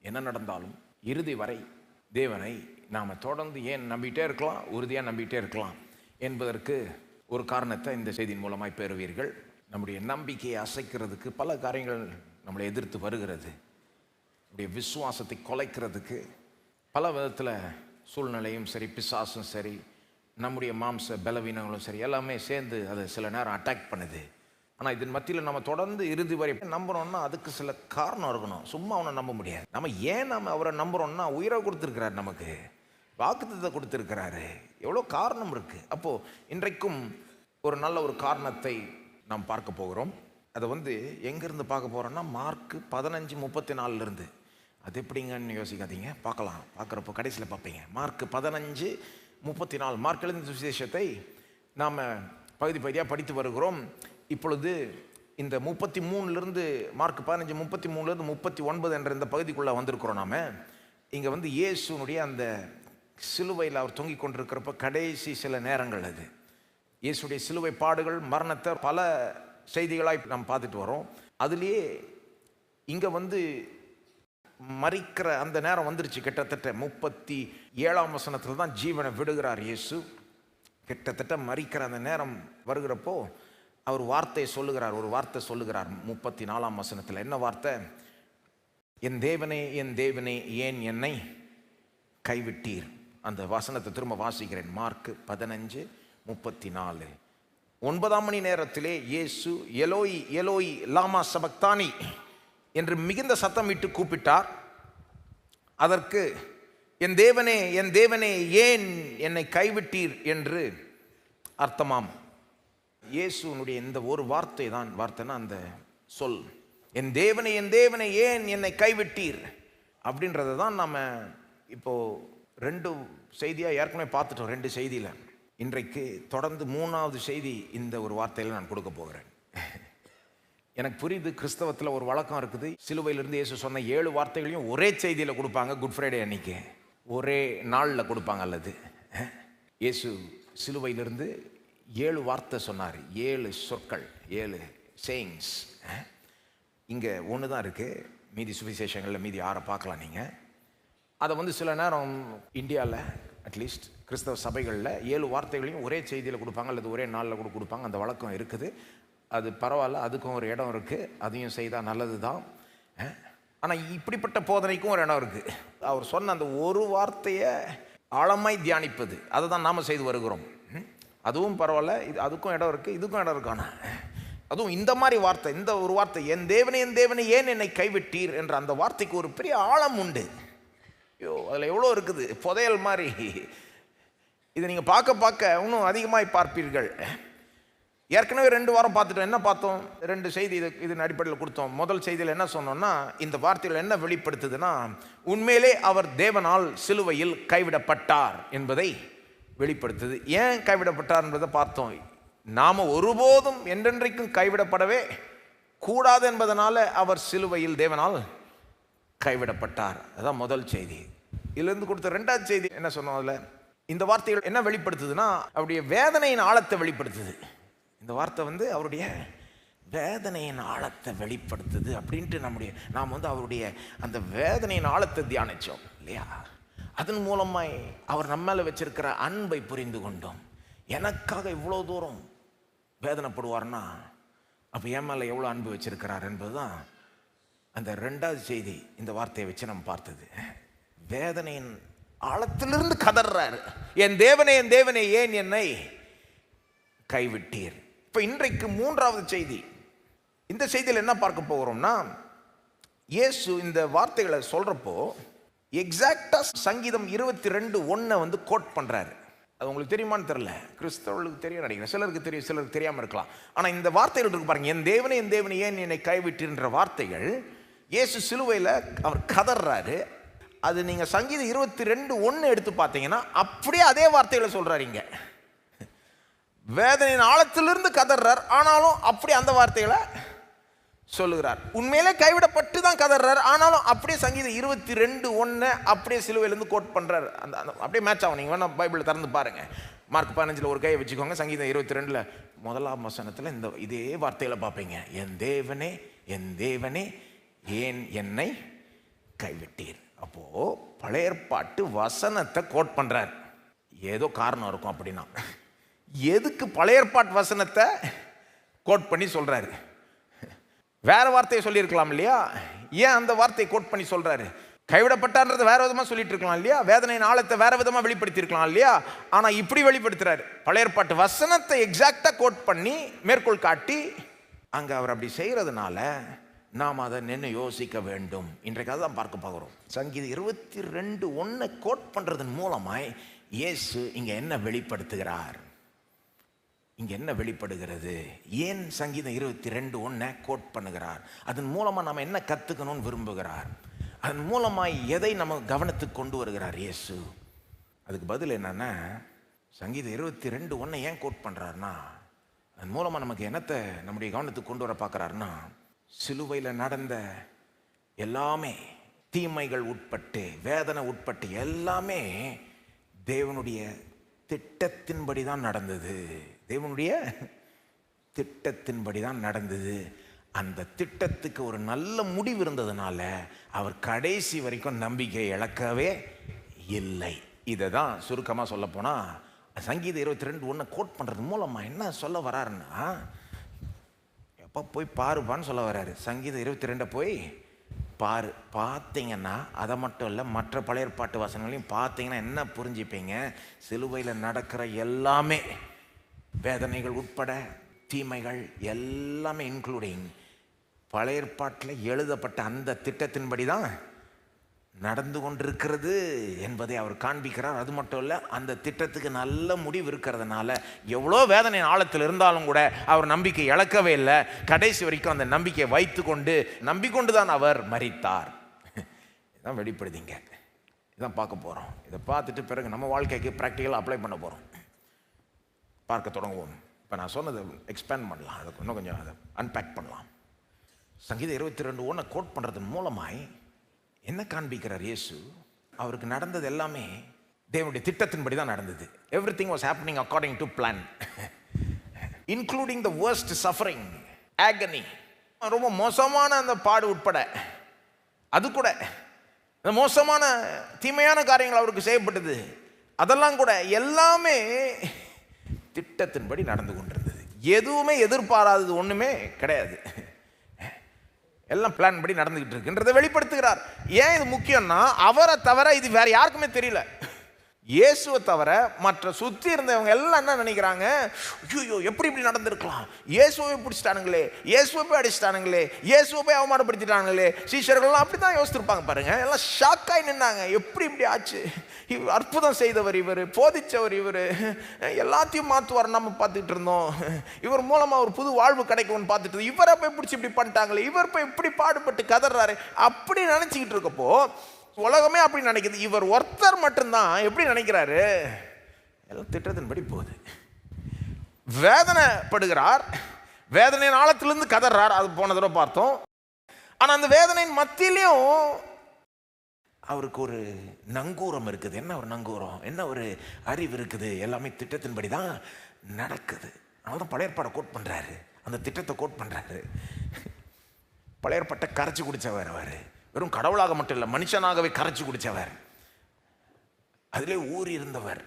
என்ன நடந்தாலும் இறுதி வரை தேவனை நாம் தொடர்ந்து ஏன் நம்பிக்கிட்டே இருக்கலாம், உறுதியாக நம்பிக்கிட்டே இருக்கலாம் என்பதற்கு ஒரு காரணத்தை இந்த செய்தியின் மூலமாய் பெறுவீர்கள். நம்முடைய நம்பிக்கையை அசைக்கிறதுக்கு பல காரியங்கள் நம்மளை எதிர்த்து வருகிறது. நம்முடைய விசுவாசத்தை குலைக்கிறதுக்கு பல விதத்தில் சூழ்நிலையும் சரி, பிசாசும் சரி, நம்முடைய மாம்ச பலவீனங்களும் சரி, எல்லாமே சேர்ந்து அதை சில நேரம் அட்டாக் பண்ணுது. ஆனால் இதன் மத்தியில் நம்ம தொடர்ந்து இறுதி வரை நம்புகிறோம்னா அதுக்கு சில காரணம் இருக்கணும். சும்மா அவனை நம்ப முடியாது. நம்ம அவரை நம்புகிறோம்னா உயிரை கொடுத்துருக்கிறார், நமக்கு வாக்குத்தத்தை கொடுத்துருக்கிறாரு, எவ்வளோ காரணம் இருக்குது. அப்போது இன்றைக்கும் ஒரு நல்ல ஒரு காரணத்தை நாம் பார்க்க போகிறோம். அதை எங்கேருந்து பார்க்க போகிறோன்னா மார்க் 15:34 அது எப்படிங்கன்னு யோசிக்காதீங்க, பார்க்கலாம். பார்க்குறப்போ கடைசியில் பார்ப்பீங்க. மார்க் 15:34 மார்க் எழுதின சுவிசேஷத்தை நாம் பகுதி பகுதியாக படித்து வருகிறோம். இப்பொழுது இந்த 33 மார்க் 15:33 39 என்ற இந்த பகுதிக்குள்ளே வந்திருக்கிறோம். நாம் இங்கே இயேசுனுடைய அந்த சிலுவையில் அவர் தொங்கிக் கொண்டிருக்கிறப்ப கடைசி சில நேரங்கள், அது இயேசுடைய சிலுவை பாடுகள், மரணத்தை பல செய்திகளாய் நாம் பார்த்துட்டு வரோம். அதுலேயே இங்கே மரிக்கிற அந்த நேரம் வந்துருச்சு. கிட்டத்தட்ட 37ஆம் வசனத்தில் தான் ஜீவனை விடுகிறார் இயேசு. கிட்டத்தட்ட மரிக்கிற அந்த நேரம் வருகிறப்போ அவர் வார்த்தையை சொல்லுகிறார், ஒரு வார்த்தை சொல்லுகிறார் 34ஆம் வசனத்தில். என்ன வார்த்தை? என் தேவனே, என் தேவனே, ஏன் என்னை கைவிட்டீர். அந்த வசனத்தை திரும்ப வாசிக்கிறேன். மார்க் 15:34. 9ஆம் மணி நேரத்திலே இயேசு எலோய் எலோய் லாமா சபக்தானி என்று மிகுந்த சத்தமிட்டு கூப்பிட்டார். அதற்கு என் தேவனே, என் தேவனே, ஏன் என்னை கைவிட்டீர் என்று அர்த்தமாம். இயேசுனுடைய இந்த ஒரு வார்த்தை தான், வார்த்தைன்னா அந்த சொல், என் தேவனே, என் தேவனே, ஏன் என்னை கைவிட்டீர் அப்படின்றத தான் நம்ம இப்போது 2 செய்தியாக ஏற்கனவே பார்த்துட்டோம். 2 செய்தியில் இன்றைக்கு தொடர்ந்து 3வது செய்தி இந்த ஒரு வார்த்தையில் நான் கொடுக்க போகிறேன். எனக்கு புரியுது, கிறிஸ்தவத்தில் ஒரு வழக்கம் இருக்குது, சிலுவையிலிருந்து இயேசு சொன்ன 7 வார்த்தைகளையும் ஒரே செய்தியில் கொடுப்பாங்க. குட் ஃப்ரைடே அன்னைக்கு ஒரே நாளில் கொடுப்பாங்க. அல்லது இயேசு சிலுவையிலிருந்து 7 வார்த்தை சொன்னார், 7 சொற்கள், 7 சேயிங்ஸ். இங்கே 1 தான் இருக்குது, மீதி சுவிசேஷங்களில் மீதி 6 பார்க்கலாம் நீங்கள். அதை சில நேரம் இந்தியாவில் அட்லீஸ்ட் கிறிஸ்தவ சபைகளில் 7 வார்த்தைகளையும் ஒரே செய்தியில் கொடுப்பாங்க, அல்லது ஒரே நாளில் கூட கொடுப்பாங்க. அந்த வழக்கம் இருக்குது. அது பரவாயில்ல, அதுக்கும் ஒரு இடம் இருக்குது, அதையும் செய்தால் நல்லது தான். ஆனால் இப்படிப்பட்ட போதனைக்கும் ஒரு இடம் இருக்குது. அவர் சொன்ன அந்த ஒரு வார்த்தையை ஆழமாய் தியானிப்பது, அதை தான் நாம் செய்து வருகிறோம். அதுவும் பரவாயில்ல, இது அதுக்கும் இடம் இருக்குது, இதுக்கும் இடம் இருக்கானா. அதுவும் இந்த மாதிரி வார்த்தை, இந்த ஒரு வார்த்தை, என் தேவனே, என் தேவனே, ஏன் என்னை கைவிட்டீர் என்ற அந்த வார்த்தைக்கு ஒரு பெரிய ஆழம் உண்டு. ஐயோ, அதில் எவ்வளோ இருக்குது, புதையல் மாதிரி. இதை நீங்கள் பார்க்க பார்க்க இன்னும் அதிகமாய் பார்ப்பீர்கள். ஏற்கனவே 2 வாரம் பார்த்துட்டோம். என்ன பார்த்தோம்? 2 செய்தி இதன் அடிப்படையில் கொடுத்தோம். முதல் செய்தியில் என்ன சொன்னோம்னா, இந்த வார்த்தைகள் என்ன வெளிப்படுத்துதுன்னா, உண்மையிலே அவர் தேவனால் சிலுவையில் கைவிடப்பட்டார் என்பதை வெளிப்படுத்துது. ஏன் கைவிடப்பட்டார் என்பதை பார்த்தோம். நாம் ஒருபோதும் என்றென்றைக்கும் கைவிடப்படவே கூடாது என்பதனால அவர் சிலுவையில் தேவனால் கைவிடப்பட்டார். அதுதான் முதல் செய்தி. இதிலிருந்து கொடுத்த 2வது செய்தி என்ன சொன்னோம்? அதில் இந்த வார்த்தைகள் என்ன வெளிப்படுத்துதுன்னா, அவருடைய வேதனையின் ஆழத்தை வெளிப்படுத்துது. இந்த வார்த்தை அவருடைய வேதனையின் ஆழத்தை வெளிப்படுத்துது அப்படின்ட்டு நாம் அவருடைய அந்த வேதனையின் ஆழத்தை தியானித்தோம் இல்லையா? அதன் மூலமாய் அவர் நம்ம மேலே வச்சிருக்கிற அன்பை புரிந்து கொண்டோம். எனக்காக இவ்வளோ தூரம் வேதனைப்படுவார்னா அப்போ என் மேலே எவ்வளோ அன்பு வச்சிருக்கிறார் என்பதுதான் அந்த 2வது செய்தி. இந்த வார்த்தையை வச்சு நம்ம பார்த்தது. வேதனையின் ஆழத்திலிருந்து கதறாரு, என் தேவனே, என் தேவனே, ஏன் என்னை கைவிட்டீர். இப்போ இன்றைக்கு 3வது செய்தி. இந்த செய்தியில் என்ன பார்க்க போகிறோம்னா, இயேசு இந்த வார்த்தைகளை சொல்கிறப்போ எக்ஸாக்டாக சங்கீதம் 22:1 கோட் பண்ணுறாரு. அது உங்களுக்கு தெரியுமான்னு தெரியல, கிறிஸ்தவர்களுக்கு தெரியும் நினைக்கிறேன், சிலருக்கு தெரியும், சிலருக்கு தெரியாமல் இருக்கலாம். ஆனால் இந்த வார்த்தைகள் இருக்கு பாருங்க, என் தேவனே, என் தேவனே, ஏன் என்னை கைவிட்டுன்ற வார்த்தைகள் இயேசு சிலுவையில் அவர் கதறாரு. அது நீங்கள் சங்கீதம் 22:1 எடுத்து பார்த்தீங்கன்னா அப்படியே அதே வார்த்தைகளை சொல்கிறாருங்க. வேதனையின் ஆழத்திலிருந்து கதறார், ஆனாலும் அப்படி அந்த வார்த்தைகளை சொல்லுகிறார். உண்மையிலே கைவிடப்பட்டு தான் கதறார், ஆனாலும் அப்படியே சங்கீதம் 22:1 அப்படியே சிலுவையிலேருந்து கோட் பண்ணுறார். அந்த அப்படியே மேட்ச் ஆகும். நீங்கள் வேணால் பைபிளை திறந்து பாருங்கள். மார்க் 15 ஒரு கையை வச்சுக்கோங்க. சங்கீதம் 22 1ஆம் வசனத்தில் இந்த இதே வார்த்தையில் பார்ப்பீங்க, என் தேவனே, என் தேவனே, ஏன் என்னை கைவிட்டீர். அப்போ பழைய ஏற்பாட்டு வசனத்தை கோட் பண்றார். ஏதோ காரணம் இருக்கும். அப்படின்னா எதுக்கு பழைய ஏற்பாட்டு வசனத்தை கோட் பண்ணி சொல்றாரு? வேற வார்த்தையை சொல்லியிருக்கலாம் இல்லையா? ஏன் அந்த வார்த்தையை கோட் பண்ணி சொல்றாரு? கைவிடப்பட்டார்ன்றது வேற விதமா சொல்லிட்டு இருக்கலாம் இல்லையா? வேதனையின் ஆழத்தை வேற விதமா வெளிப்படுத்தி இருக்கலாம் இல்லையா? ஆனா இப்படி வெளிப்படுத்துறாரு. பழைய ஏற்பாட்டு வசனத்தை எக்ஸாக்டா கோட் பண்ணி மேற்கோள் காட்டி அங்க அவர் அப்படி செய்யறதுனால நாம் அதை நின்று யோசிக்க வேண்டும். இன்றைக்கு தான் பார்க்க போகிறோம். சங்கீதம் 22:1 கோட் பண்றதன் மூலமாய் இயேசு இங்க என்ன வெளிப்படுத்துகிறார்? இங்க என்ன வெளிப்படுகிறது? ஏன் சங்கீதம் 22:1 கோட் பண்ணுகிறார்? அதன் மூலமா நம்ம என்ன கத்துக்கணும்னு விரும்புகிறார்? அதன் மூலமாய் எதை நம்ம கவனத்துக்கு கொண்டு வருகிறார் இயேசு? அதுக்கு பதில் என்னன்னா, சங்கீதம் 22:1 ஏன் கோட் பண்றாருன்னா, அதன் மூலமா நமக்கு என்னத்தை நம்முடைய கவனத்துக்கு கொண்டு வர பார்க்கிறாருன்னா, சிலுவையில் நடந்த எல்லாமே, தீமைகள் உட்பட்டு, வேதனை உட்பட்டு எல்லாமே தேவனுடைய திட்டத்தின்படி தான் நடந்தது. தேவனுடைய திட்டத்தின்படி தான் நடந்தது. அந்த திட்டத்துக்கு ஒரு நல்ல முடிவு இருந்ததுனால அவர் கடைசி வரைக்கும் நம்பிக்கை இழக்கவே இல்லை. இதை தான் சுருக்கமாக சொல்ல போனால் சங்கீதம் 22:1 கோட் பண்ணுறது மூலமாக என்ன சொல்ல வராருன்னா, எப்போ போய் பாருப்பான்னு சொல்ல வர்றாரு. சங்கீதம் 22 போய் பாரு. பார்த்தீங்கன்னா அதை மட்டும் இல்லை, மற்ற பழைய ஏற்பாட்டு வசனங்களையும் பார்த்தீங்கன்னா என்ன புரிஞ்சுப்பீங்க? சிலுவையில் நடக்கிற எல்லாமே, வேதனைகள் உட்பட தீமைகள் எல்லாமே இன்க்ளூடிங் பழைய ஏற்பாட்டில் எழுதப்பட்ட அந்த திட்டத்தின்படி தான் நடந்து கொண்டிருக்கிறது என்பதை அவர் காண்பிக்கிறார். அது மட்டும் இல்லை, அந்த திட்டத்துக்கு நல்ல முடிவு இருக்கிறதுனால எவ்வளோ வேதனை ஆழத்தில் இருந்தாலும் கூட அவர் நம்பிக்கை இழக்கவே இல்லை. கடைசி வரைக்கும் அந்த நம்பிக்கையை வைத்து நம்பிக்கொண்டு தான் அவர் மரித்தார். இதான் வெளிப்படுதிங்க. இதான் பார்க்க போகிறோம். இதை பார்த்துட்டு பிறகு நம்ம வாழ்க்கைக்கு ப்ராக்டிக்கலாக அப்ளை பண்ண போகிறோம். பார்க்க தொடங்குவோம். இப்போ நான் சொன்னதை எக்ஸ்பேண்ட் பண்ணலாம், அதை இன்னும் கொஞ்சம் அதை அன்பேக் பண்ணலாம். சங்கீதம் 22:1 கோட் பண்ணுறதன் மூலமாய் என்ன காண்பிக்கிறார் இயேசு? அவருக்கு நடந்தது எல்லாமே தேவனுடைய திட்டத்தின்படி தான் நடந்தது. Everything was happening according to plan, including the worst suffering, ஆகனி, ரொம்ப மோசமான அந்த பாடு உட்பட, அது கூட அந்த மோசமான தீமையான காரியங்கள் அவருக்கு செய்யப்பட்டது, அதெல்லாம் கூட எல்லாமே திட்டத்தின்படி நடந்து கொண்டிருந்தது. எதுவுமே எதிர்பாராதது ஒன்றுமே கிடையாது. எல்லாம் பிளான் படி நடந்துகிட்டு இருக்குன்றதை வெளிப்படுத்துகிறார். ஏன் இது முக்கியம்னா, அவரை தவிர இது வேற யாருக்குமே தெரியல. இயேசுவை தவிர மற்ற சுற்றி இருந்தவங்க எல்லாம் என்ன நினைக்கிறாங்க? ஐயோ, எப்படி இப்படி நடந்திருக்கலாம்? இயேசுவை பிடிச்சிட்டானுங்களே, இயேசுவை போய் அடிச்சிட்டானுங்களே, இயேசுவை போய் அவமானப்படுத்திட்டானுங்களே. சீஷர்கள்லாம் அப்படி தான் யோசிச்சிருப்பாங்க பாருங்க. எல்லாம் ஷாக்காய் நின்னாங்க. எப்படி இப்படி ஆச்சு? அற்புதம் செய்தவர் இவர், போதிச்சவர் இவர், எல்லாத்தையும் மாற்றுவார் நம்ம பார்த்துட்டு இருந்தோம். இவர் மூலமா ஒரு புது வாழ்வு கிடைக்கும்னு பார்த்துட்டு இவரை போய் பிடிச்சி இப்படி பண்ணிட்டாங்களே, இவர் போய் இப்படி பாடுபட்டு கதறாரு அப்படி நினைச்சுக்கிட்டு இருக்கப்போ உலகமே அப்படி நினைக்குது. இவர் ஒருத்தர் மட்டும்தான் எப்படி நினைக்கிறாரு? எல்லாம் திட்டத்தின்படி போகுது. வேதனைப்படுகிறார், வேதனையின் ஆழத்திலிருந்து கதறார். அது போன தடவை பார்த்தோம். ஆனா அந்த வேதனையின் மத்தியிலையும் அவருக்கு ஒரு நங்கூரம் இருக்குது. என்ன ஒரு நங்கூரம், என்ன ஒரு அறிவு இருக்குது? எல்லாமே திட்டத்தின்படி தான் நடக்குது. அதனால பழைய ஏற்பாடை கோட் பண்றாரு, அந்த திட்டத்தை கோட் பண்றாரு. பழைய ஏற்பாட்டை கரைச்சி குடிச்சவர் அவர். வெறும் கடவுளாக மட்டும் இல்லை, மனுஷனாகவே கரைச்சி குடிச்சவர், அதிலே ஊறி இருந்தவர்,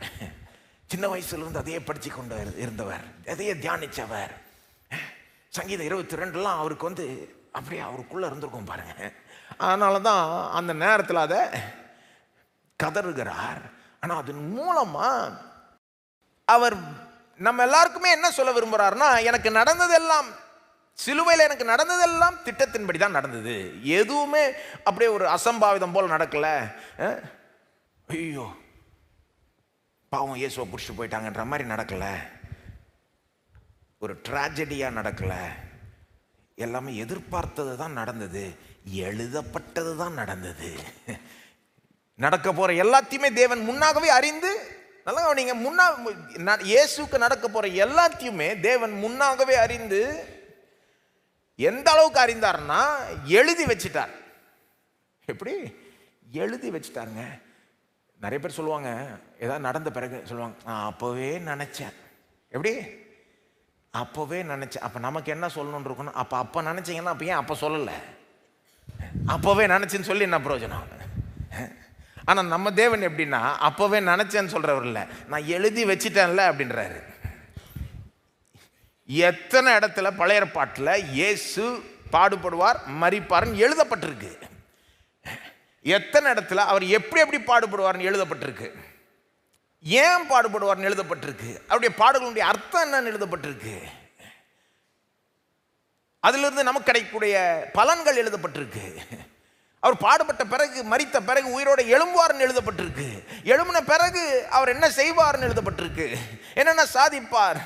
சின்ன வயசுல இருந்து அதையே படிச்சு கொண்டு இருந்தவர், அதையே தியானிச்சவர். சங்கீதம் 22 அவருக்கு அப்படியே அவருக்குள்ள இருந்திருக்கும் பாருங்க. அதனால தான் அந்த நேரத்தில் அதை கதறுகிறார். ஆனால் அதன் மூலமா அவர் நம்ம எல்லாருக்குமே என்ன சொல்ல விரும்புகிறார்னா, எனக்கு நடந்ததெல்லாம், சிலுவையில் எனக்கு நடந்ததெல்லாம் திட்டத்தின்படி தான் நடந்தது. எதுவுமே அப்படியே ஒரு அசம்பாவிதம் போல் நடக்கலை. ஐயோ பாவம் இயேசுவை பிடிச்சிட்டு போயிட்டாங்கன்ற மாதிரி நடக்கலை, ஒரு ட்ராஜடியாக நடக்கலை. எல்லாமே எதிர்பார்த்தது தான் நடந்தது, எழுதப்பட்டது தான் நடந்தது. நடக்க போற எல்லாத்தையுமே தேவன் முன்னாகவே அறிந்து, நல்லா நீங்க இயேசுக்கு நடக்க போற எல்லாத்தையுமே தேவன் முன்னாகவே அறிந்து, எந்த அளவுக்கு அறிந்தார்னா எழுதி வச்சிட்டார். எப்படி எழுதி வச்சிட்டாருங்க? நிறைய பேர் சொல்லுவாங்க, ஏதாவது நடந்த பிறகு சொல்லுவாங்க, நான் அப்பவே நினைச்சேன். எப்படி அப்பவே நினைச்சேன்? அப்ப நமக்கு என்ன சொல்லணும்னு இருக்கணும்? அப்ப நினைச்சீங்கன்னா அப்ப ஏன் அப்ப சொல்லலை? அப்போவே நினச்சின்னு சொல்லி என்ன பிரயோஜனம்? ஆனால் நம்ம தேவன் எப்படின்னா, அப்போவே நினச்சேன்னு சொல்கிறவர் இல்லை, நான் எழுதி வச்சிட்டேன்ல அப்படின்றாரு. எத்தனை இடத்துல பழைய ஏற்பாட்டில் இயேசு பாடுபடுவார் மரிப்பார்னு எழுதப்பட்டிருக்கு. எத்தனை இடத்துல அவர் எப்படி எப்படி பாடுபடுவார்னு எழுதப்பட்டிருக்கு. ஏன் பாடுபடுவார்னு எழுதப்பட்டிருக்கு. அவருடைய பாடுகளுடைய அர்த்தம் என்னன்னு எழுதப்பட்டிருக்கு. அதிலிருந்து நமக்கு கிடைக்கக்கூடிய பலன்கள் எழுதப்பட்டிருக்கு. அவர் பாடுபட்ட பிறகு, மரித்த பிறகு உயிரோட எழும்புவார்னு எழுதப்பட்டிருக்கு. எழும்பின பிறகு அவர் என்ன செய்வார்னு எழுதப்பட்டிருக்கு, என்னென்ன சாதிப்பார்,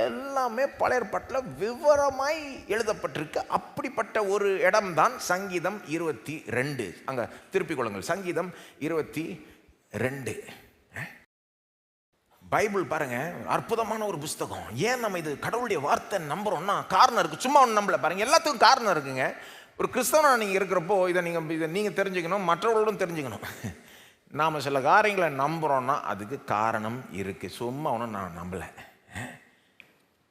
எல்லாமே பழைய ஏற்பாட்டில் விவரமாய் எழுதப்பட்டிருக்கு. அப்படிப்பட்ட ஒரு இடம்தான் சங்கீதம் 22. அங்க திருப்பிக் கொள்ளுங்கள், சங்கீதம் 22. பைபிள் பாருங்க, அற்புதமான ஒரு புஸ்தகம். ஏன் நம்ம இது கடவுளுடைய வார்த்தை நம்புறோம்னா காரணம் இருக்கு. சும்மா ஒன்று நம்பல பாருங்க, எல்லாத்துக்கும் காரணம் இருக்குங்க. ஒரு கிறிஸ்தவனா நீங்கள் இருக்கிறப்போ இதை நீங்கள் தெரிஞ்சுக்கணும், மற்றவர்களும் தெரிஞ்சுக்கணும். நாம் சில காரியங்களை நம்புகிறோன்னா அதுக்கு காரணம் இருக்குது. சும்மா ஒன்றும் நான் நம்பலை.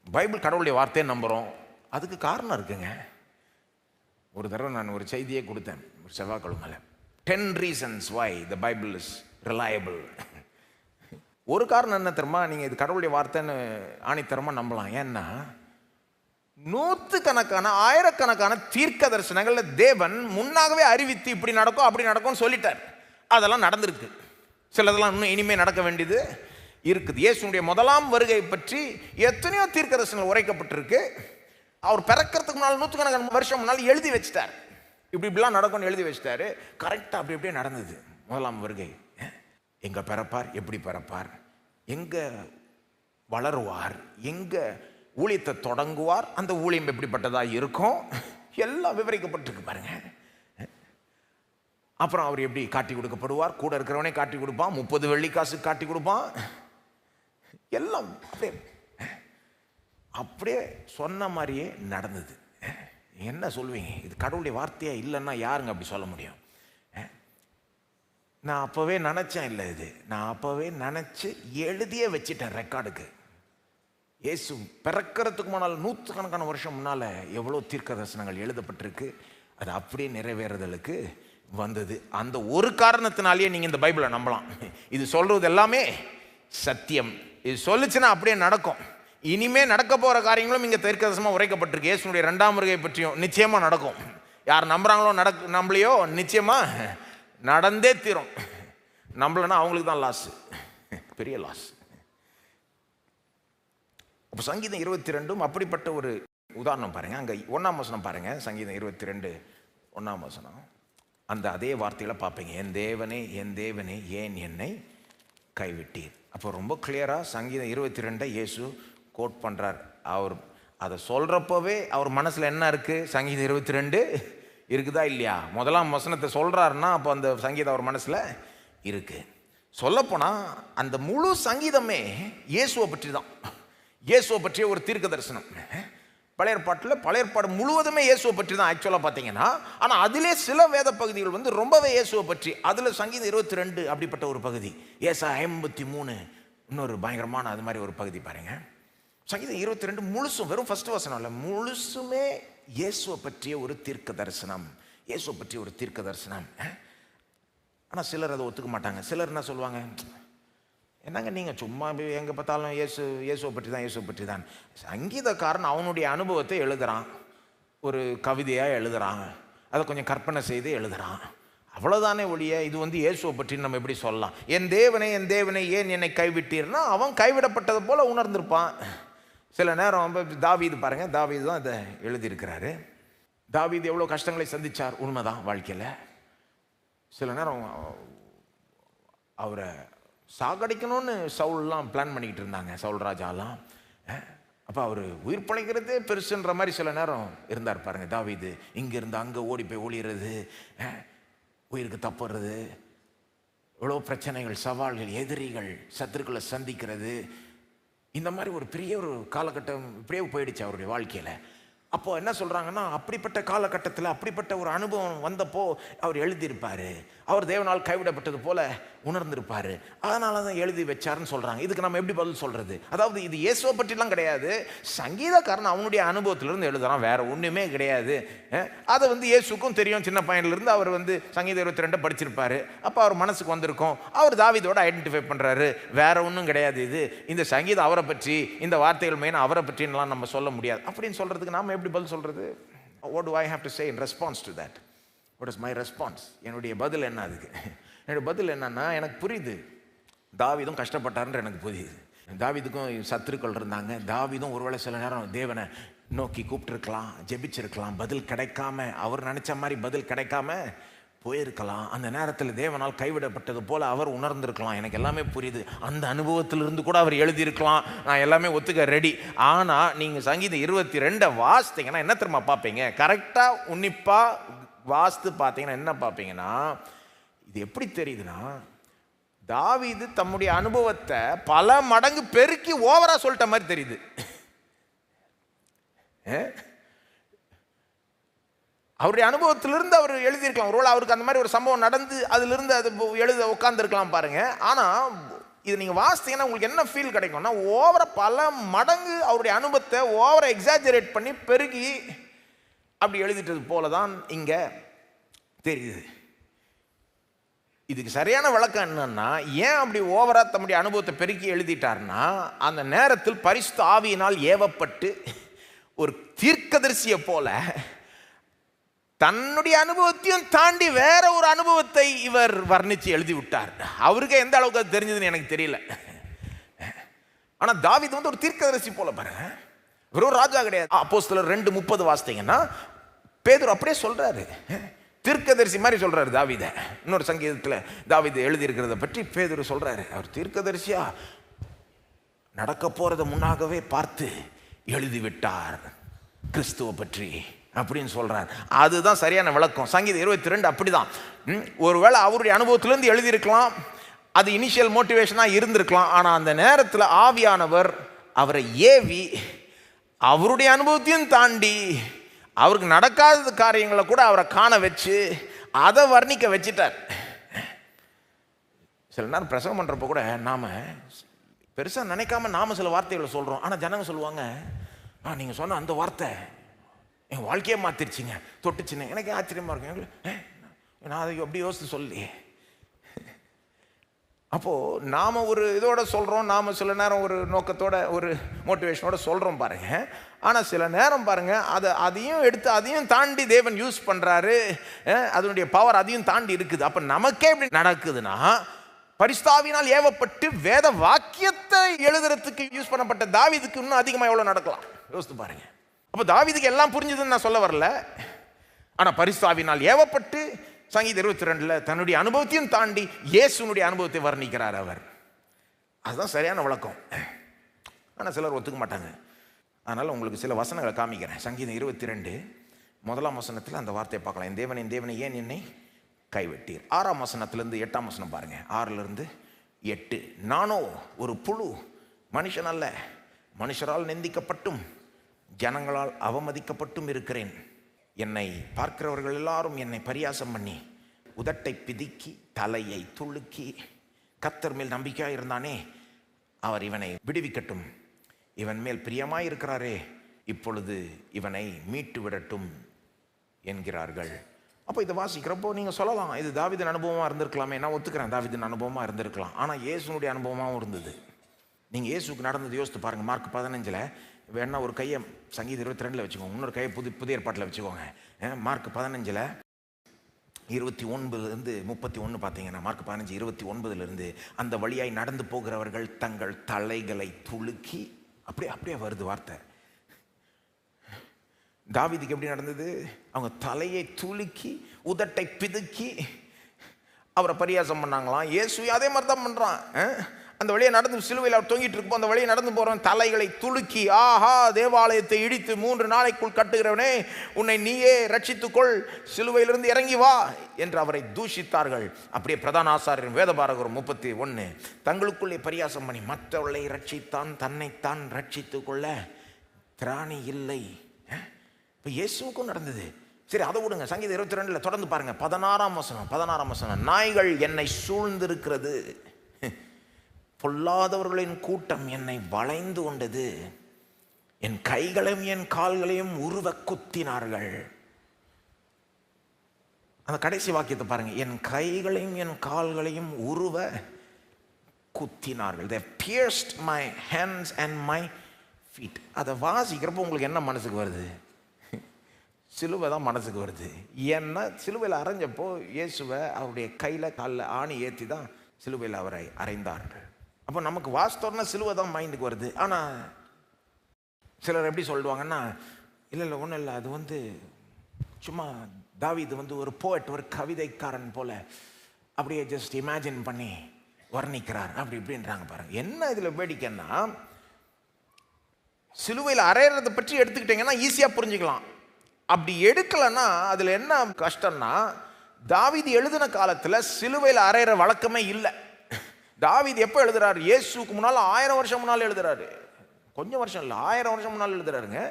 பைபிள் கடவுளுடைய வார்த்தையை நம்புகிறோம், அதுக்கு காரணம் இருக்குங்க. ஒரு தடவை நான் ஒரு செய்தியை கொடுத்தேன் ஒரு செவ்வாய்க்கிழமையில், 10 reasons why the Bible is reliable. ஒரு காரணம் என்ன தெரியுமா, நீங்கள் இது கடவுளுடைய வார்த்தைன்னு ஆணித்தரமாக நம்பலாம். ஏன்னா நூற்றுக்கணக்கான ஆயிரக்கணக்கான தீர்க்க தரிசனங்களில் தேவன் முன்னாகவே அறிவித்து இப்படி நடக்கும் அப்படி நடக்கும்னு சொல்லிட்டார். அதெல்லாம் நடந்திருக்கு. சிலதெல்லாம் இன்னும் இனிமேல் நடக்க வேண்டியது இருக்குது. இயேசுடைய முதலாம் வருகை பற்றி எத்தனையோ தீர்க்க தரிசனங்கள் உரைக்கப்பட்டிருக்கு. அவர் பிறக்கிறதுக்கு முன்னால் நூற்றுக்கணக்கான வருஷம் முன்னால் எழுதி வச்சிட்டார். இப்படிலாம் நடக்கும்னு எழுதி வச்சிட்டாரு. கரெக்டாக அப்படி அப்படியே நடந்தது. முதலாம் வருகை எங்கே பிறப்பார், எப்படி பிறப்பார், எங்கே வளருவார், எங்கே ஊழியத்தை தொடங்குவார், அந்த ஊழியம் எப்படிப்பட்டதாக இருக்கும், எல்லாம் விவரிக்கப்பட்டிருக்கு பாருங்க. அப்புறம் அவர் எப்படி காட்டி கொடுக்கப்படுவார், கூட இருக்கிறவனே காட்டி கொடுப்பான், 30 வெள்ளிக்காசு காட்டி கொடுப்பான், எல்லாம் அப்படியே சொன்ன மாதிரியே நடந்தது. என்ன சொல்லுவீங்க, இது கடவுளுடைய வார்த்தையா இல்லைன்னா யாருங்க அப்படி சொல்ல முடியும்? நான் அப்போவே நினச்சேன், இல்லை இது நான் அப்போவே நினச்சி எழுதியே வச்சிட்டேன் ரெக்கார்டுக்கு. இயேசு பிறக்கிறதுக்கு முன்னால் நூற்றுக்கணக்கான வருஷம் முன்னால் எவ்வளோ தீர்க்க தரிசனங்கள் எழுதப்பட்டிருக்கு. அது அப்படியே நிறைவேறுதலுக்கு வந்தது. அந்த ஒரு காரணத்தினாலேயே நீங்கள் இந்த பைபிளை நம்பலாம். இது சொல்கிறது எல்லாமே சத்தியம். இது சொல்லுச்சுன்னா அப்படியே நடக்கும். இனிமே நடக்க போகிற காரியங்களும் இங்கே தீர்க்க தரிசனமாக உரைக்கப்பட்டிருக்கு. இயேசுனுடைய 2ஆம் வருகை பற்றியும் நிச்சயமாக நடக்கும். யார் நம்புகிறாங்களோ நம்பலையோ நிச்சயமாக நடந்தே தீரும். நம்பலைன்னா அவங்களுக்கு தான் லாஸ், பெரிய லாஸ். அப்போ சங்கீதம் 22 அப்படிப்பட்ட ஒரு உதாரணம் பாருங்கள். அங்கே 1ஆம் வசனம் பாருங்கள், சங்கீதம் 22 1ஆம் வசனம். அந்த அதே வார்த்தையில் பார்ப்பீங்க, என் தேவனே என் தேவனே ஏன் என்னை கைவிட்டீர். அப்போ ரொம்ப கிளியராக சங்கீதம் 22 இயேசு கோட் பண்ணுறார். அவர் அதை சொல்கிறப்பவே அவர் மனசில் என்ன இருக்குது, சங்கீதம் 22 இருக்குதா இல்லையா? முதலாம் வசனத்தை சொல்கிறாருன்னா அப்போ அந்த சங்கீதம் அவர் மனசில் இருக்குது. சொல்லப்போனால் அந்த முழு சங்கீதமே இயேசுவை பற்றி தான். இயேசுவை பற்றிய ஒரு தீர்க்க தரிசனம். பழைய ஏற்பாடு முழுவதுமே இயேசுவை பற்றி தான் ஆக்சுவலாக பார்த்தீங்கன்னா. ஆனால் அதிலே சில வேத பகுதிகள் வந்து ரொம்பவே இயேசுவை பற்றி. அதில் சங்கீதம் 22 அப்படிப்பட்ட ஒரு பகுதி, ஏசா 53 இன்னொரு பயங்கரமான அது மாதிரி ஒரு பகுதி பாருங்க. சங்கீதம் 22 முழுசும், வெறும் ஃபர்ஸ்ட் வசனம் இல்லை, முழுசுமே இயேசுவை பற்றிய ஒரு தீர்க்க தரிசனம். இயேசுவை பற்றிய ஒரு தீர்க்க தரிசனம். ஆனால் சிலர் அதை ஒத்துக்க மாட்டாங்க. சிலர் என்ன சொல்லுவாங்க, என்னங்க நீங்கள் சும்மா எங்கே பார்த்தாலும் இயேசுவை பற்றி தான், இயேசுவை பற்றி தான். சங்கீதக்காரன் அவனுடைய அனுபவத்தை எழுதுகிறான், ஒரு கவிதையாக எழுதுகிறான், அதை கொஞ்சம் கற்பனை செய்து எழுதுகிறான், அவ்வளோதானே ஒழிய இது வந்து இயேசுவை பற்றி நம்ம எப்படி சொல்லலாம்? என் தேவனை என் தேவனை ஏன் என்னை கைவிட்டீர்னா அவன் கைவிடப்பட்டது போல் உணர்ந்திருப்பான். சில நேரம் தாவீது பாருங்கள், தாவீது தான் இதை எழுதியிருக்கிறாரு. தாவீது எவ்வளோ கஷ்டங்களை சந்தித்தார், உண்மைதான் வாழ்க்கையில். சில நேரம் அவரை சாகடிக்கணும்னு சவுல்லாம் பிளான் பண்ணிக்கிட்டு இருந்தாங்க, சவுல் ராஜாலாம். அப்போ அவர் உயிர் பிழைக்கிறதே பெருசுன்ற மாதிரி சில நேரம் இருந்தார் பாருங்கள் தாவீது. இங்கேருந்து அங்கே ஓடி போய் ஒளிகிறது, உயிருக்கு தப்புறது, எவ்வளோ பிரச்சனைகள், சவால்கள், எதிரிகள், சத்துருக்களை சந்திக்கிறது, இந்த மாதிரி ஒரு பெரிய ஒரு காலகட்டம் இப்படியே போயிடுச்சு அவருடைய வாழ்க்கையில். அப்போது என்ன சொல்கிறாங்கன்னா, அப்படிப்பட்ட காலகட்டத்தில் அப்படிப்பட்ட ஒரு அனுபவம் வந்தப்போ அவர் எழுதியிருப்பார். அவர் தேவனால் கைவிடப்பட்டது போல உணர்ந்திருப்பாரு, அதனால தான் எழுதி வச்சாருன்னு சொல்றாங்க. இதுக்கு நம்ம எப்படி பதில் சொல்றது? அதாவது இது இயேசுவை பற்றிலாம் கிடையாது, சங்கீதக்காரன் அவனுடைய அனுபவத்திலிருந்து எழுதுறான், வேற ஒண்ணுமே கிடையாது. அதை இயேசுக்கும் தெரியும். சின்ன பையன்லேருந்து அவர் சங்கீதம் 22 படிச்சிருப்பாரு. அப்போ அவர் மனசுக்கு வந்திருக்கும். அவர் தாவீதோட ஐடென்டிஃபை பண்றாரு, வேற ஒன்றும் கிடையாது. இந்த சங்கீதம் அவரை பற்றி, இந்த வார்த்தைகள் மெயின் அவரை பற்றின்லாம் நம்ம சொல்ல முடியாது அப்படின்னு சொல்றதுக்கு நாம எப்படி பதில் சொல்றது? What do I have to say in response to that? What is my response? என்னுடைய பதில் என்ன? அதுக்கு என்னுடைய பதில் என்னன்னா, எனக்கு புரியுது தாவீதும் கஷ்டப்பட்டாருன்ற எனக்கு புரியுது. தாவீதுக்கும் சத்துருக்கள் இருந்தாங்க. தாவீதும் ஒருவேளை சில நேரம் தேவனை நோக்கி கூப்பிட்டுருக்கலாம், ஜெபிச்சிருக்கலாம், பதில் கிடைக்காம, அவர் நினைச்ச மாதிரி பதில் கிடைக்காம போயிருக்கலாம். அந்த நேரத்தில் தேவனால் கைவிடப்பட்டது போல அவர் உணர்ந்திருக்கலாம். எனக்கு எல்லாமே புரியுது. அந்த அனுபவத்திலிருந்து கூட அவர் எழுதியிருக்கலாம். நான் எல்லாமே ஒத்துக்க ரெடி. ஆனால் நீங்கள் சங்கீதம் 22 வாசித்தீங்கன்னா என்ன தெரியுமா பார்ப்பீங்க? கரெக்டாக உன்னிப்பாக வாஸ்து பார்த்தீங்கன்னா என்ன பார்ப்பீங்கன்னா, இது எப்படி தெரியுதுன்னா, தாவீது தம்முடைய அனுபவத்தை பல மடங்கு பெருக்கி ஓவரா சொல்லிட்ட மாதிரி தெரியுது. அவருடைய அனுபவத்திலிருந்து அவர் எழுதியிருக்கலாம். ஒருவேளை அவருக்கு அந்த மாதிரி ஒரு சம்பவம் நடந்து அதிலிருந்து அது எழுத உட்கார்ந்துருக்கலாம் பாருங்க. ஆனால் இது நீங்கள் வாசித்தீங்கன்னா உங்களுக்கு என்ன ஃபீல் கிடைக்கும்னா, ஓவரா பல மடங்கு அவருடைய அனுபவத்தை ஓவரா எக்ஸாஜரேட் பண்ணி பெருகி அப்படி எழுதிட்டது போல தான் இங்கே தெரியுது. இதுக்கு சரியான விளக்கம் என்னன்னா, ஏன் அப்படி ஓவரா தம்முடைய அனுபவத்தை பெருக்கி எழுதிட்டார்னா, அந்த நேரத்தில் பரிசுத்த ஆவியினால் ஏவப்பட்டு ஒரு தீர்க்கதரிசியை போல தன்னுடைய அனுபவத்தையும் தாண்டி வேற ஒரு அனுபவத்தை இவர் வர்ணிச்சு எழுதி விட்டார். அவருக்கு எந்த அளவுக்கு அது தெரிஞ்சதுன்னு எனக்கு தெரியல. ஆனா தாவீது ஒரு தீர்க்கதரிசி போல பாருங்க, வெறும் ராஜா கிடையாது. அப்போஸ்தலர் 2:30 வாசித்தீங்கன்னா பேதுரு அப்படியே சொல்றாரு, தீர்க்கதரிசி மாதிரி சொல்றாரு தாவீத. இன்னொரு சங்கீதத்தில் தாவீது எழுதி இருக்கிறத பற்றி பேதுரு சொல்றாரு, அவர் தீர்க்கதரிசியா நடக்க போறதை முன்னாகவே பார்த்து எழுதிவிட்டார் கிறிஸ்துவ பற்றி அப்படின்னு சொல்றார். அதுதான் சரியான விளக்கம். சங்கீதம் 22 அப்படிதான். ஒருவேளை அவருடைய அனுபவத்திலிருந்து எழுதியிருக்கலாம், அது இனிஷியல் மோட்டிவேஷனாக இருந்திருக்கலாம். ஆனால் அந்த நேரத்தில் ஆவியானவர் அவரை ஏவி அவருடைய அனுபவத்தையும் தாண்டி அவருக்கு நடக்காத காரியங்களை கூட அவரை காண வச்சு அதை வர்ணிக்க வச்சிட்டார். சில நேரம் பிரசவம் பண்ணுறப்ப கூட நாம் பெருசாக நினைக்காம நாம் சில வார்த்தைகளை சொல்கிறோம். ஆனால் ஜனங்க சொல்லுவாங்க, நீங்கள் சொன்ன அந்த வார்த்தை என் வாழ்க்கையே மாற்றிருச்சிங்க, தொட்டுச்சுன்னு. எனக்கு ஆச்சரியமாக இருக்கும். நான் அதை அப்படி யோசித்து சொல்லி, அப்போது நாம் ஒரு இதோட சொல்கிறோம், நாம் சில நேரம் ஒரு நோக்கத்தோட ஒரு மோட்டிவேஷனோட சொல்கிறோம் பாருங்க. ஆனால் சில நேரம் பாருங்க, அதையும் எடுத்து அதையும் தாண்டி தேவன் யூஸ் பண்ணுறாரு. அதனுடைய பவர் அதையும் தாண்டி இருக்குது. அப்போ நமக்கே எப்படி நடக்குதுன்னா, பரிசுத்தாவியினால் ஏவப்பட்டு வேத வாக்கியத்தை எழுதுறதுக்கு யூஸ் பண்ணப்பட்ட தாவீதுக்கு இன்னும் அதிகமாக எவ்வளோ நடக்கலாம் யோசித்து பாருங்க. அப்போ தாவீதுக்கு எல்லாம் புரிஞ்சுதுன்னு நான் சொல்ல வரல. ஆனால் பரிசுத்தாவியினால் ஏவப்பட்டு சங்கீதம் 22 தன்னுடைய அனுபவத்தையும் தாண்டி இயேசுனுடைய அனுபவத்தை வர்ணிக்கிறார் அவர். அதுதான் சரியான விளக்கம். ஆனால் சிலர் ஒத்துக்க மாட்டாங்க. அதனால் உங்களுக்கு சில வசனங்களை காமிக்கிறேன். சங்கீதம் 22 1ஆம் வசனத்தில் அந்த வார்த்தையை பார்க்கலாம். என் தேவனை ஏன் என்னை கைவிட்டீர். 6ஆம் வசனத்திலிருந்து 8ஆம் வசனம் பாருங்க. 6லிருந்து 8. நானோ ஒரு புழு, மனுஷன் அல்ல, மனுஷரால் நிந்திக்கப்பட்டும் ஜனங்களால் அவமதிக்கப்பட்டும் இருக்கிறேன். என்னை பார்க்கிறவர்கள் எல்லாரும் என்னை பரியாசம் பண்ணி உதட்டை பிதுக்கி தலையை துளுக்கி, கர்த்தர் மேல் நம்பிக்கையாக இருந்தானே அவர் இவனை விடுவிக்கட்டும், இவன் மேல் பிரியமாய் இருக்கிறாரே இப்பொழுது இவனை மீட்டு விடட்டும் என்கிறார்கள். அப்போ இதை வாசிக்கிறப்போ நீங்கள் சொல்லலாம், இது தாவீதின் அனுபவமாக இருந்திருக்கலாமே. நான் ஒத்துக்கிறேன், தாவீதின் அனுபவமாக இருந்திருக்கலாம். ஆனால் இயேசுனுடைய அனுபவமாகவும் இருந்தது. நீங்கள் இயேசுக்கு நடந்தது யோசித்து பாருங்கள். மார்க் 15 வேணா ஒரு கையை சங்கீதம் 22 வச்சுக்கோங்க, இன்னொரு கையை புதிய ஏற்பாட்டில் வச்சுக்கோங்க. மார்க் 15 29 31 பார்த்தீங்கன்னா, மார்க் 15 29 அந்த வழியாய் நடந்து போகிறவர்கள் தங்கள் தலைகளை துளுக்கி, அப்படியே வருது வார்த்தை. தாவீதுக்கு எப்படி நடந்தது? அவங்க தலையை துளுக்கி உதட்டை பிதுக்கி அவரை பரியாசம் பண்ணாங்களாம். இயேசு அதே மாதிரி தான் பண்ணுறான். அந்த வழியை நடந்து சிலுவையில் அவர் தொங்கிட்டு இருப்போம், அந்த வழியை நடந்து போகிறவன் தலைகளை துளுக்கி, ஆஹா தேவாலயத்தை இடித்து 3 நாளைக்குள் கட்டுகிறவனே உன்னை நீயே ரட்சித்துக்கொள், சிலுவையிலிருந்து இறங்கி வா என்று அவரை தூஷித்தார்கள். அப்படியே பிரதான ஆசாரியர் வேதபாரகரும் 31 தங்களுக்குள்ளே பரியாசம் பண்ணி மற்றவர்களை ரட்சித்தான், தன்னைத்தான் ரட்சித்து கொள்ள திராணி இல்லை. இப்போ இயேசுக்கும் நடந்தது. சரி, அதை விடுங்க. சங்கீதம் 22 தொடர்ந்து பாருங்க. 16ஆம் வசனம். நாய்கள் என்னை சூழ்ந்திருக்கிறது, பொல்லாதவர்களின் கூட்டம் என்னை வளைந்து கொண்டது, என் கைகளையும் என் கால்களையும் உருவ குத்தினார்கள். அந்த கடைசி வாக்கியத்தை பாருங்க. என் கைகளையும் என் கால்களையும் உருவ குத்தினார்கள். They pierced my hands and my feet. அதை வாசிக்கிறப்போ உங்களுக்கு என்ன மனசுக்கு வருது? சிலுவை தான் மனசுக்கு வருது. ஏன்னா சிலுவையில் அரைஞ்சப்போ இயேசுவை அவருடைய கையில் காலில் ஆணி ஏற்றி தான் சிலுவையில் அவரை அறைந்தார்கள். அப்போ நமக்கு வாஸ்தவம்னா சிலுவை தான் மைண்டுக்கு வருது. ஆனால் சிலர் எப்படி சொல்லுவாங்கன்னா, இல்லை ஒன்றும் இல்லை, அது சும்மா தாவீது ஒரு போய்ட், ஒரு கவிதைக்காரன் போல அப்படியே ஜஸ்ட் இமேஜின் பண்ணி வர்ணிக்கிறார் அப்படி இப்படின்றாங்க. பாருங்க, என்ன இதில் வேடிக்கைன்னா, சிலுவையில் அறையிறதை பற்றி எடுத்துக்கிட்டீங்கன்னா ஈஸியாக புரிஞ்சுக்கலாம். அப்படி எடுக்கலைன்னா அதில் என்ன கஷ்டம்னா, தாவீது எழுதின காலத்தில் சிலுவையில் அறையிற வழக்கமே இல்லை. தாவீது எப்போ எழுதுறாரு? இயேசுக்கு முன்னால் 1000 வருஷம் முன்னால் எழுதுறாரு. கொஞ்சம் வருஷம் இல்லை, 1000 வருஷம் முன்னால் எழுதுறாருங்க.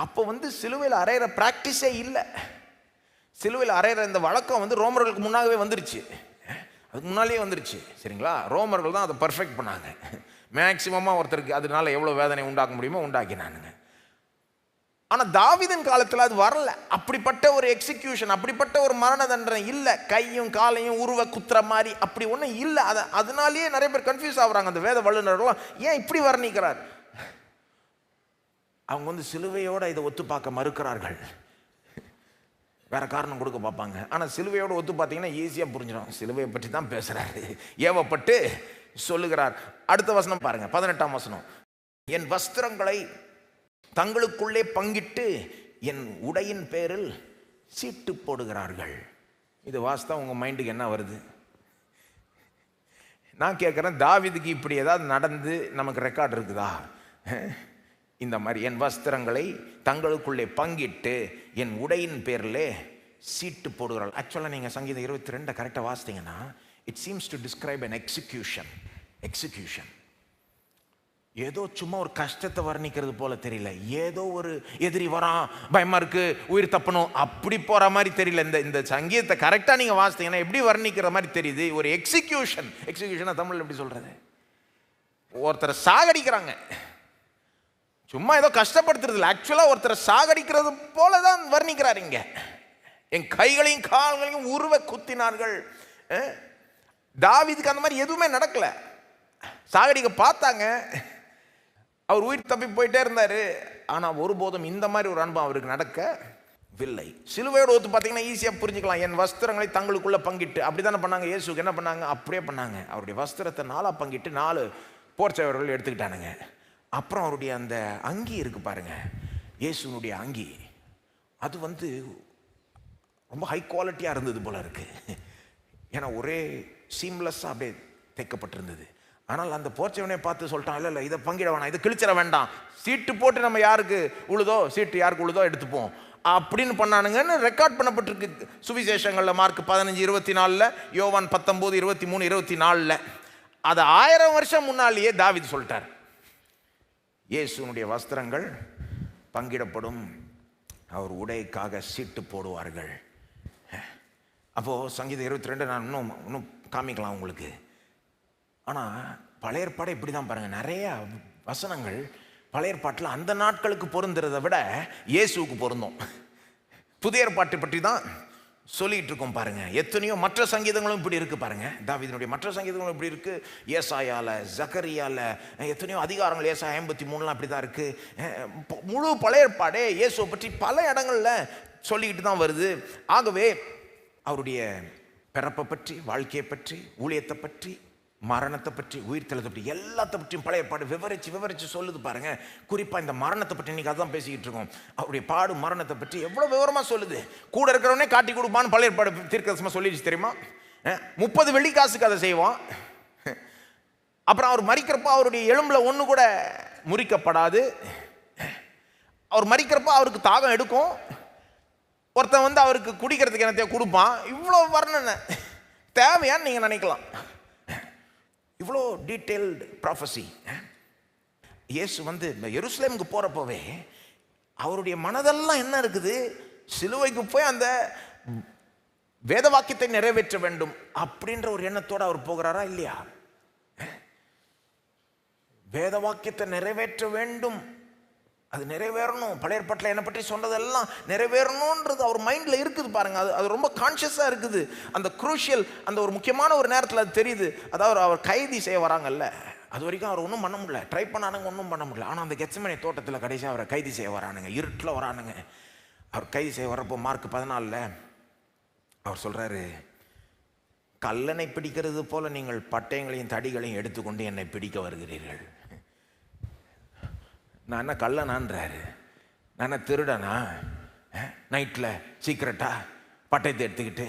அப்போ சிலுவையில் அறையிற ப்ராக்டிஸே இல்லை. சிலுவையில் அறையிற இந்த வழக்கம் ரோமர்களுக்கு முன்னாகவே வந்துருச்சு. அதுக்கு முன்னாலேயே வந்துருச்சு. சரிங்களா? ரோமர்கள் தான் அதை பர்ஃபெக்ட் பண்ணாங்க. மேக்சிமமாக ஒருத்தருக்கு அதனால எவ்வளோ வேதனை உண்டாக்க முடியுமோ உண்டாக்கினானுங்க. ஆனால் தாவீதின் காலத்தில் அது வரல. அப்படிப்பட்ட ஒரு எக்ஸிக்யூஷன், அப்படிப்பட்ட ஒரு மரண தண்டனை இல்லை. கையும் காலையும் உருவ குத்துற மாதிரி அப்படி ஒன்றும் இல்லை. அதனாலேயே நிறைய பேர் கன்ஃபியூஸ் ஆகுறாங்க. அந்த வேத வல்லுநர்கள்லாம் ஏன் இப்படி வர்ணிக்கிறார்? அவங்க சிலுவையோட இதை ஒத்து பார்க்க மறுக்கிறார்கள். வேற காரணம் கொடுக்க பார்ப்பாங்க. ஆனால் சிலுவையோடு ஒத்து பார்த்தீங்கன்னா ஈஸியாக புரிஞ்சிடும். சிலுவையை பற்றி தான் பேசுகிறாரு, ஏவப்பட்டு சொல்லுகிறார். அடுத்த வசனம் பாருங்க, 18ஆம் வசனம். என் வஸ்திரங்களை தங்களுக்குள்ளே பங்கிட்டு என் உடையின் பேரில் சீட்டு போடுகிறார்கள். இது வாஸ்தவம். உங்கள் மைண்டுக்கு என்ன வருது? நான் கேட்குறேன், தாவீதுக்கு இப்படி ஏதாவது நடந்து நமக்கு ரெக்கார்ட் இருக்குதா? இந்த மாதிரி என் வஸ்திரங்களை தங்களுக்குள்ளே பங்கிட்டு என் உடையின் பேரில் சீட்டு போடுகிறார்கள். ஆக்சுவலாக நீங்கள் சங்கீதம் 22 கரெக்டாக வாசித்தீங்கன்னா, it seems to describe an execution. ஏதோ சும்மா ஒரு கஷ்டத்தை வர்ணிக்கிறது போல தெரியல. ஏதோ ஒரு எதிரி வரான், பயமா இருக்கு, உயிர் தப்பணும், அப்படி போற மாதிரி தெரியல. இந்த சங்கீதத்தை கரெக்டாக நீங்கள் வாசித்தீங்கன்னா எப்படி வர்ணிக்கிற மாதிரி தெரியுது? ஒரு எக்ஸிக்யூஷனை தமிழ் எப்படி சொல்றது? ஒருத்தரை சாகடிக்கிறாங்க. சும்மா ஏதோ கஷ்டப்படுத்துறது இல்லை, ஆக்சுவலாக ஒருத்தரை சாகடிக்கிறது போல தான் வர்ணிக்கிறார் இங்க. என் கைகளையும் கால்களையும் உருவ குத்தினார்கள். தாவீதுக்கு அந்த மாதிரி எதுவுமே நடக்கல. சாகடிக்க பார்த்தாங்க, அவர் உயிர் தப்பி போயிட்டே இருந்தாரு. ஆனால் ஒருபோதும் இந்த மாதிரி ஒரு அனுபவம் அவருக்கு நடக்கவில்லை. சிலுவையோடு ஒத்து பார்த்தீங்கன்னா ஈஸியாக புரிஞ்சுக்கலாம். என் வஸ்திரங்களை தங்களுக்குள்ள பங்கிட்டு, அப்படி தானே பண்ணாங்க. இயேசுக்கு என்ன பண்ணாங்க? அப்படியே பண்ணாங்க. அவருடைய வஸ்திரத்தை 4 பங்கிட்டு 4 போர்ச்சவர்கள் எடுத்துக்கிட்டானுங்க. அப்புறம் அவருடைய அந்த அங்கி இருக்கு பாருங்க, இயேசுனுடைய அங்கி, அது ரொம்ப ஹை குவாலிட்டியாக இருந்தது போல இருக்கு. ஏன்னா ஒரே சீம்லெஸ்ஸாக அப்படியே தைக்கப்பட்டிருந்தது. ஆனால் அந்த போர்ச்சவனே பார்த்து சொல்லிட்டான், இல்லை இதை பங்கிட வேணாம், இதை கிழிச்சிட வேண்டாம், சீட்டு போட்டு நம்ம யாருக்கு உழுதோ, சீட்டு யாருக்கு உழுதோ எடுத்துப்போம் அப்படின்னு பண்ணானுங்கன்னு ரெக்கார்ட் பண்ணப்பட்டிருக்கு சுவிசேஷங்களில். மார்க் 15:24, யோவான் 19:23, 24. அதை 1000 வருஷம் முன்னாலேயே தாவீது சொல்லிட்டார். இயேசுனுடைய வஸ்திரங்கள் பங்கிடப்படும், அவர் உடைக்காக சீட்டு போடுவார்கள். அப்போது சங்கீதம் 22 நான் இன்னும் காமிக்கலாம் உங்களுக்கு. ஆனால் பழைய ஏற்பாடு இப்படி தான் பாருங்கள். நிறைய வசனங்கள் பழைய ஏற்பாட்டில் அந்த நாட்களுக்கு பொருந்துறதை விட இயேசுவுக்கு பொருந்தும். புதிய ஏற்பாட்டை பற்றி தான் சொல்லிட்டு இருக்கோம் பாருங்க. எத்தனையோ மற்ற சங்கீதங்களும் இப்படி இருக்கு பாருங்க. தாவீதினுடைய மற்ற சங்கீதங்களும் இப்படி இருக்கு. ஏசாயால, ஜக்கரியால எத்தனையோ அதிகாரங்கள், ஏசாயா 53 அப்படி தான் இருக்கு. முழு பழைய ஏற்பாடே இயேசுவை பற்றி பல இடங்கள்ல சொல்லிக்கிட்டு தான் வருது. ஆகவே அவருடைய பிறப்பை பற்றி, வாழ்க்கையை பற்றி, ஊழியத்தை பற்றி, மரணத்தை பற்றி, உயிர்த்தெழுதை பற்றி, எல்லாத்தை பற்றியும் பழைய ஏற்பாடு விவரிச்சு சொல்லுது பாருங்க. குறிப்பா இந்த மரணத்தை பற்றி இன்னைக்கு அதான் பேசிக்கிட்டு இருக்கோம். அவருடைய பாடு மரணத்தை பற்றி எவ்வளவு விவரமா சொல்லுது. கூட இருக்கிறவனே காட்டி கொடுப்பான்னு பழைய ஏற்பாடு தீர்க்கதரிசனமா சொல்லிடுச்சு தெரியுமா? 30 வெள்ளிக்காசுக்கு அதை செய்வான். அப்புறம் அவர் மரிக்கிறப்போ அவருடைய எலும்புல ஒண்ணு கூட முறிக்கப்படாது. அவர் மரிக்கிறப்போ அவருக்கு தாகம் எடுக்கும். ஒருத்தன் அவருக்கு குடிக்கிறதுக்கு என்னத்தையோ கொடுப்பான். இவ்வளோ வர்ணனை தேவையான்னு நீங்க நினைக்கலாம். இவ்வளோ டீட்டெயில்டு ப்ராஃபஸி. இயேசு எருசலேமுக்கு போகிறப்போவே அவருடைய மனதெல்லாம் என்ன இருக்குது? சிலுவைக்கு போய் அந்த வேத வாக்கியத்தை நிறைவேற்ற வேண்டும் அப்படின்ற ஒரு எண்ணத்தோடு அவர் போகிறாரா இல்லையா? வேத வாக்கியத்தை நிறைவேற்ற வேண்டும், அது நிறைவேறணும். பழைய ஏற்பாட்டில் என்னை பற்றி சொன்னதெல்லாம் நிறைவேறணுன்றது அவர் மைண்டில் இருக்குது பாருங்க. அது ரொம்ப கான்ஷியஸாக இருக்குது. அந்த குரூஷியல், அந்த ஒரு முக்கியமான ஒரு நேரத்தில் அது தெரியுது. அதாவது அவர் கைதி செய்ய வராங்கல்ல, அது வரைக்கும் அவர் ஒன்றும் பண்ண முடியல, ட்ரை பண்ணானுங்க, ஒன்றும் பண்ண முடியல. ஆனால் அந்த கெத்செமனே தோட்டத்தில் கடைசியாக அவரை கைதி செய்ய வரானுங்க, இருட்டில் வரானுங்க. அவர் கைதி செய்ய வரப்போ மார்க் 14 அவர் சொல்கிறாரு, கல்லனை பிடிக்கிறது போல நீங்கள் பட்டயங்களையும் தடிகளையும் எடுத்துக்கொண்டு என்னை பிடிக்க வருகிறீர்கள். நான் என்ன கல்லனான்றாரு? நான் என்ன திருடனா? நைட்டில் சீக்கிரட்டா பட்டயத்தை எடுத்துக்கிட்டு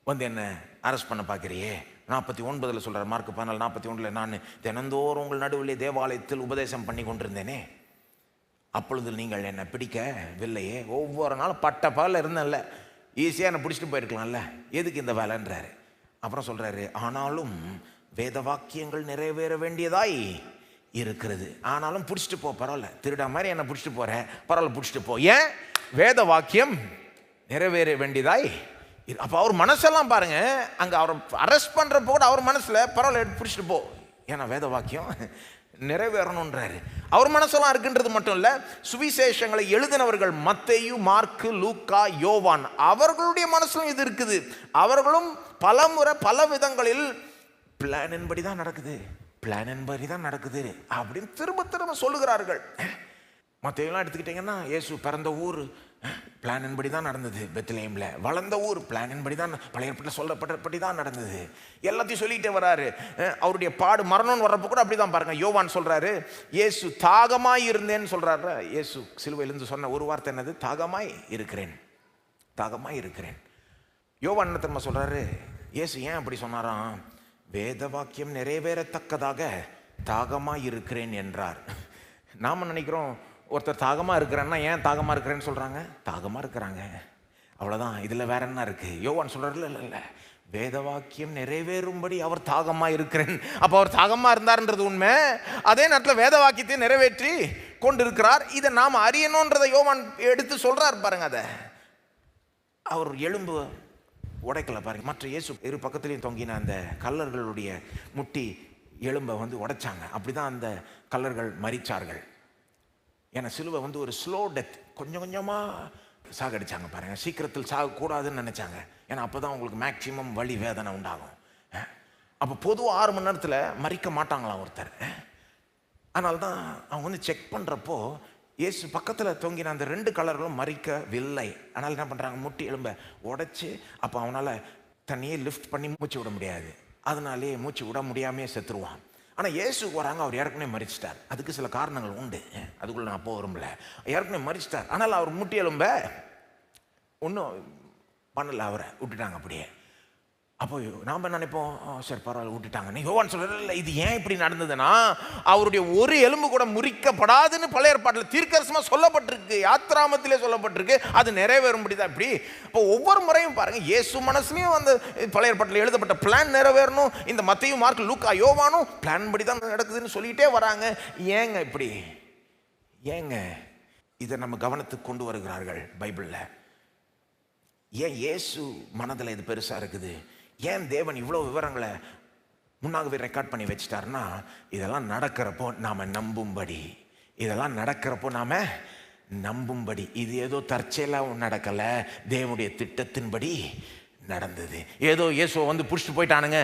வந்து என்ன அரெஸ்ட் பண்ண பார்க்குறியே? 49 சொல்கிறார், மார்க் 14 41, நான் தினந்தோறும் உங்கள் நடுவிலே தேவாலயத்தில் உபதேசம் பண்ணி கொண்டிருந்தேனே, அப்பொழுது நீங்கள் என்னை பிடிக்கவில்லையே. ஒவ்வொரு நாளும் பட்ட பகலில் இருந்தேன்ல, ஈஸியாக என்னை பிடிச்சிட்டு போயிருக்கலாம்ல, எதுக்கு இந்த வேலைன்றாரு. அப்புறம் சொல்கிறாரு, ஆனாலும் வேத வாக்கியங்கள் நிறைவேற வேண்டியதாய் இருக்கிறது. ஆனாலும் பிடிச்சிட்டு போ, பரவாயில்ல, திருடா மாதிரி என்னை பிடிச்சிட்டு போகிறேன், பரவாயில்ல பிடிச்சிட்டு போ. ஏன்? வேத வாக்கியம் நிறைவேற வேண்டியதாய். அப்போ அவர் மனசெல்லாம் பாருங்க, அங்கே அவரை அரெஸ்ட் பண்ணுறப்போ கூட அவர் மனசில் பரவாயில்ல பிடிச்சிட்டு போ, ஏன்னா வேத வாக்கியம் நிறைவேறணுன்றாரு. அவர் மனசெல்லாம் இருக்குன்றது மட்டும் இல்லை, சுவிசேஷங்களை எழுதினவர்கள் மத்தேயு, மார்க்கு, லூக்கா, யோவான், அவர்களுடைய மனசுலும் இது இருக்குது. அவர்களும் பல முறை பல விதங்களில் பிளானின் படி தான் நடக்குது, பிளானின் படி தான் நடக்குது அப்படின்னு திரும்ப திரும்ப சொல்லுகிறார்கள். மத்தேயுலாம் எடுத்துக்கிட்டிங்கன்னா, இயேசு பிறந்த ஊர் பிளானின் படி தான் நடந்தது, பெத்லஹேம்ல வளர்ந்த ஊர் பிளானின் படி தான், பழைய ஏற்பாட்டில் சொல்லப்பட்டபடி தான் நடந்தது. எல்லாத்தையும் சொல்லிகிட்டே வராரு. அவருடைய பாடு மரணம்னு வர்றப்போ கூட அப்படி தான் பாருங்க. யோவான் சொல்றாரு, இயேசு தாகமாய் இருந்தேன்னு சொல்றாரு. இயேசு சிலுவையிலிருந்து சொன்ன ஒரு வார்த்தை என்னது? தாகமாய் இருக்கிறேன், தாகமாய் இருக்கிறேன். யோவான் என்ன தெரியுமா சொல்றாரு? இயேசு ஏன் அப்படி சொன்னாராம்? வேத வாக்கியம் நிறைவேறத்தக்கதாக தாகமாய் இருக்கிறேன் என்றார். நாம நினைக்கிறோம், ஒருத்தர் தாகமாக இருக்கிறேன்னா ஏன் தாகமாக இருக்கிறேன்னு சொல்கிறாங்க? தாகமாக இருக்கிறாங்க, அவ்வளோதான், இதில் வேற என்ன இருக்குது? யோவான் சொல்கிறார்ல, இல்லை வேத வாக்கியம் நிறைவேறும்படி அவர் தாகமாக இருக்கிறேன். அப்போ அவர் தாகமாக இருந்தார்ன்றது உண்மை, அதே நேரத்தில் வேத வாக்கியத்தை நிறைவேற்றி கொண்டிருக்கிறார். இதை நாம் அறியணுன்றதை யோவான் எடுத்து சொல்கிறார் பாருங்க. அதை அவர் எலும்பு உடைக்கல பாருங்க. மற்ற இயேசு இரு பக்கத்துலேயும் தொங்கின அந்த கல்லர்களுடைய முட்டி எலும்பை உடைச்சாங்க. அப்படி தான் அந்த கல்லர்கள் மரிச்சார்கள். ஏன்னா சிலுவை ஒரு ஸ்லோ டெத், கொஞ்சம் கொஞ்சமாக சாகடிச்சாங்க பாருங்க. சீக்கிரத்தில் சாகக்கூடாதுன்னு நினச்சாங்க. ஏன்னா அப்போ தான் உங்களுக்கு மேக்சிமம் வலி வேதனை உண்டாகும். அப்போ பொதுவாக 6 மணி நேரத்தில் மறிக்க மாட்டாங்களாம் ஒருத்தர். அதனால தான் அவங்க செக் பண்ணுறப்போ இயேசு பக்கத்தில் தொங்கின அந்த 2 கலர்களும் மறிக்கவில்லை. அதனால் என்ன பண்ணுறாங்க? முட்டி எலும்பை உடைச்சி, அப்போ அவனால் தண்ணியே லிஃப்ட் பண்ணி மூச்சு விட முடியாது, அதனாலே மூச்சு விட முடியாமே செத்துருவான். ஆனால் இயேசுக்கு வராங்க, அவர் ஏற்கனவே மறிச்சிட்டார். அதுக்கு சில காரணங்கள் உண்டு, அதுக்குள்ளே நான் போக விரும்பல. ஏற்கனவே மறிச்சிட்டார், ஆனால் அவர் முட்டி எலும்ப ஒன்றும் பண்ணலை, அவரை விட்டுட்டாங்க அப்படியே. அப்போ நாம் நினைப்போம், சரி பரவாயில்ல விட்டுட்டாங்க. யோவான் சொல்ல, இது ஏன் இப்படி நடந்ததுன்னா, அவருடைய ஒரு எலும்பு கூட முறிக்கப்படாதுன்னு பழைய ஏற்பாட்டில் தீர்க்கதரிசனமாக சொல்லப்பட்டிருக்கு, யாத்ராமத்திலே சொல்லப்பட்டிருக்கு. அது நிறைவேறும்படி தான் இப்படி. இப்போ ஒவ்வொரு முறையும் பாருங்க, இயேசு மனசுலையும் அந்த பழைய ஏற்பாட்டில் எழுதப்பட்ட பிளான் நிறைவேறணும். இந்த மத்தேயு, மார்க், லூக்கா, யோவானும் பிளான் படி தான் நடக்குதுன்னு சொல்லிகிட்டே வராங்க. ஏங்க இப்படி? ஏங்க இதை நம்ம கவனத்துக்கு கொண்டு வருகிறார்கள் பைபிளில்? ஏன் இயேசு மனதில் இது பெருசாக இருக்குது? ஏன் தேவன் இவ்வளோ விவரங்களை முன்னாகவே ரெக்கார்ட் பண்ணி வச்சிட்டாருன்னா, இதெல்லாம் நடக்கிறப்போ நாம் நம்பும்படி, இதெல்லாம் நடக்கிறப்போ நாம் நம்பும்படி. இது ஏதோ தற்செயலாக நடக்கலை, தேவனுடைய திட்டத்தின்படி நடந்தது. ஏதோ இயேசுவை பிடிச்சிட்டு போயிட்டானுங்க,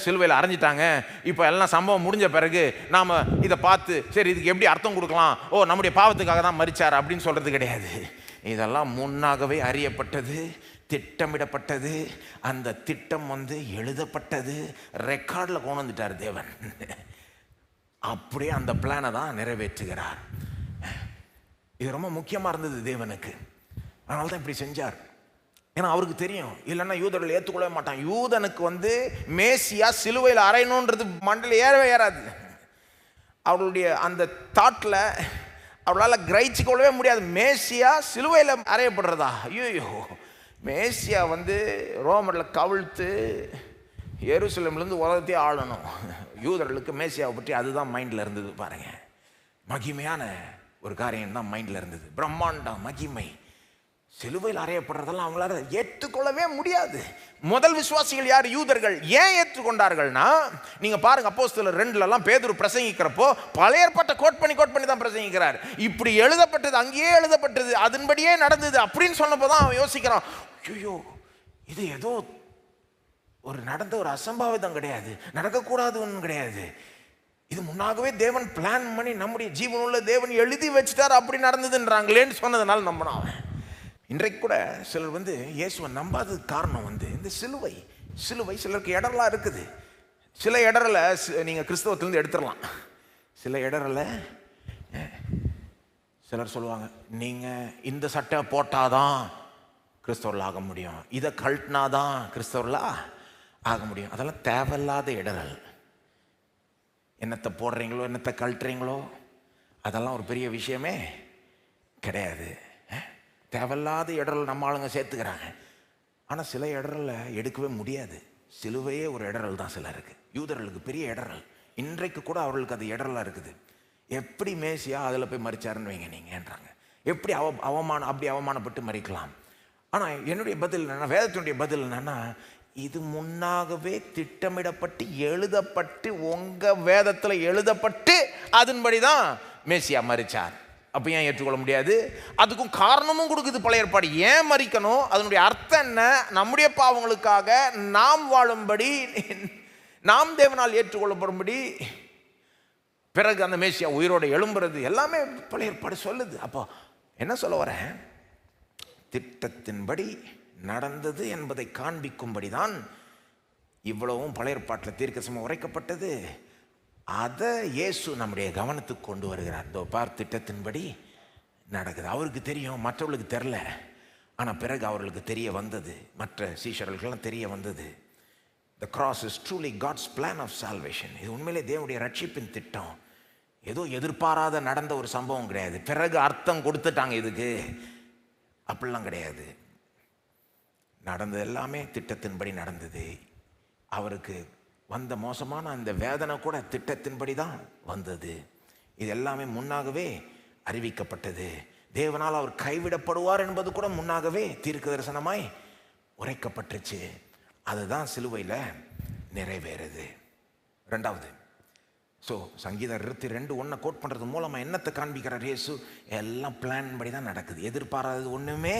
சிலுவையில் அரைஞ்சிட்டாங்க, இப்போ எல்லாம் சம்பவம் முடிஞ்ச பிறகு நாம் இதை பார்த்து சரி இதுக்கு எப்படி அர்த்தம் கொடுக்கலாம், ஓ நம்முடைய பாவத்துக்காக தான் மரிச்சார் அப்படின்னு சொல்கிறது கிடையாது. இதெல்லாம் முன்னாகவே அறியப்பட்டது, திட்டமிடப்பட்டது. அந்த திட்டம் எழுதப்பட்டது, ரெக்கார்டில் கொண்டு வந்துட்டார் தேவன். அப்படியே அந்த பிளானை தான் நிறைவேற்றுகிறார். இது ரொம்ப முக்கியமாக இருந்தது தேவனுக்கு. அதனால தான் இப்படி செஞ்சார். ஏன்னா அவருக்கு தெரியும், இல்லைன்னா யூதர்கள் ஏற்றுக்கொள்ளவே மாட்டான். யூதனுக்கு மேசியா சிலுவையில் அறையணுன்றது மண்டல ஏறவே ஏறாது. அவருடைய அந்த தாட்டில் அவளால் கிரகிச்சிக்கொள்ளவே முடியாது. மேசியா சிலுவையில் அறையப்படுறதா? ஐயோ, மேசியா ரோமரில் கவிழ்த்து எருசலேம்லேருந்து உலகத்தையே ஆளணும். யூதர்களுக்கு மேசியாவை பற்றி அதுதான் மைண்டில் இருந்தது பாருங்க. மகிமையான ஒரு காரியம் தான் மைண்டில் இருந்தது. பிரம்மாண்டம், மகிமை, சிலுவையில் அறையப்படுறதெல்லாம் அவங்களால ஏற்றுக்கொள்ளவே முடியாது. முதல் விசுவாசிகள் யார்? யூதர்கள். ஏன் ஏற்றுக்கொண்டார்கள்னா, நீங்க பாருங்க அப்போஸ்தலர் 2லலாம் பேதுரு பிரசங்கிக்கிறப்போ பழைய ஏற்பாட்டை கோட் பண்ணி தான் பிரசங்கிக்கிறார். இப்படி எழுதப்பட்டது, அங்கேயே எழுதப்பட்டது, அதன்படியே நடந்தது அப்படின்னு சொன்னப்போ தான் அவன் யோசிக்கிறான், ஐயோ இது ஏதோ ஒரு நடந்த ஒரு அசம்பாவிதம் கிடையாது, நடக்கக்கூடாதுன்னு கிடையாது, இது முன்னாகவே தேவன் பிளான் பண்ணி நம்முடைய ஜீவனுள்ள தேவன் எழுதி வச்சுட்டார், அப்படி நடந்ததுன்றாங்களேன்னு சொன்னதுனால நம்பினான் அவன். இன்றைக்கு கூட சிலர் இயேசுவை நம்பாததுக்கு காரணம் இந்த சிலுவை சிலருக்கு இடரெல்லாம் இருக்குது. சில இடரில் நீங்கள் கிறிஸ்தவத்திலேருந்து எடுத்துடலாம், சில இடரில் சிலர் சொல்லுவாங்க, நீங்கள் இந்த சட்டை போட்டாதான் கிறிஸ்தவர்கள் ஆக முடியும், இதை கழட்டினாதான் கிறிஸ்தவர்களா ஆக முடியும். அதெல்லாம் தேவையில்லாத இடரல். என்னத்தை போடுறீங்களோ என்னத்தை கழட்டுறீங்களோ அதெல்லாம் ஒரு பெரிய விஷயமே கிடையாது. தேவையில்லாத இடரல் நம்ம ஆளுங்க சேர்த்துக்கிறாங்க. ஆனால் சில இடரலை எடுக்கவே முடியாது. சிலுவையே ஒரு இடரல் தான் சிலருக்கு. யூதர்களுக்கு பெரிய இடரல். இன்றைக்கு கூட அவர்களுக்கு அது இடரலாக இருக்குது. எப்படி மேசியா அதில் போய் மறிச்சாருன்னு வைங்க நீங்கன்றாங்க. எப்படி அவமானப்பட்டு மறிக்கலாம்? ஆனால் என்னுடைய பதில் என்னன்னா, வேதத்தினுடைய பதில் என்னன்னா, இது முன்னாகவே திட்டமிடப்பட்டு எழுதப்பட்டு உங்கள் வேதத்தில் எழுதப்பட்டு அதன்படி தான் மேசியா மறிச்சார். அப்போ ஏன் ஏற்றுக்கொள்ள முடியாது? அதுக்கும் காரணமும் கொடுக்குது பழைய ஏற்பாடு. ஏன் மறிக்கணும்? அதனுடைய அர்த்தம் என்ன? நம்முடைய பாவங்களுக்காக நாம் வாழும்படி, நாம் தேவனால் ஏற்றுக்கொள்ளப்படும்படி, பிறகு அந்த மேசியா உயிரோடு எழும்புறது, எல்லாமே பழைய ஏற்பாடு சொல்லுது. அப்போ என்ன சொல்ல வரேன்? திட்டத்தின்படி நடந்தது என்பதை காண்பிக்கும்படி தான் இவ்வளவும் பழைய ஏற்பாட்டில் தீர்க்கதரிசனம் உரைக்கப்பட்டது. அதை இயேசு நம்முடைய கவனத்துக்கு கொண்டு வருகிறார். இதோ பார், திட்டத்தின்படி நடக்குது. அவருக்கு தெரியும், மற்றவர்களுக்கு தெரில. ஆனால் பிறகு அவர்களுக்கு தெரிய வந்தது, மற்ற சீஷர்களுக்கெல்லாம் தெரிய வந்தது. The cross is truly God's plan of salvation. இது உண்மையிலே தேவனுடைய ரட்சிப்பின் திட்டம். ஏதோ எதிர்பாராத நடந்த ஒரு சம்பவம் கிடையாது, பிறகு அர்த்தம் கொடுத்துட்டாங்க இதுக்கு, அப்படிலாம் கிடையாது. நடந்தது எல்லாமே திட்டத்தின்படி நடந்தது. அவருக்கு வந்த மோசமான அந்த வேதனை கூட திட்டத்தின்படி தான் வந்தது. இது எல்லாமே முன்னாகவே அறிவிக்கப்பட்டது. தேவனால் அவர் கைவிடப்படுவார் என்பது கூட முன்னாகவே தீர்க்க தரிசனமாய் உரைக்கப்பட்டுச்சு. அதுதான் சிலுவையில் நிறைவேறுது. ரெண்டாவது, சங்கீதம் 22:1 கோட் பண்ணுறது மூலமாக என்னத்தை காண்பிக்கிறார் இயேசு? எல்லாம் பிளான் படி தான் நடக்குது. எதிர்பாராதது ஒன்றுமே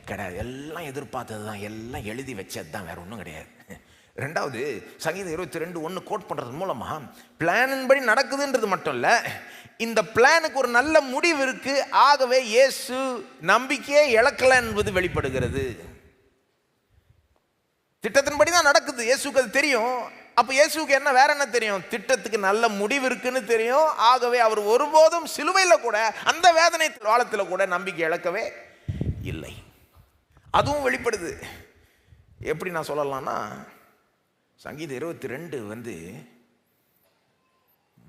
கிடையாது. எல்லாம் எதிர்பார்த்தது தான், எல்லாம் எழுதி வச்சது தான், வேற ஒன்றும் கிடையாது. ரெண்டாவது, சங்கீதம் 22:1 கோட் பண்ணுறது மூலமாக பிளானின் படி நடக்குதுன்றது மட்டும் இல்லை, இந்த பிளானுக்கு ஒரு நல்ல முடிவு இருக்கு. ஆகவே இயேசு நம்பிக்கையே இழக்கல என்பது வெளிப்படுகிறது. திட்டத்தின்படி தான் நடக்குது, இயேசுக்கு அது தெரியும். அப்போ இயேசுக்கு வேற என்ன தெரியும்? திட்டத்துக்கு நல்ல முடிவு இருக்குன்னு தெரியும். ஆகவே அவர் ஒருபோதும் சிலுவையில் கூட, அந்த வேதனை காலத்தில் கூட நம்பிக்கை இழக்கவே இல்லை. அதுவும் வெளிப்படுது. எப்படி நான் சொல்லலாம்னா, சங்கீதம் 22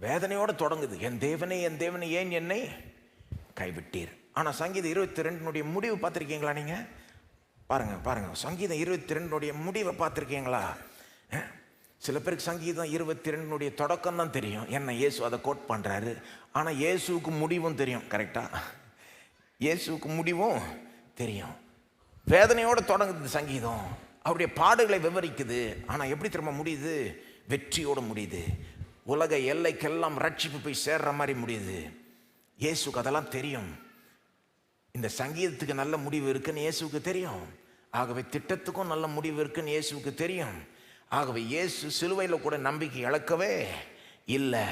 வேதனையோடு தொடங்குது. என் தேவனே ஏன் என்னை கைவிட்டீர். ஆனால் சங்கீதம் 22 முடிவு பார்த்துருக்கீங்களா? நீங்கள் பாருங்க சங்கீதம் 22 முடிவை பார்த்துருக்கீங்களா? சில பேருக்கு சங்கீதம் 22 தொடக்கம் தான் தெரியும், என்ன இயேசு அதை கோட் பண்ணுறாரு. ஆனால் இயேசுக்கு முடிவும் தெரியும். கரெக்டாக இயேசுக்கு முடிவும் தெரியும். வேதனையோடு தொடங்குது சங்கீதம், அவருடைய பாடுகளை விவரிக்குது. ஆனால் எப்படி திரும்ப முடியுது? வெற்றியோடு முடியுது. உலக எல்லைக்கெல்லாம் ரட்சிப்பு போய் சேர்ற மாதிரி முடியுது. இயேசுக்கு அதெல்லாம் தெரியும். இந்த சங்கீதத்துக்கு நல்ல முடிவு இருக்குன்னு இயேசுக்கு தெரியும். ஆகவே திட்டத்துக்கும் நல்ல முடிவு இருக்குன்னு இயேசுக்கு தெரியும். ஆகவே இயேசு சிலுவையில் கூட நம்பிக்கை இழக்கவே இல்லை.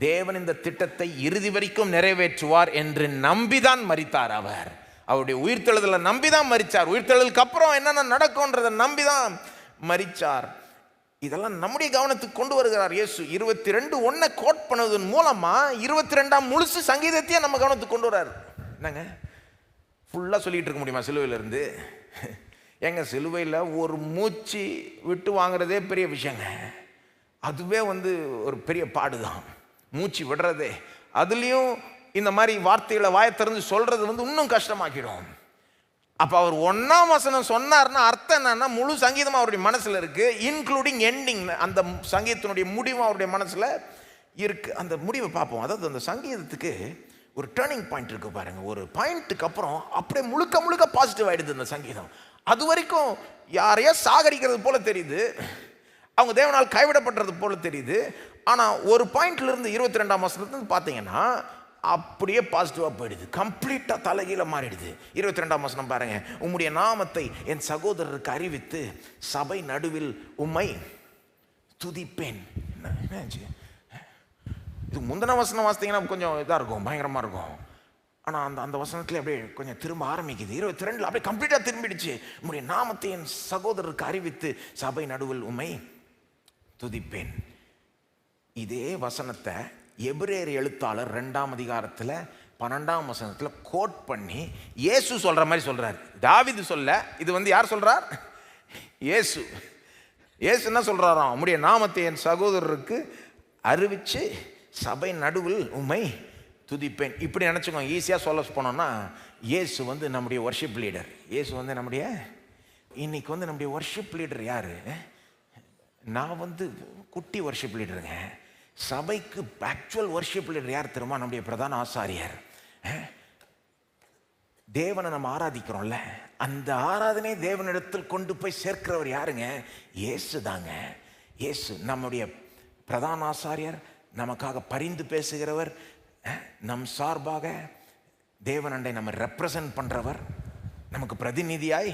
தேவன் இந்த திட்டத்தை இறுதி வரைக்கும் நிறைவேற்றுவார் என்று நம்பிதான் மரித்தார். அவருடைய உயிர்த்தெழுதலை நம்பிதான் மரித்தார். உயிர்த்தெழுதலுக்கு அப்புறம் என்னென்ன நடக்கும்ன்றதை நம்பிதான் மரித்தார். இதெல்லாம் நம்முடைய கவனத்துக்கு கொண்டு வருகிறார் இயேசு. 22:1 கோட் பண்ணதன் மூலமா 22ஆம் முழுசு சங்கீதத்தையே நம்ம கவனத்துக்கு கொண்டு வர்றாரு. என்னங்க ஃபுல்லாக சொல்லிட்டு இருக்க முடியுமா சிலுவையிலிருந்து? எங்க சிலுவையில் ஒரு மூச்சு விட்டு வாங்குறதே பெரிய விஷயங்க. அதுவே ஒரு பெரிய பாடுதான், மூச்சு விடுறதே. அதுலேயும் இந்த மாதிரி வார்த்தைகளை வாயை திறந்து சொல்றது இன்னும் கஷ்டமாக்கிடும். அப்போ அவர் 1ஆம் வசனம் சொன்னார்னா அர்த்தம் என்னன்னா, முழு சங்கீதம் அவருடைய மனசில் இருக்கு, இன்க்ளூடிங் எண்டிங். அந்த சங்கீதத்தினுடைய முடிவும் அவருடைய மனசில் இருக்கு. அந்த முடிவை பார்ப்போம். அதாவது அந்த சங்கீதத்துக்கு ஒரு டேர்னிங் பாயிண்ட் இருக்கு பாருங்க. ஒரு பாயிண்ட்டுக்கு அப்புறம் அப்படியே முழுக்க முழுக்க பாசிட்டிவ் ஆயிடுது இந்த சங்கீதம். அது வரைக்கும் யாரையா சாகடிக்கிறது போல தெரியுது, அவங்க தேவனால் கைவிடப்படுறது போல தெரியுது. ஆனால் ஒரு பாயிண்ட்ல இருந்து 22ஆம் வசனத்துல பார்த்தீங்கன்னா அப்படியே பாசிட்டிவாக போயிடுது, கம்ப்ளீட்டாக தலைகீழ மாறிடுது. 22ஆம் வசனம் பாருங்க. உம்முடைய நாமத்தை என் சகோதரருக்கு அறிவித்து சபை நடுவில் உம்மை துதிப்பேன். என்னாச்சு? இது முந்தின வசனம் வாசித்தீங்கன்னா கொஞ்சம் இதாக இருக்கும், பயங்கரமாக இருக்கும். ஆனால் அந்த வசனத்துல அப்படியே கொஞ்சம் திரும்ப ஆரம்பிக்குது. 22 அப்படியே கம்ப்ளீட்டாக திரும்பிடுச்சு. உம்முடைய நாமத்தை என் சகோதரருக்கு அறிவித்து சபை நடுவில் உம்மை துதிப்பேன். இதே வசனத்தை எபிரேயர் எழுத்தாளர் 2ஆம் அதிகாரத்தில் 12ஆம் வசனத்தில் கோட் பண்ணி இயேசு சொல்ற மாதிரி சொல்றாரு. தாவீது சொல்ல, இது யார் சொல்றார்? இயேசு. இயேசு என்ன சொல்றாராம்? உம்முடைய நாமத்தை என் சகோதரருக்கு அறிவிச்சு சபை நடுவில் உம்மை துதிப்பேன். இப்படி நினச்சிக்கோங்க. ஈஸியாக சொல்ல போனோம்னா இயேசு நம்முடைய வர்ஷிப் லீடர். இயேசு நம்முடைய இன்னைக்கு நம்முடைய வர்ஷிப் லீடர் யாரு? நான் குட்டி வர்ஷிப் லீடருங்க. சபைக்கு ஆக்சுவல் வர்ஷிப் லீடர் யார் தெரியுமா? நம்முடைய பிரதான ஆசாரியர். தேவனை நம்ம ஆராதிக்கிறோம்ல, அந்த ஆராதனை தேவனிடத்தில் கொண்டு போய் சேர்க்கிறவர் யாருங்க? இயேசு தாங்க. இயேசு நம்முடைய பிரதான ஆசாரியர், நமக்காக பரிந்து பேசுகிறவர், நம் சார்பாக தேவனண்டை நம்ம ரெப்ரசன்ட் பண்றவர், நமக்கு பிரதிநிதியாய்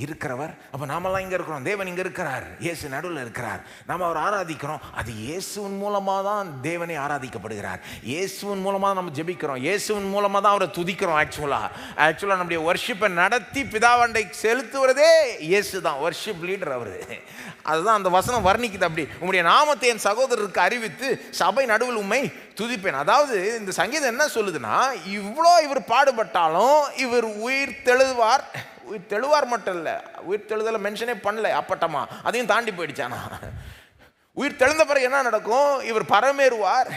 இருக்கிறவர். அப்போ நாமெல்லாம் இங்கே இருக்கிறோம், தேவன் இங்கே இருக்கிறார், இயேசு நடுவில் இருக்கிறார். நாம் அவர் ஆராதிக்கிறோம். அது இயேசுவின் மூலமாக தான் தேவனை ஆராதிக்கப்படுகிறார். இயேசுவின் மூலமாக தான் நம்ம ஜெபிக்கிறோம், இயேசுவின் மூலமாக தான் அவரை துதிக்கிறோம். ஆக்சுவலாக நம்முடைய வர்ஷிப்பை நடத்தி பிதாவண்டை செலுத்துவதே இயேசு தான், வர்ஷிப் லீடர் அவர். அதுதான் அந்த வசனம் வர்ணிக்குது. அப்படி உம்முடைய நாமத்தை என் சகோதரருக்கு அறிவித்து சபை நடுவில் உம்மை துதிப்பேன். அதாவது இந்த சங்கீதம் என்ன சொல்லுதுன்னா, இவ்வளோ இவர் பாடுபட்டாலும் இவர் உயிர் தெழுவார். உயிர் தெழுவார் மட்டும் இல்லை, உயிர் தெழுதலை மென்ஷனே பண்ணல அப்பட்டமா, அதையும் தாண்டி போயிடுச்சானா. உயிர் தெழுந்த பிறகு என்ன நடக்கும்? இவர் பரமேறுவார்,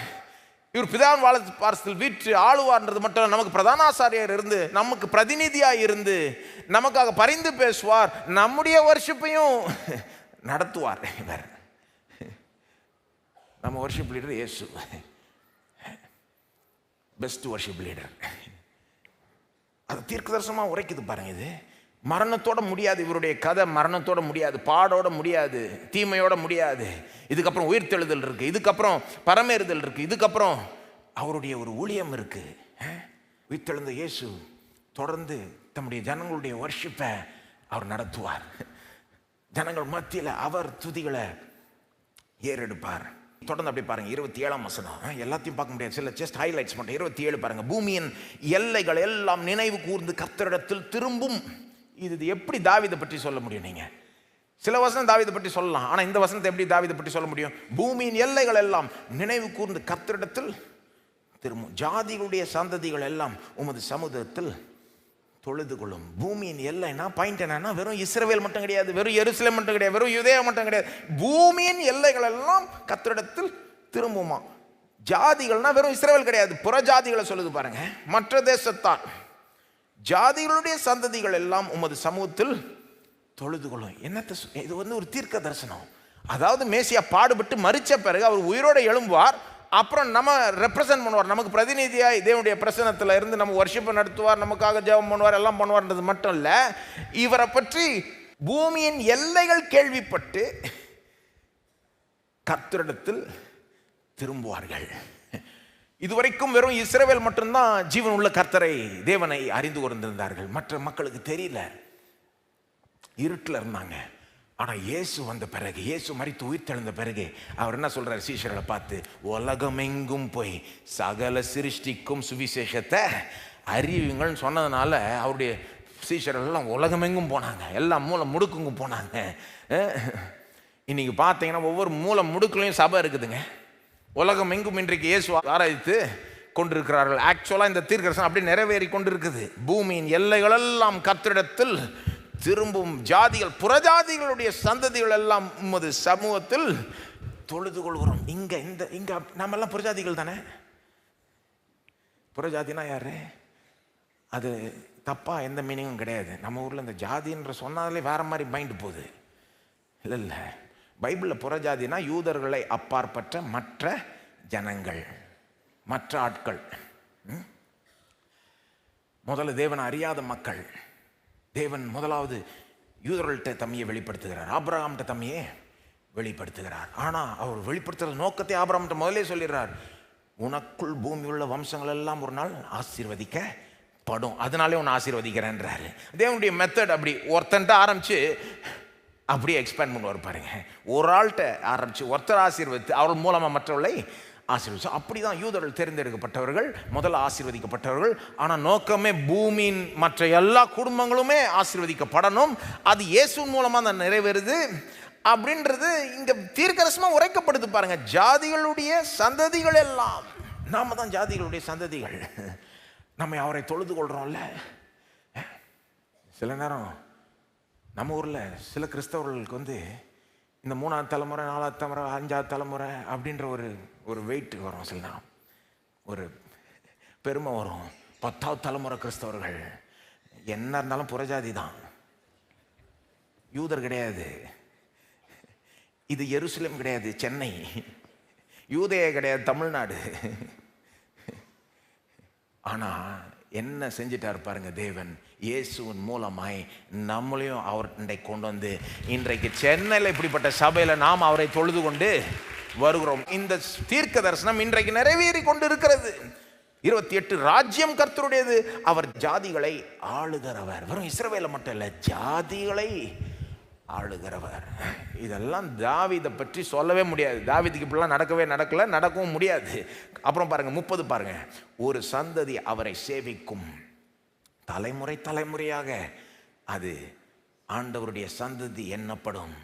இவர் பிதாவின் வாசத்தில் வீற்று ஆளுவார்ன்றது மட்டும் இல்லை, நமக்கு பிரதான ஆசாரியர் இருந்து நமக்கு பிரதிநிதியாக இருந்து நமக்காக பரிந்து பேசுவார், நம்முடைய வர்ஷிப்பையும் நடத்துவார். இவர் நம்ம வர்ஷிப் லீடர் இயேசு, பெஸ்ட் வர்ஷிப் லீடர். அது தீர்க்க தரிசனமாக உரைக்குது பாருங்க. இது மரணத்தோட முடியாது, இவருடைய கதை மரணத்தோட முடியாது, பாடோட முடியாது, தீமையோட முடியாது. இதுக்கப்புறம் உயிர்த்தெழுதல் இருக்கு, இதுக்கப்புறம் பரமேறுதல் இருக்கு, இதுக்கப்புறம் அவருடைய ஒரு ஊழியம் இருக்கு. உயிர்த்தெழுந்த இயேசு தொடர்ந்து தம்முடைய ஜனங்களுடைய வர்ஷிப்பை அவர் நடத்துவார். ஜனங்கள் மத்தியில் அவர் துதிகளை ஏறெடுப்பார். தொடர்ந்து அப்படி பாருங்க. 27ஆம் வசனம், எல்லாத்தையும் பார்க்க முடியாது, சில ஜஸ்ட் ஹைலைட்ஸ் மட்டும். 27 பாருங்க. பூமியின் எல்லைகள் எல்லாம் நினைவு கூர்ந்து கர்த்தரிடத்தில் திரும்பும். இது எப்படி தாவீதை பற்றி சொல்ல முடியும்? நீங்க சில வசனம் தாவீதை பற்றி சொல்லலாம், ஆனா இந்த வசனத்தை எப்படி தாவீதை பற்றி சொல்ல முடியும்? பூமியின் எல்லைகள் எல்லாம் நினைவு கூர்ந்து கர்த்தரிடத்தில் திரும்பும், ஜாதிகளுடைய சந்ததிகள் எல்லாம் உமது சமுதாயத்தில் தொழுது கொள்ளும். பூமியின் எல்லைனா பாயிண்ட் என்னன்னா, வெறும் இஸ்ரவேல் மட்டும் கிடையாது, வெறும் எருசலேம் மட்டும் கிடையாது, வெறும் யூதேயா மட்டும் கிடையாது. பூமியின் எல்லைகள் எல்லாம் கர்த்தரிடத்தில் திரும்புமா. ஜாதிகள்னா வெறும் இஸ்ரவேல் கிடையாது, புற ஜாதிகளை சொல்லுது பாருங்க. மற்ற தேசத்தார் ஜாதிகளுடைய சந்ததிகள் எல்லாம் உமது சமூகத்தில் தொழுது கொள்ளும். என்னத்தை இது ஒரு தீர்க்க தரிசனம். அதாவது மேசியா பாடுபட்டு மரிச்ச பிறகு அவர் உயிரோட எழும்புவார், அப்புறம் நம்ம ரெப்ரசன்ட் பண்ணுவார், நமக்கு பிரதிநிதியாக தேவனுடைய பிரசனத்தில் இருந்து நம்ம வர்ஷிப்பை நடத்துவார், நமக்காக ஜெபம் பண்ணுவார், எல்லாம் பண்ணுவார்ன்றது மட்டும் இல்லை, இவரை பற்றி பூமியின் எல்லைகள் கேள்விப்பட்டு கர்த்தரிடத்தில் திரும்புவார்கள். இதுவரைக்கும் வெறும் இஸ்ரவேல் மட்டும்தான் ஜீவன் உள்ள கர்த்தரை தேவனை அறிந்து கொண்டிருந்தார்கள், மற்ற மக்களுக்கு தெரியல, இருட்டில் இருந்தாங்க. ஆனால் இயேசு வந்த பிறகு, இயேசு மரித்து உயிர் தெழுந்த பிறகு அவர் என்ன சொல்றார்? சீஷர்களை பார்த்து, உலகமெங்கும் போய் சகல சிருஷ்டிக்கும் சுவிசேஷத்தை அறிவிங்கள்னு சொன்னதுனால அவருடைய சீஷர்கள் எல்லாம் உலகமெங்கும் போனாங்க, எல்லா மூலை முடுக்குங்கும் போனாங்க. இன்னைக்கு பார்த்தீங்கன்னா ஒவ்வொரு மூலை முடுக்குலையும் சபை இருக்குதுங்க. உலகம் எங்கும் இன்றைக்கு இயேசு ஆராய்த்து கொண்டிருக்கிறார்கள். ஆக்சுவலாக இந்த தீர்க்கதரிசனம் அப்படி நிறைவேறி கொண்டிருக்குது. பூமியின் எல்லைகளெல்லாம் கர்த்தரிடத்தில் திரும்பும், ஜாதிகள் புறஜாதிகளுடைய சந்ததிகள் எல்லாம் உமது சமூகத்தில் தொழுது கொள்கிறோம். இங்க நம்ம எல்லாம் புறஜாதிகள் தானே. புறஜாதினா யாரு? அது தப்பா எந்த மீனிங்கும் கிடையாது. நம்ம ஊர்ல இந்த ஜாதின்ற சொன்னாலே வேற மாதிரி மைண்ட் போகுது. இல்லை, பைபிளில் புறஜாதினா யூதர்களை அப்பாற்பட்ட மற்ற ஜனங்கள், மற்ற ஆட்கள். முதல்ல தேவனை அறியாத மக்கள். தேவன் முதலாவது யூதர்கள்ட்ட தம்மையை வெளிப்படுத்துகிறார், ஆபிரகாம்கிட்ட தம்மையை வெளிப்படுத்துகிறார். ஆனால் அவர் வெளிப்படுத்துகிற நோக்கத்தை ஆபிரகாம்கிட்ட முதலே சொல்லிடுறார், உனக்குள் பூமி உள்ள வம்சங்கள் எல்லாம் ஒரு நாள் ஆசீர்வதிக்கப்படும், அதனாலே உன்னை ஆசீர்வதிக்கிறேன்றாரு. தேவனுடைய மெத்தட் அப்படி ஒருத்தன்ட்ட ஆரம்பித்து அப்படியே எக்ஸ்பேண்ட் பண்ணுவார் பாருங்க. ஒரு ஆள்கிட்ட ஆரம்பித்து ஒருத்தர் ஆசீர்வதித்து அவர் மூலமாக மற்றவர்களை ஆசீர்வதிச்சு, அப்படி தான் யூதர்கள் தேர்ந்தெடுக்கப்பட்டவர்கள், முதல்ல ஆசீர்வதிக்கப்பட்டவர்கள். ஆனால் நோக்கமே பூமியின் மற்ற எல்லா குடும்பங்களுமே ஆசீர்வதிக்கப்படணும், அது இயேசுவின் மூலமாக தான் நிறைவேறுது அப்படின்றது இங்கே தீர்க்கதரிசனமாக உரைக்கப்படுது பாருங்க. ஜாதிகளுடைய சந்ததிகள் எல்லாம், நாம தான் ஜாதிகளுடைய சந்ததிகள். நம்ம அவரை தொழுது கொள்கிறோம்ல. சில நேரம் நம்ம ஊரில் சில கிறிஸ்தவர்களுக்கு இந்த 3ஆவது தலைமுறை, 4ஆவது தலைமுறை, 5ஆவது தலைமுறை அப்படின்ற ஒரு வெயிட் வரும். சில நேரம் ஒரு பெருமை வரும். 10ஆவது தலைமுறை கிறிஸ்தவர்கள் என்ன இருந்தாலும் புறஜாதி தான், யூதர் கிடையாது. இது எருசலேம் கிடையாது, சென்னை. யூதேய கிடையாது, தமிழ்நாடு. ஆனால் என்ன செஞ்சிட்டார் பாருங்க தேவன், இயேசுவின் மூலமாய் நம்மளையும் அவர்கிட்ட கொண்டு வந்து இன்றைக்கு சென்னையில் இப்படிப்பட்ட சபையில் நாம் அவரை தொழுது கொண்டு வருகிறோம். இந்த தீர்க்க தரிசனம் இன்றைக்கு நிறைவேறி கொண்டு இருக்கிறது. 28 ராஜ்யம் கர்த்தருடையது, அவர் ஜாதிகளை ஆளுகிறவர். வெறும் இஸ்ரவேலை மட்டும் இல்லை, ஜாதிகளை ஆளுகிறவர். இதெல்லாம் தாவீதை பற்றி சொல்லவே முடியாது. தாவீதுக்கு இப்படிலாம் நடக்கல, நடக்கவும் முடியாது. அப்புறம் பாருங்க 30 பாருங்க, ஒரு சந்ததி அவரை சேவிக்கும், தலைமுறை தலைமுறையாக அது ஆண்டவருடைய சந்ததி என்னப்படும்.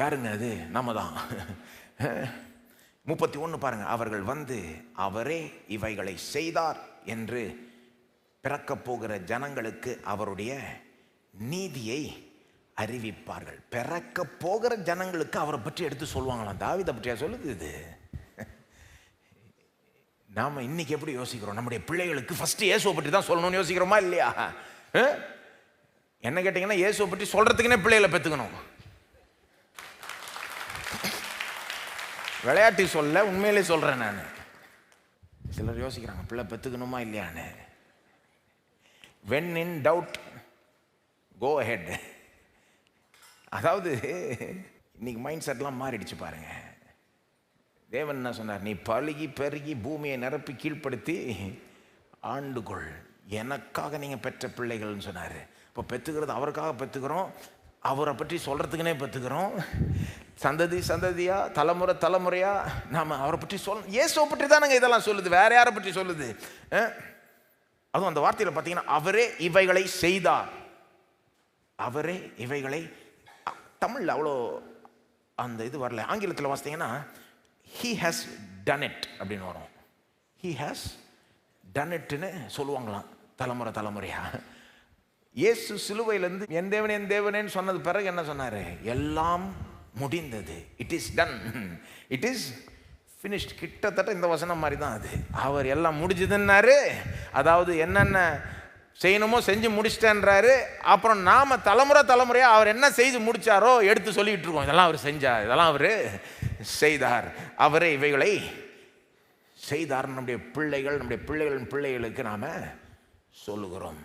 யாருங்க அது? நம்ம தான். 31 பாருங்க, அவர்கள் அவரே இவைகளை செய்தார் என்று பிறக்கப் போகிற ஜனங்களுக்கு அவருடைய நீதியை அறிவிப்பார்கள். பிறக்க போகிற ஜனங்களுக்கு அவரை பற்றி எடுத்து சொல்லுவாங்களாம். தாவீதை பற்றியா சொல்லுது இது? நாம இன்னைக்கு எப்படி யோசிக்கிறோம்? நம்முடைய பிள்ளைகளுக்கு ஃபர்ஸ்ட் இயேசுவை பற்றி தான் சொல்லணும்னு யோசிக்கிறோமா இல்லையா? என்ன கேட்டீங்கன்னா, இயேசுவை பற்றி சொல்றதுக்குன்னே பிள்ளைகளை பெற்றுக்கணும். விளையாட்டு சொல்ல, உண்மையிலே சொல்றேன் நான். சிலர் யோசிக்கிறாங்க பிள்ளை பெற்றுக்கணுமா இல்லையான்னு. when in doubt go ahead. அதாவது இன்னைக்கு மைண்ட் செட்லாம் மாறிடுச்சு பாருங்க. தேவன் என்ன சொன்னார்? நீ பழுகி பெருகி பூமியை நிரப்பி கீழ்ப்படுத்தி ஆண்டுகொள், எனக்காக நீங்கள் பெற்ற பிள்ளைகள்னு சொன்னார். இப்போ பெற்றுக்கிறது அவருக்காக பெற்றுக்கிறோம், அவரை பற்றி சொல்கிறதுக்குனே பெற்றுக்கிறோம். சந்ததி சந்ததியா, தலைமுறை தலைமுறையா நாம் அவரை பற்றி இயேசுவை பற்றி தானங்க இதெல்லாம் சொல்லுது, வேற யாரை பற்றி சொல்லுது? அதுவும் அந்த வார்த்தையில் பார்த்தீங்கன்னா, அவரே இவைகளை செய்தார். அவரே இவைகளை, தமிழில் அவ்வளோ அந்த இது வரல. ஆங்கிலத்தில் வாசித்தீங்கன்னா he has done it அப்படின்னு வரும். he has done itன்னு சொல்லுவாங்களாம் தலைமுறை தலைமுறையா. இயேசு சிலுவையிலேருந்து என் தேவனே என் தேவனேன்னு சொன்னது பிறகு என்ன சொன்னார்? எல்லாம் முடிந்தது. It is done, it is finished. கிட்டத்தட்ட இந்த வசனம் மாதிரி தான் அது. அவர் எல்லாம் முடிஞ்சதுன்னாரு, அதாவது என்னென்ன செய்யணுமோ செஞ்சு முடிச்சிட்டேன்றாரு. அப்புறம் நாம தலைமுறை தலைமுறையா அவர் என்ன செய்து முடிச்சாரோ எடுத்து சொல்லிட்டு இருக்கோம். இதெல்லாம் அவர் செஞ்சார், இதெல்லாம் அவர் செய்தார், அவரே இவைகளை செய்தார். நம்முடைய பிள்ளைகள், நம்முடைய பிள்ளைகளின் பிள்ளைகளுக்கு நாம சொல்லுகிறோம்.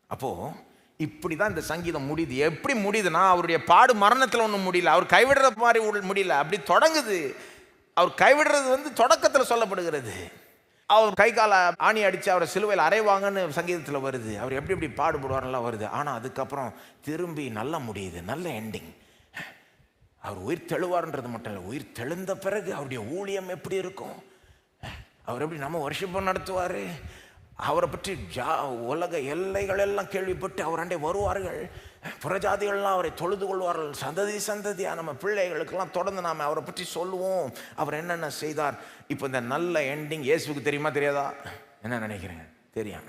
அப்போ இப்படிதான் இந்த சங்கீதம் முடியுது. எப்படி முடியுதுன்னா, அவருடைய பாடு மரணத்தில் ஒன்றும் முடியல, அவர் கைவிடுற மாதிரி முடியல, அப்படி தொடங்குது. அவர் கைவிடுறது தொடக்கத்தில் சொல்லப்படுகிறது. அவர் கை கால ஆணி அடித்து அவரை சிலுவையில் அறைவாங்கன்னு சங்கீதத்தில் வருது. அவர் எப்படி எப்படி பாடுபடுவார்லாம் வருது. ஆனால் அதுக்கப்புறம் திரும்பி நல்லா முடியுது, நல்ல எண்டிங். அவர் உயிர் தெழுவார்ன்றது மட்டும் இல்லை, உயிர் தெழுந்த பிறகு அவருடைய ஊழியம் எப்படி இருக்கும், அவர் எப்படி நம்ம வருஷம் நடத்துவார், அவரை பற்றி உலக எல்லைகள் எல்லாம் கேள்விப்பட்டு அவராண்டே வருவார்கள். புறஜாதிகள்லாம் அவரை தொழுது கொள்வார்கள். சந்ததி சந்ததியாக நம்ம பிள்ளைகளுக்கெல்லாம் தொடர்ந்து நாம் அவரை பற்றி சொல்லுவோம், அவர் என்னென்ன செய்தார். இப்போ இந்த நல்ல எண்டிங் இயேசுக்கு தெரியுமா தெரியாதா? என்ன நினைக்கிறேங்க? தெரியும்.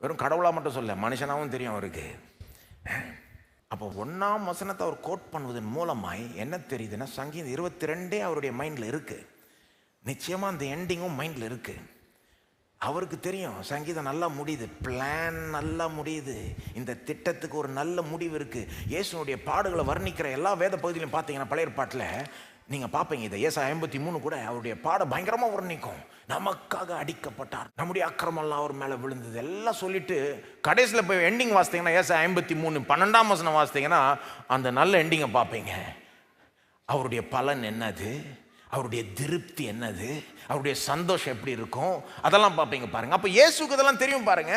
வெறும் கடவுளாக மட்டும் சொல்ல, மனுஷனாகவும் தெரியும் அவருக்கு. அப்போ 1ஆம் வசனத்தை அவர் கோட் பண்ணுவதன் மூலமாய் என்ன தெரியுதுன்னா, சங்கீதம் 22 அவருடைய மைண்டில் இருக்குது. நிச்சயமாக அந்த எண்டிங்கும் மைண்டில் இருக்குது. அவருக்கு தெரியும் சங்கீதம் நல்லா முடியுது, பிளான் நல்லா முடியுது, இந்த திட்டத்துக்கு ஒரு நல்ல முடிவு இருக்குது. இயேசுனுடைய பாடுகளை வர்ணிக்கிற எல்லா வேத பகுதியிலும் பார்த்தீங்கன்னா, பழைய ஏற்பாட்டில் நீங்கள் பார்ப்பீங்க இதை ஏசாயா 53 கூட அவருடைய பாடம் பயங்கரமாக வர்ணிக்கும். நமக்காக அடிக்கப்பட்டார், நம்முடைய அக்கிரமெல்லாம் அவர் மேலே விழுந்தது எல்லாம் சொல்லிட்டு கடைசியில் போய் எண்டிங் வாசித்தீங்கன்னா ஏசாயா 53 12ஆம் வசனம் வாசித்தீங்கன்னா அந்த நல்ல எண்டிங்கை பார்ப்பீங்க. அவருடைய பலன் என்னது, அவருடைய திருப்தி என்னது, அவருடைய சந்தோஷம் எப்படி இருக்கும், அதெல்லாம் பார்ப்பீங்க பாருங்க. அப்போ இயேசுக்கு இதெல்லாம் தெரியும் பாருங்க.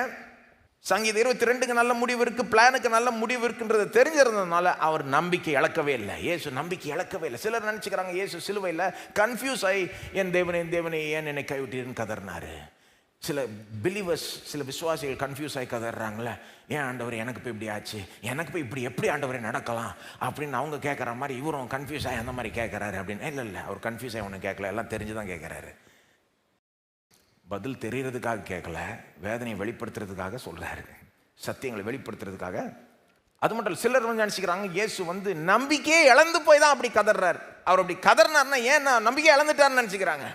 சங்கீதம் 22க்கு நல்ல முடிவு இருக்கு, பிளானுக்கு நல்ல முடிவு இருக்குன்றது தெரிஞ்சிருந்ததுனால அவர் நம்பிக்கை இழக்கவே இல்லை. இயேசு நம்பிக்கை இழக்கவே இல்லை. சிலர் நினச்சிக்கிறாங்க இயேசு சிலுவையில் கன்ஃபியூஸ் ஆகி என் தேவனே ஏன் என்னை கைவிட்டீர்னு கதறினாரு. சில பிலீவர்ஸ், சில விசுவாசிகள் கன்ஃபியூஸ் ஆகி கதறாங்களே, ஏன் ஆண்டவர் எனக்கு போய் இப்படி ஆச்சு, எனக்கு போய் இப்படி எப்படி ஆண்டவரை நடக்கலாம் அப்படின்னு அவங்க கேட்குற மாதிரி இவரும் கன்ஃபியூஸ் ஆகி அந்த மாதிரி கேட்குறாரு அப்படின்னு. இல்லை அவர் கன்ஃபியூஸ் ஆகி ஒன்று கேட்கல, எல்லாம் தெரிஞ்சு தான் கேட்குறாரு. பதில் தெரிகிறதுக்காக கேட்கல, வேதனையை வெளிப்படுத்துறதுக்காக சொல்கிறாரு, சத்தியங்களை வெளிப்படுத்துறதுக்காக. அது மட்டும் இல்லை, சிலர் வந்து நினச்சிக்கிறாங்க இயேசு நம்பிக்கையே இழந்து போய் தான் அப்படி கதறார். அவர் அப்படி கதறினார்னா ஏன் நம்பிக்கையை இழந்துட்டார்னு நினச்சிக்கிறாங்க.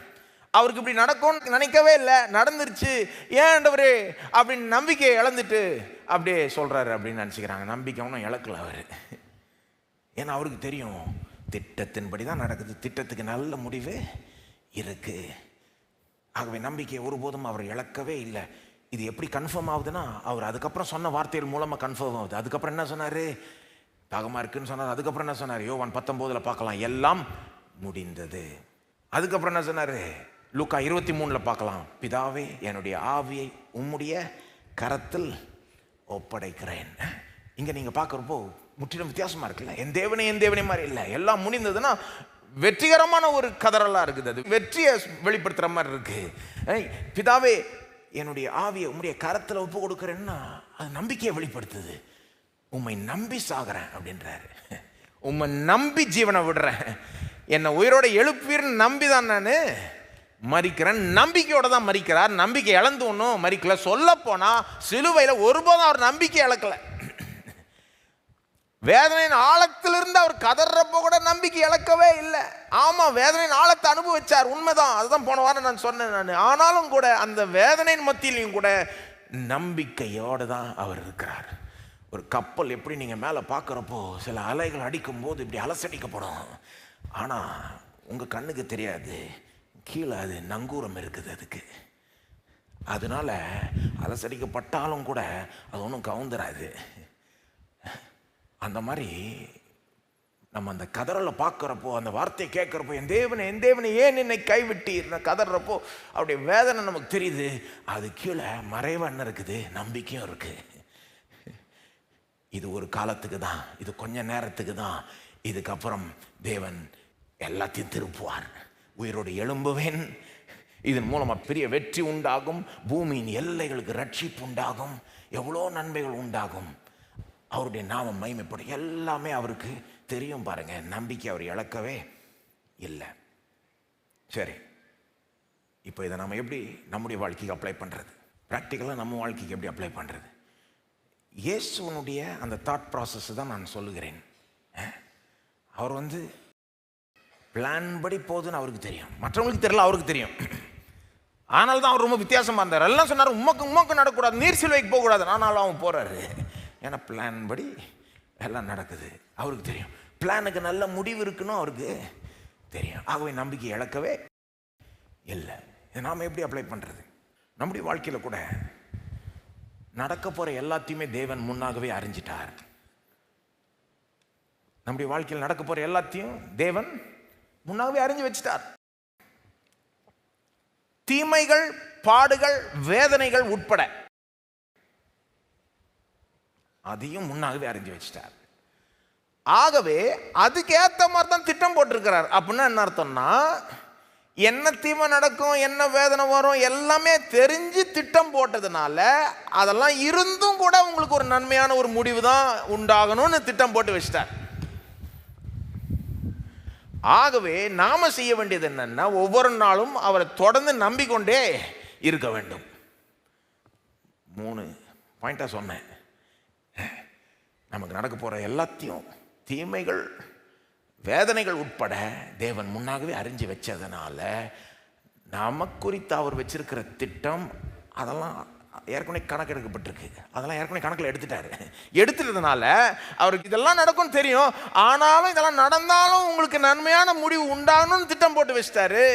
அவருக்கு இப்படி நடக்கும்னு நினைக்கவே இல்லை, நடந்துருச்சு, ஏன் ஆண்டவரே அப்படின்னு நம்பிக்கையை இழந்துட்டு அப்படியே சொல்கிறாரு அப்படின்னு நினச்சிக்கிறாங்க. நம்பிக்கை ஒன்றும் இழக்கல அவர். ஏன்னா அவருக்கு தெரியும் திட்டத்தின்படி தான் நடக்குது, திட்டத்துக்கு நல்ல முடிவு இருக்குது. ஆகவே நம்பிக்கை ஒருபோதும் அவர் இழக்கவே இல்லை. இது எப்படி கன்ஃபார்ம் ஆகுதுன்னா, அவர் அதுக்கப்புறம் சொன்ன வார்த்தைகள் மூலமாக கன்ஃபார்ம் ஆகுது. அதுக்கப்புறம் என்ன சொன்னார், தாகமாக இருக்குன்னு சொன்னார். அதுக்கப்புறம் என்ன சொன்னார், யோவான் 19 பார்க்கலாம், எல்லாம் முடிந்தது. அதுக்கப்புறம் என்ன சொன்னார், லூக்கா 23 பார்க்கலாம், பிதாவே என்னுடைய ஆவியை உம்முடைய கரத்தில் ஒப்படைக்கிறேன். இங்கே நீங்கள் பார்க்குறப்போ முற்றிலும் வித்தியாசமாக இருக்குல்ல. என் தேவனே மாதிரி இல்லை, எல்லாம் முடிந்ததுன்னா வெற்றிகரமான ஒரு கதறலாக இருக்குது. அது வெற்றியை வெளிப்படுத்துகிற மாதிரி இருக்கு. பிதாவே என்னுடைய ஆவியை உம்முடைய கரத்தில் ஒப்பு கொடுக்குறேன்னா அது நம்பிக்கையை வெளிப்படுத்துது. உம்மை நம்பி சாகிறேன் அப்படின்றாரு, உம்மை நம்பி ஜீவனை விடுறேன், என்னை உயிரோட எழுப்பீர்னு நம்பி தான் நான் மறிக்கிறேன். நம்பிக்கையோட தான் மறிக்கிறார், நம்பிக்கை இழந்து ஒன்றும் மறிக்கல. சொல்ல போனால் சிலுவையில் ஒருபோதும் அவர் நம்பிக்கை இழக்கலை. வேதனையின் ஆழத்திலிருந்து அவர் கதறப்போ கூட நம்பிக்கை இழக்கவே இல்லை. ஆமாம், வேதனையின் ஆழத்தை அனுபவிச்சார், உண்மைதான், அதுதான் போன வாரம் நான் சொன்னேன். ஆனாலும் கூட அந்த வேதனையின் மத்தியிலையும் கூட நம்பிக்கையோடு தான் அவர் இருக்கிறார். ஒரு கப்பல் எப்படி நீங்கள் மேலே பார்க்குறப்போ சில அலைகள் அடிக்கும்போது இப்படி அலசடிக்கப்படும், ஆனால் உங்கள் கண்ணுக்கு தெரியாது, கீழே அது நங்கூரம் இருக்குது அதுக்கு. அதனால அலசடிக்கப்பட்டாலும் கூட அது ஒன்றும் கவுந்துராது. அந்த மாதிரி நம்ம அந்த கதறலை பார்க்குறப்போ, அந்த வார்த்தையை கேட்குறப்போ, என் தேவனை ஏன் என்னை கைவிட்டீர் கதறப்போ அப்படியே வேதனை நமக்கு தெரியுது. அது கீழே மறைவா என்ன இருக்குது, நம்பிக்கையும் இருக்குது. இது ஒரு காலத்துக்கு தான், இது கொஞ்ச நேரத்துக்கு தான், இதுக்கப்புறம் தேவன் எல்லாத்தையும் திருப்புவார், உயிரோடு எழும்புவேன், இதன் மூலமாக பெரிய வெற்றி உண்டாகும், பூமியின் எல்லைகளுக்கு ரட்சிப்பு உண்டாகும், எவ்வளோ நன்மைகள் உண்டாகும், அவருடைய நாமம் மகிமைப்படும், எல்லாமே அவருக்கு தெரியும். பாருங்க, நம்பிக்கை அவர் இழக்கவே இல்லை. சரி, இப்போ இதை நம்ம எப்படி நம்முடைய வாழ்க்கைக்கு அப்ளை பண்ணுறது, ப்ராக்டிக்கலாக நம்ம வாழ்க்கைக்கு எப்படி அப்ளை பண்ணுறது? இயேசுவனுடைய அந்த தாட் ப்ராசஸ் தான் நான் சொல்லுகிறேன். அவர் பிளான் படி போகுதுன்னு அவருக்கு தெரியும், மற்றவங்களுக்கு தெரியல, அவருக்கு தெரியும். ஆனால் தான் அவர் ரொம்ப வித்தியாசமாக இருந்தார். எல்லாம் சொன்னார் உமக்கு நடக்கூடாது, நீர் சிலுவைக்கு போகக்கூடாது, ஆனாலும் அவன் போகிறாரு. ஏன்னா பிளான் படி எல்லாம் நடக்குது, அவருக்கு தெரியும். பிளானுக்கு நல்ல முடிவு இருக்குன்னு அவருக்கு தெரியும். ஆகவே நம்பிக்கை இழக்கவே இல்லை. இதை நாம் எப்படி அப்ளை பண்ணுறது? நம்முடைய வாழ்க்கையில் கூட நடக்க போகிற எல்லாத்தையுமே தேவன் முன்னாகவே அறிஞ்சிட்டார். நம்முடைய வாழ்க்கையில் நடக்க போகிற எல்லாத்தையும் தேவன் முன்னாகவே அறிஞ்சு வச்சிட்டார். தீமைகள், பாடுகள், வேதனைகள் உட்பட அதையும் முன்னாகவே அறிஞ்சு வச்சிட்டார். ஆகவே அதுக்கு ஏற்ற மாதிரி தான் திட்டம் போட்டிருக்கிறார். அப்படின்னா என்ன அர்த்தம்னா, என்ன தீமை நடக்கும், என்ன வேதனை வரும் எல்லாமே தெரிஞ்சு திட்டம் போட்டதுனால அதெல்லாம் இருந்தும் கூட உங்களுக்கு ஒரு நன்மையான ஒரு முடிவு தான் உண்டாகணும்னு திட்டம் போட்டு வச்சிட்டார். ஆகவே நாம செய்ய வேண்டியது என்னன்னா, ஒவ்வொரு நாளும் அவரை தொடர்ந்து நம்பிக்கொண்டே இருக்க வேண்டும். 3 பாயிண்டா சொன்னேன். நமக்கு நடக்க போற எல்லாத்தையும், தீமைகள், வேதனைகள் உட்பட தேவன் முன்னாகவே அறிஞ்சு வச்சதுனால நமக்கு குறித்து அவர் வச்சிருக்கிற திட்டம் அதெல்லாம் ஏற்கனவே கணக்கு எடுக்கப்பட்டிருக்கு. அதெல்லாம் ஏற்கனவே கணக்கில் எடுத்துட்டதுனால அவருக்கு இதெல்லாம் நடக்கும்னு தெரியும். ஆனாலும் இதெல்லாம் நடந்தாலும் உங்களுக்கு நன்மையான முடிவு உண்டாகணும்னு திட்டம் போட்டு வச்சிட்டாரு.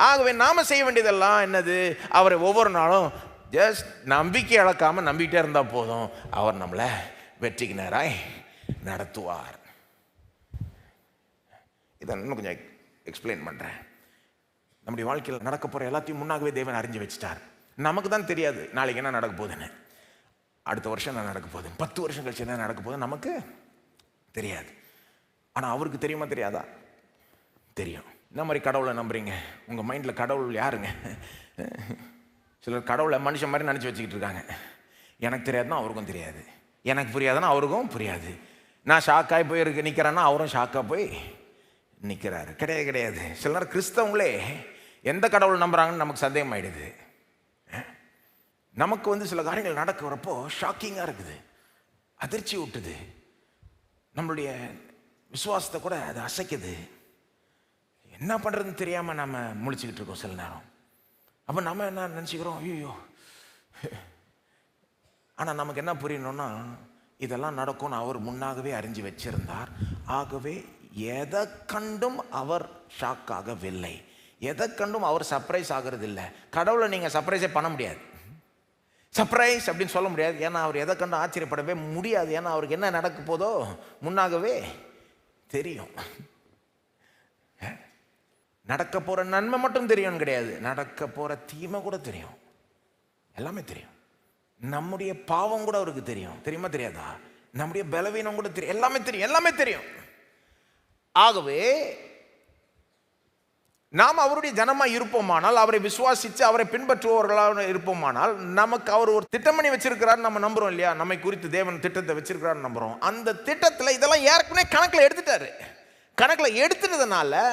ஆகவே நாம செய்ய வேண்டியதெல்லாம் என்னது? அவரை ஒவ்வொரு நாளும் ஜஸ்ட் நம்பிக்கை இழக்காமல் நம்பிக்கிட்டே இருந்தால் போதும். அவர் நம்மளை வெற்றிக்கு நேராய் நடத்துவார். இதை இன்னும் கொஞ்சம் எக்ஸ்பிளைன் பண்ணுறேன். நம்முடைய வாழ்க்கையில் நடக்க போகிற எல்லாத்தையும் முன்னாகவே தேவன் அறிஞ்சு வச்சுட்டார். நமக்கு தான் தெரியாது நாளைக்கு என்ன நடக்க போகுதுன்னு. அடுத்த வருஷம் என்ன நடக்க போகுது, 10 வருஷம் கழிச்சு என்ன நடக்க போகுது நமக்கு தெரியாது. ஆனால் அவருக்கு தெரியுமா தெரியாதா? தெரியும். இந்த மாதிரி கடவுளை நம்புறீங்க, உங்கள் மைண்டில் கடவுள் யாருங்க? சிலர் கடவுளை மனுஷன் மாதிரி நினச்சி வச்சுக்கிட்டு இருக்காங்க. எனக்கு தெரியாதுன்னா அவருக்கும் தெரியாது, எனக்கு புரியாதுன்னா அவருக்கும் புரியாது. நான் ஷாக்காகி போய் நிற்கிறேன்னா அவரும் ஷாக்காக போய் நிற்கிறாரு. கிடையாது. சில நேரம் கிறிஸ்தவங்களே எந்த கடவுள் நம்புறாங்கன்னு நமக்கு சந்தேகம் ஆயிடுது. நமக்கு சில காரியங்கள் நடக்கிறப்போ ஷாக்கிங்காக இருக்குது, அதிர்ச்சி விட்டுது, நம்மளுடைய விசுவாசத்தை கூட அது அசைக்குது. என்ன பண்ணுறதுன்னு தெரியாமல் நம்ம முழிச்சுக்கிட்டு இருக்கோம் சில நேரம். அப்போ நம்ம என்ன நினச்சிக்கிறோம், ஐயோ. ஆனால் நமக்கு என்ன புரியணும்னா, இதெல்லாம் நடக்கும்னு அவர் முன்னாகவே அறிஞ்சு வச்சிருந்தார். ஆகவே எதை கண்டும் அவர் ஷாக் ஆகவில்லை, எதை கண்டும் அவர் சர்ப்ரைஸ் ஆகிறது இல்லை. கடவுளை நீங்கள் சர்ப்ரைஸே பண்ண முடியாது, சர்ப்ரைஸ் அப்படின்னு சொல்ல முடியாது. ஏன்னா அவர் எதை கண்டும் ஆச்சரியப்படவே முடியாது. ஏன்னா அவருக்கு என்ன நடக்க போதோ முன்னாகவே தெரியும். நடக்க போகிற நன்மை மட்டும் தெரியும் கிடையாது, நடக்க போகிற தீமை கூட தெரியும், எல்லாமே தெரியும். நம்முடைய பாவம் கூட அவருக்கு தெரியும், தெரியுமா தெரியாதா? நம்முடைய பலவீனம் கூட தெரியும், எல்லாமே தெரியும். ஆகவே நாம் அவருடைய ஜனமாக இருப்போமானால், அவரை விசுவாசித்து அவரை பின்பற்றுபவர்களாக இருப்போமானால், நமக்கு அவர் ஒரு திட்டம் பண்ணி வச்சிருக்கிறார் நம்ம நம்புறோம் இல்லையா? நம்மை குறித்து தேவன் திட்டத்தை வச்சிருக்கிறார் நம்புறோம். அந்த திட்டத்தில் இதெல்லாம் ஏற்கனவே கணக்கில் எடுத்துட்டாரு. கணக்கில் எடுத்துட்டதுனால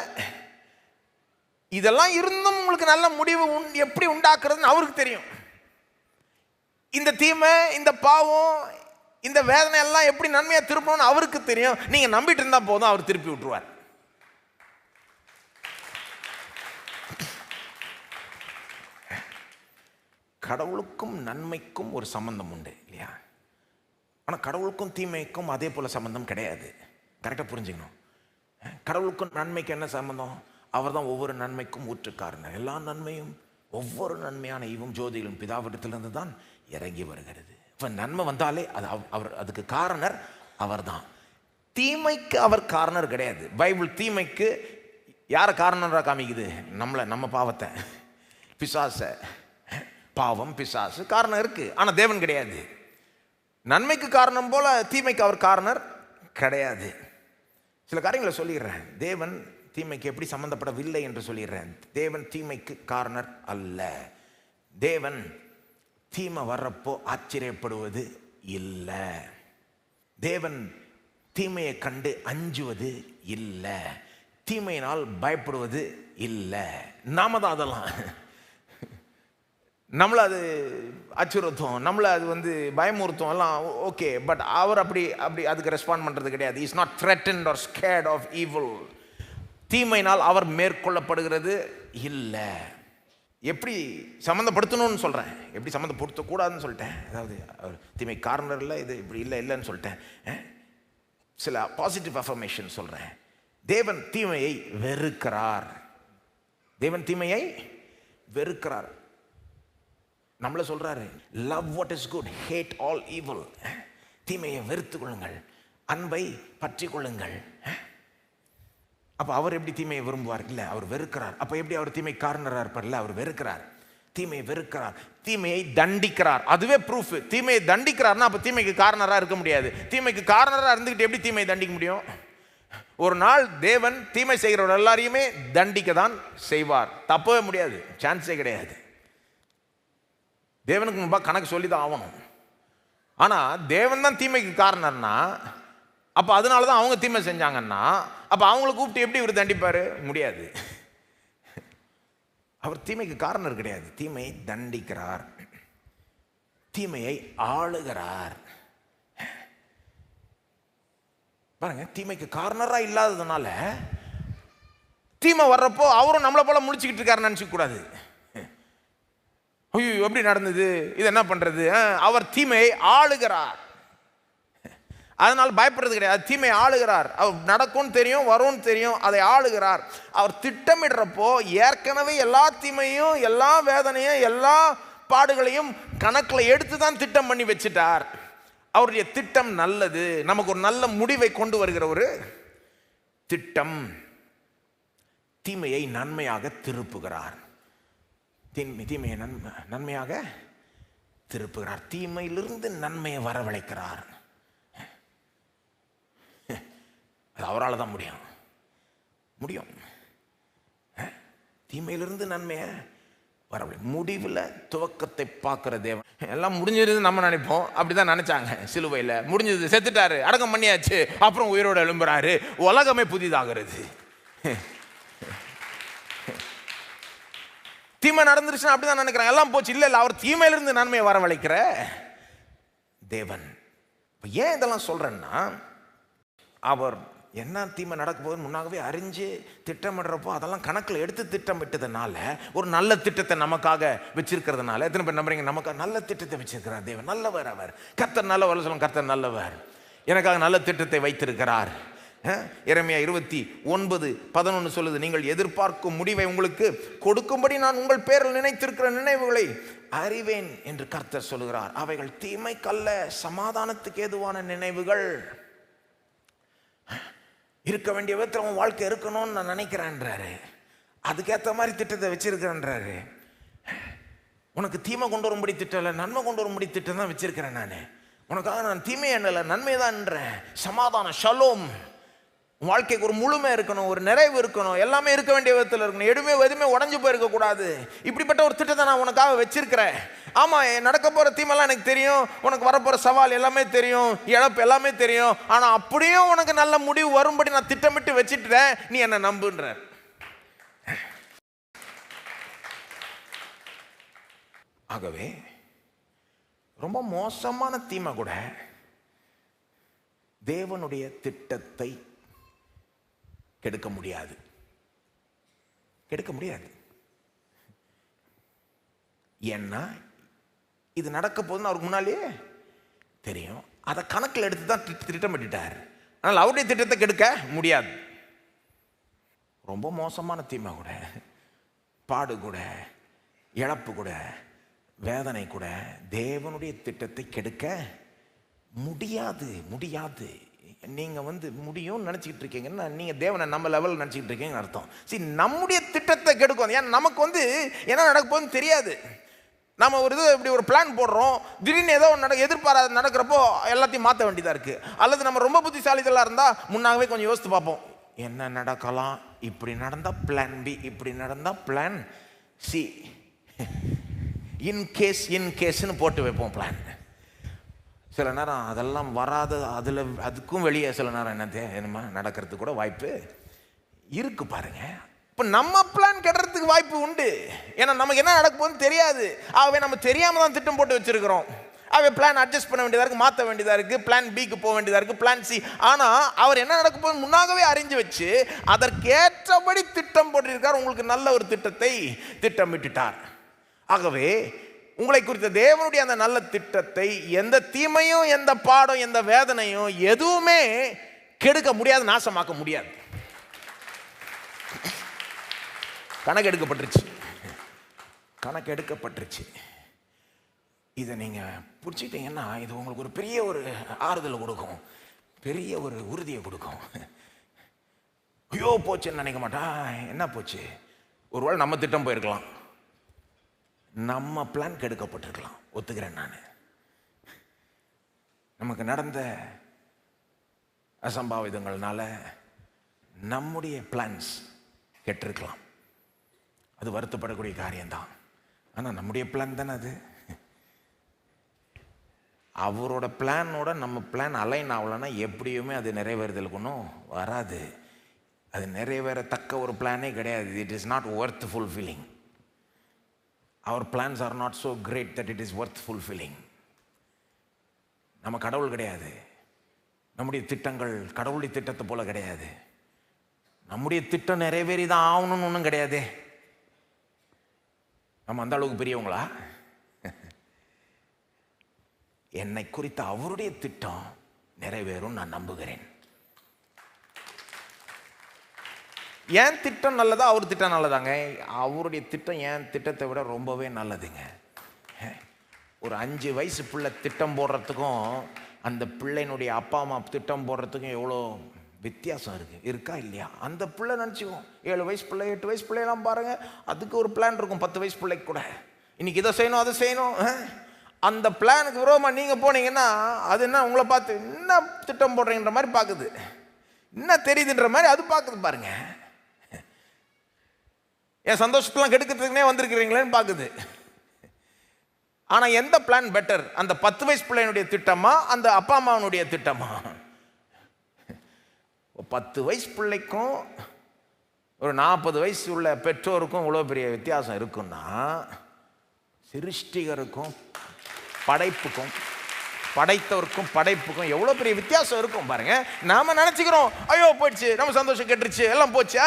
இதெல்லாம் இருந்தும் உங்களுக்கு நல்ல முடிவு எப்படி உண்டாக்குறதுன்னு அவருக்கு தெரியும். இந்த தீமை, இந்த பாவம், இந்த வேதனை எல்லாம் எப்படி நன்மையாக திருப்பணும்னு அவருக்கு தெரியும். நீங்கள் நம்பிட்டு இருந்தால் போதும், அவர் திருப்பி விட்டுருவார். கடவுளுக்கும் நன்மைக்கும் ஒரு சம்பந்தம் உண்டு இல்லையா? ஆனால் கடவுளுக்கும் தீமைக்கும் அதே போல் சம்பந்தம் கிடையாது. கரெக்டாக புரிஞ்சுக்கணும். கடவுளுக்கும் நன்மைக்கு என்ன சம்பந்தம்? அவர் தான் ஒவ்வொரு நன்மைக்கும் ஊற்றுக்காரனர். எல்லா நன்மையும், ஒவ்வொரு நன்மையான ஈவும் ஜோதிகளும் பிதாவிடத்திலிருந்து தான் இறங்கி வருகிறது. இப்போ நன்மை வந்தாலே அது அவர், அதுக்கு காரணர் அவர் தான். தீமைக்கு அவர் காரணர் கிடையாது. பைபிள் தீமைக்கு யாரை காரணராக காமிக்குது? நம்ம பாவத்தை, பிசாசை. பாவம், பிசாசு காரணம் இருக்கு, ஆனால் தேவன் கிடையாது. நன்மைக்கு காரணம் போல தீமைக்கு அவர் காரணர் கிடையாது. சில காரியங்களை சொல்லிடுறேன். தேவன் தீமைக்கு எப்படி சம்பந்தப்படவில்லை என்று சொல்லிடுறேன். தேவன் தீமைக்கு காரணர் அல்ல. தேவன் தீமை வர்றப்போ ஆச்சரியப்படுவது இல்லை. தேவன் தீமையை கண்டு அஞ்சுவது இல்லை. தீமையினால் பயப்படுவது இல்லை. நாம தான் அதெல்லாம் நம்மளை அது அச்சுறுத்தும், நம்மளை அது பயமுறுத்தும் எல்லாம் ஓகே. பட் அவர் அப்படி அதுக்கு ரெஸ்பாண்ட் பண்ணுறது கிடையாது. Is not threatened or scared of evil. தீமையினால் அவர் மேற்கொள்ளப்படுகிறது இல்லை. எப்படி சம்மந்தப்படுத்தணும்னு சொல்கிறேன், எப்படி சம்மந்தப்படுத்தக்கூடாதுன்னு சொல்லிட்டேன். அதாவது அவர் தீமை காரணர் இல்லை, இது இப்படி இல்லைன்னு சொல்லிட்டேன். சில பாசிட்டிவ் அஃபர்மேஷன் சொல்கிறேன். தேவன் தீமையை வெறுக்கிறார். தேவன் தீமையை வெறுக்கிறார். நம்மள சொல்றாரு, love what is good, hate all evil. தீமையை வெறுத்து கொள்ளுங்கள், அன்பை பற்றி கொள்ளுங்கள். அப்போ அவர் எப்படி தீமையை விரும்புவார்? இல்லை, அவர் வெறுக்கிறார். அப்போ எப்படி அவர் தீமை காரணராக இருப்பார்? இல்லை, அவர் வெறுக்கிறார். தீமையை வெறுக்கிறார், தீமையை தண்டிக்கிறார். அதுவே ப்ரூஃப். தீமையை தண்டிக்கிறார்னா அப்போ தீமைக்கு காரணராக இருக்க முடியாது. தீமைக்கு காரணராக இருந்துக்கிட்டு எப்படி தீமையை தண்டிக்க முடியும்? ஒரு நாள் தேவன் தீமை செய்கிறவர் எல்லாரையுமே தண்டிக்க தான் செய்வார். தப்பவே முடியாது, சான்ஸே கிடையாது. தேவனுக்கு முன்பாக கணக்கு சொல்லி தான் ஆகணும். ஆனால் தேவன் தான் தீமைக்கு காரணம்னா, அப்போ அதனால தான் அவங்க தீமை செஞ்சாங்கன்னா, அப்போ அவங்களை கூப்பிட்டு எப்படி இவர் தண்டிப்பார்? முடியாது. அவர் தீமைக்கு காரணர் கிடையாது. தீமையை தண்டிக்கிறார், தீமையை ஆளுகிறார். பாருங்க, தீமைக்கு காரணராக இல்லாததுனால தீமை வர்றப்போ அவரும் நம்மளை போல முடிச்சுக்கிட்டு இருக்காருன்னு நினச்சிக்க கூடாது. ஐயோ எப்படி நடந்தது, இது என்ன பண்றது? அவர் தீமையை ஆளுகிறார், அதனால் பயப்படுறது கிடையாது. தீமை ஆளுகிறார், அவர் நடக்கும்னு தெரியும், வரும்னு தெரியும், அதை ஆளுகிறார். அவர் திட்டமிடுறப்போ ஏற்கனவே எல்லா தீமையும், எல்லா வேதனையும், எல்லா பாடுகளையும் கணக்கில் எடுத்து தான் திட்டம் பண்ணி வச்சுட்டார். அவருடைய திட்டம் நல்லது, நமக்கு ஒரு நல்ல முடிவை கொண்டு வருகிற ஒரு திட்டம். தீமையை நன்மையாக திருப்புகிறார், தீமையை நன்மையாக திருப்புகிறார், தீமையிலிருந்து நன்மையை வரவழைக்கிறார். அது அவரால் தான் முடியும். தீமையிலிருந்து நன்மையை வரவழை, முடிவில் துவக்கத்தை பார்க்குற தேவன். எல்லாம் முடிஞ்சது நம்ம நினைப்போம், அப்படிதான் நினைச்சாங்க. சிலுவையில் முடிஞ்சது, செத்துட்டாரு, அடக்கம் பண்ணியாச்சு, அப்புறம் உயிரோடு எழும்புறாரு, உலகமே புதிதாகிறது. தீமை நடந்துருச்சுன்னா அப்படிதான் நினைக்கிறாங்க, எல்லாம் போச்சு. இல்லை, அவர் தீமையிலிருந்து நன்மையை வரவழைக்கிற தேவன். ஏன் இதெல்லாம் சொல்றேன்னா, அவர் என்ன தீமை நடக்க போகுதுன்னு முன்னாகவே அறிஞ்சு திட்டமிடுறப்போ அதெல்லாம் கணக்கில் எடுத்து திட்டமிட்டதுனால, ஒரு நல்ல திட்டத்தை நமக்காக வச்சிருக்கிறதுனால, எத்தனை பேர் நம்புறீங்க? நமக்காக நல்ல திட்டத்தை வச்சிருக்கிறார் தேவன். நல்லவர் அவர். கர்த்தர் நல்லவர் சொல்லுங்க, கர்த்தர் நல்லவர், எனக்காக நல்ல திட்டத்தை வைத்திருக்கிறார். எரேமியா 29:11 சொல்லுது, நீங்கள் எதிர்பார்க்கும் முடிவை உங்களுக்கு கொடுக்கும்படி நான் உங்கள் பேரில் நினைத்திருக்கிற நினைவுகளை அறிவேன் என்று கர்த்தர் சொல்லுகிறார். அவைகள் தீமைக்கல்ல, சமாதானத்துக்கு ஏதுவான நினைவுகள். இருக்க வேண்டிய விதத்தில் உன் வாழ்க்கை இருக்கணும்னு நான் நினைக்கிறேன்றாரு, அதுக்கேற்ற மாதிரி திட்டத்தை வச்சிருக்கிறேன்றாரு. உனக்கு தீமை கொண்டு வரும்படி திட்டம் இல்லை, நன்மை கொண்டு வரும்படி திட்டம் தான் வச்சிருக்கிறேன் நான். உனக்காக நான் தீமை என்னல நன்மை தான்ன்றேன். சமாதானம், ஷலோம். உன் வாழ்க்கைக்கு ஒரு முழுமை இருக்கணும், ஒரு நிறைவு இருக்கணும், எல்லாமே இருக்க வேண்டிய விதத்தில் இருக்கணும், எதுவுமே உடஞ்சு போயிருக்க கூடாது. இப்படிப்பட்ட ஒரு திட்டத்தை நான் உனக்காக வச்சிருக்கிறேன். ஆமா, நடக்க போற தீமெல்லாம் எனக்கு தெரியும், உனக்கு வரப்போற சவால் எல்லாமே தெரியும், இழப்பு எல்லாமே தெரியும். ஆனா அப்படியும் உனக்கு நல்ல முடிவு வரும்படி நான் திட்டமிட்டு வச்சுட்டேன், நீ என்ன நம்புன்ற. ஆகவே ரொம்ப மோசமான தீமை கூட தேவனுடைய திட்டத்தை கெடுக்க முடியாது. ஏன்னா இது நடக்க போதுன்னு அவருக்கு முன்னாலேயே தெரியும். அதை கணக்கில் எடுத்து தான் திட்டமிட்டார். ஆனால் அவருடைய திட்டத்தை கெடுக்க முடியாது. ரொம்ப மோசமான தீமை கூட, பாடு கூட, இழப்பு கூட, வேதனை கூட தேவனுடைய திட்டத்தை கெடுக்க முடியாது. நீங்க முடியும்னு நினைச்சிட்டு இருக்கீங்கன்னா, நீங்க தேவனை நம்ம லெவல் நினைச்சிட்டு இருக்கீங்கன்னு அர்த்தம். சரி, நம்முடைய திட்டத்தை கெடுக்கும். ஏன்னா நமக்கு என்ன நடக்க போகுதுன்னு தெரியாது. நம்ம இப்படி ஒரு பிளான் போடுறோம், திடீர்னு ஏதோ எதிர்பாராத நடக்கிறப்போ எல்லாத்தையும் மாற்ற வேண்டியதாக இருக்கு. அல்லது நம்ம ரொம்ப புத்திசாலிகளாக இருந்தால் முன்னாகவே கொஞ்சம் யோசித்து பார்ப்போம், என்ன நடக்கலாம், இப்படி நடந்தால் பிளான் பி, இப்படி நடந்தால் பிளான் சி, இன்கேஸ்ன்னு போட்டு வைப்போம் பிளான். சில நேரம் அதெல்லாம் வராது, அதுக்கும் வெளியே சில நேரம் என்னமா நடக்கிறதுக்கு கூட வாய்ப்பு இருக்கு பாருங்க. இப்போ நம்ம பிளான் கெடுறதுக்கு வாய்ப்பு உண்டு. ஏன்னா நமக்கு என்ன நடக்க போகுதுன்னு தெரியாது. ஆகவே நம்ம தெரியாம தான் திட்டம் போட்டு வச்சிருக்கிறோம். ஆகவே பிளான் அட்ஜஸ்ட் பண்ண வேண்டியதாக இருக்கு, மாற்ற வேண்டியதாக இருக்கு, பிளான் பிக்கு போக வேண்டியதாக இருக்கு, பிளான் சி. ஆனால் அவர் என்ன நடக்க போகுது முன்னாகவே அறிஞ்சு வச்சு அதற்கேற்றபடி திட்டம் போட்டிருக்கார். உங்களுக்கு நல்ல ஒரு திட்டத்தை திட்டமிட்டுட்டார். ஆகவே உங்களை குறித்த தேவனுடைய அந்த நல்ல திட்டத்தை எந்த தீமையும், எந்த பாடம், எந்த வேதனையும் எதுவுமே கெடுக்க முடியாது, நாசமாக்க முடியாது. கணக்கெடுக்கப்பட்டுருச்சு. இதை நீங்க பிடிச்சிட்டீங்கன்னா இது உங்களுக்கு ஒரு பெரிய ஒரு ஆறுதலை கொடுக்கும், பெரிய ஒரு உறுதியை கொடுக்கும். ஐயோ போச்சுன்னு நினைக்க மாட்டா. என்ன போச்சு? ஒருவேளை நம்ம திட்டம் போயிருக்கலாம், நம்ம பிளான் கெடுக்கப்பட்டிருக்கலாம். ஒத்துக்கிறேன் நான். நமக்கு நடந்த அசம்பாவிதங்கள்னால நம்முடைய பிளான்ஸ் கெட்டிருக்கலாம். அது வருத்தப்படக்கூடிய காரியம்தான். ஆனால் நம்முடைய பிளான் தானே அது. அவரோட பிளானோட நம்ம பிளான் அலைன் ஆகலைன்னா எப்படியுமே அது நிறைவேறுதலுக்கு ஒன்றும் வராது. அது நிறைவேறத்தக்க ஒரு பிளானே கிடையாது. It is not worth fulfilling. Our plans are not so great that it is worth fulfilling. நம்ம கடவுள் கிடையாது. நம்முடைய திட்டங்கள் கடவுளுடைய திட்டத்தை போல கிடையாது. நம்முடைய திட்டம் நிறைவேறிதான் ஆகணும்னு ஒன்றும் கிடையாது. நம்ம அந்த அளவுக்கு பெரியவங்களா? என்னை குறித்த அவருடைய திட்டம் நிறைவேறும் நான் நம்புகிறேன். என் திட்டம் நல்லதா அவர் திட்டம் நல்லதாங்க? அவருடைய திட்டம் என் திட்டத்தை விட ரொம்பவே நல்லதுங்க. ஒரு 5 வயசு பிள்ளை திட்டம் போடுறதுக்கும் அந்த பிள்ளையினுடைய அப்பா அம்மா திட்டம் போடுறதுக்கும் எவ்வளோ வித்தியாசம் இருக்கா இல்லையா? அந்த பிள்ளை நினச்சிக்கும் 7 வயசு பிள்ளை 8 வயசு பிள்ளையெல்லாம் பாருங்கள், அதுக்கு ஒரு பிளான் இருக்கும். 10 வயசு பிள்ளைக்கு கூட இன்னைக்கு இதை செய்யணும் அதை செய்யணும். அந்த பிளானுக்கு விரோதமாக நீங்கள் போனீங்கன்னா அது என்ன உங்களை பார்த்து என்ன திட்டம் போடுறீங்கன்ற மாதிரி பார்க்குது, என்ன தெரியுதுன்ற மாதிரி அது பார்க்குது. பாருங்க, என் சந்தோஷத்தெல்லாம் கெடுக்கிறதுக்குனே வந்திருக்கிறீங்களேன்னு பார்க்குது. ஆனால் எந்த பிளான் பெட்டர்? அந்த 10 வயசு பிள்ளையினுடைய திட்டமா அந்த அப்பா அம்மாவனுடைய திட்டமா? 10 வயசு பிள்ளைக்கும் ஒரு 40 வயசு உள்ள பெற்றோருக்கும் இவ்வளோ பெரிய வித்தியாசம் இருக்குன்னா, சிருஷ்டிகருக்கும் படைப்புக்கும் படைத்தவருக்கும் படைப்புக்கும் எவ்வளோ பெரிய வித்தியாசம் இருக்கும் பாருங்க. நாம நினச்சிக்கிறோம் ஐயோ போயிடுச்சு, நம்ம சந்தோஷம் கெட்டுருச்சு, எல்லாம் போச்சு.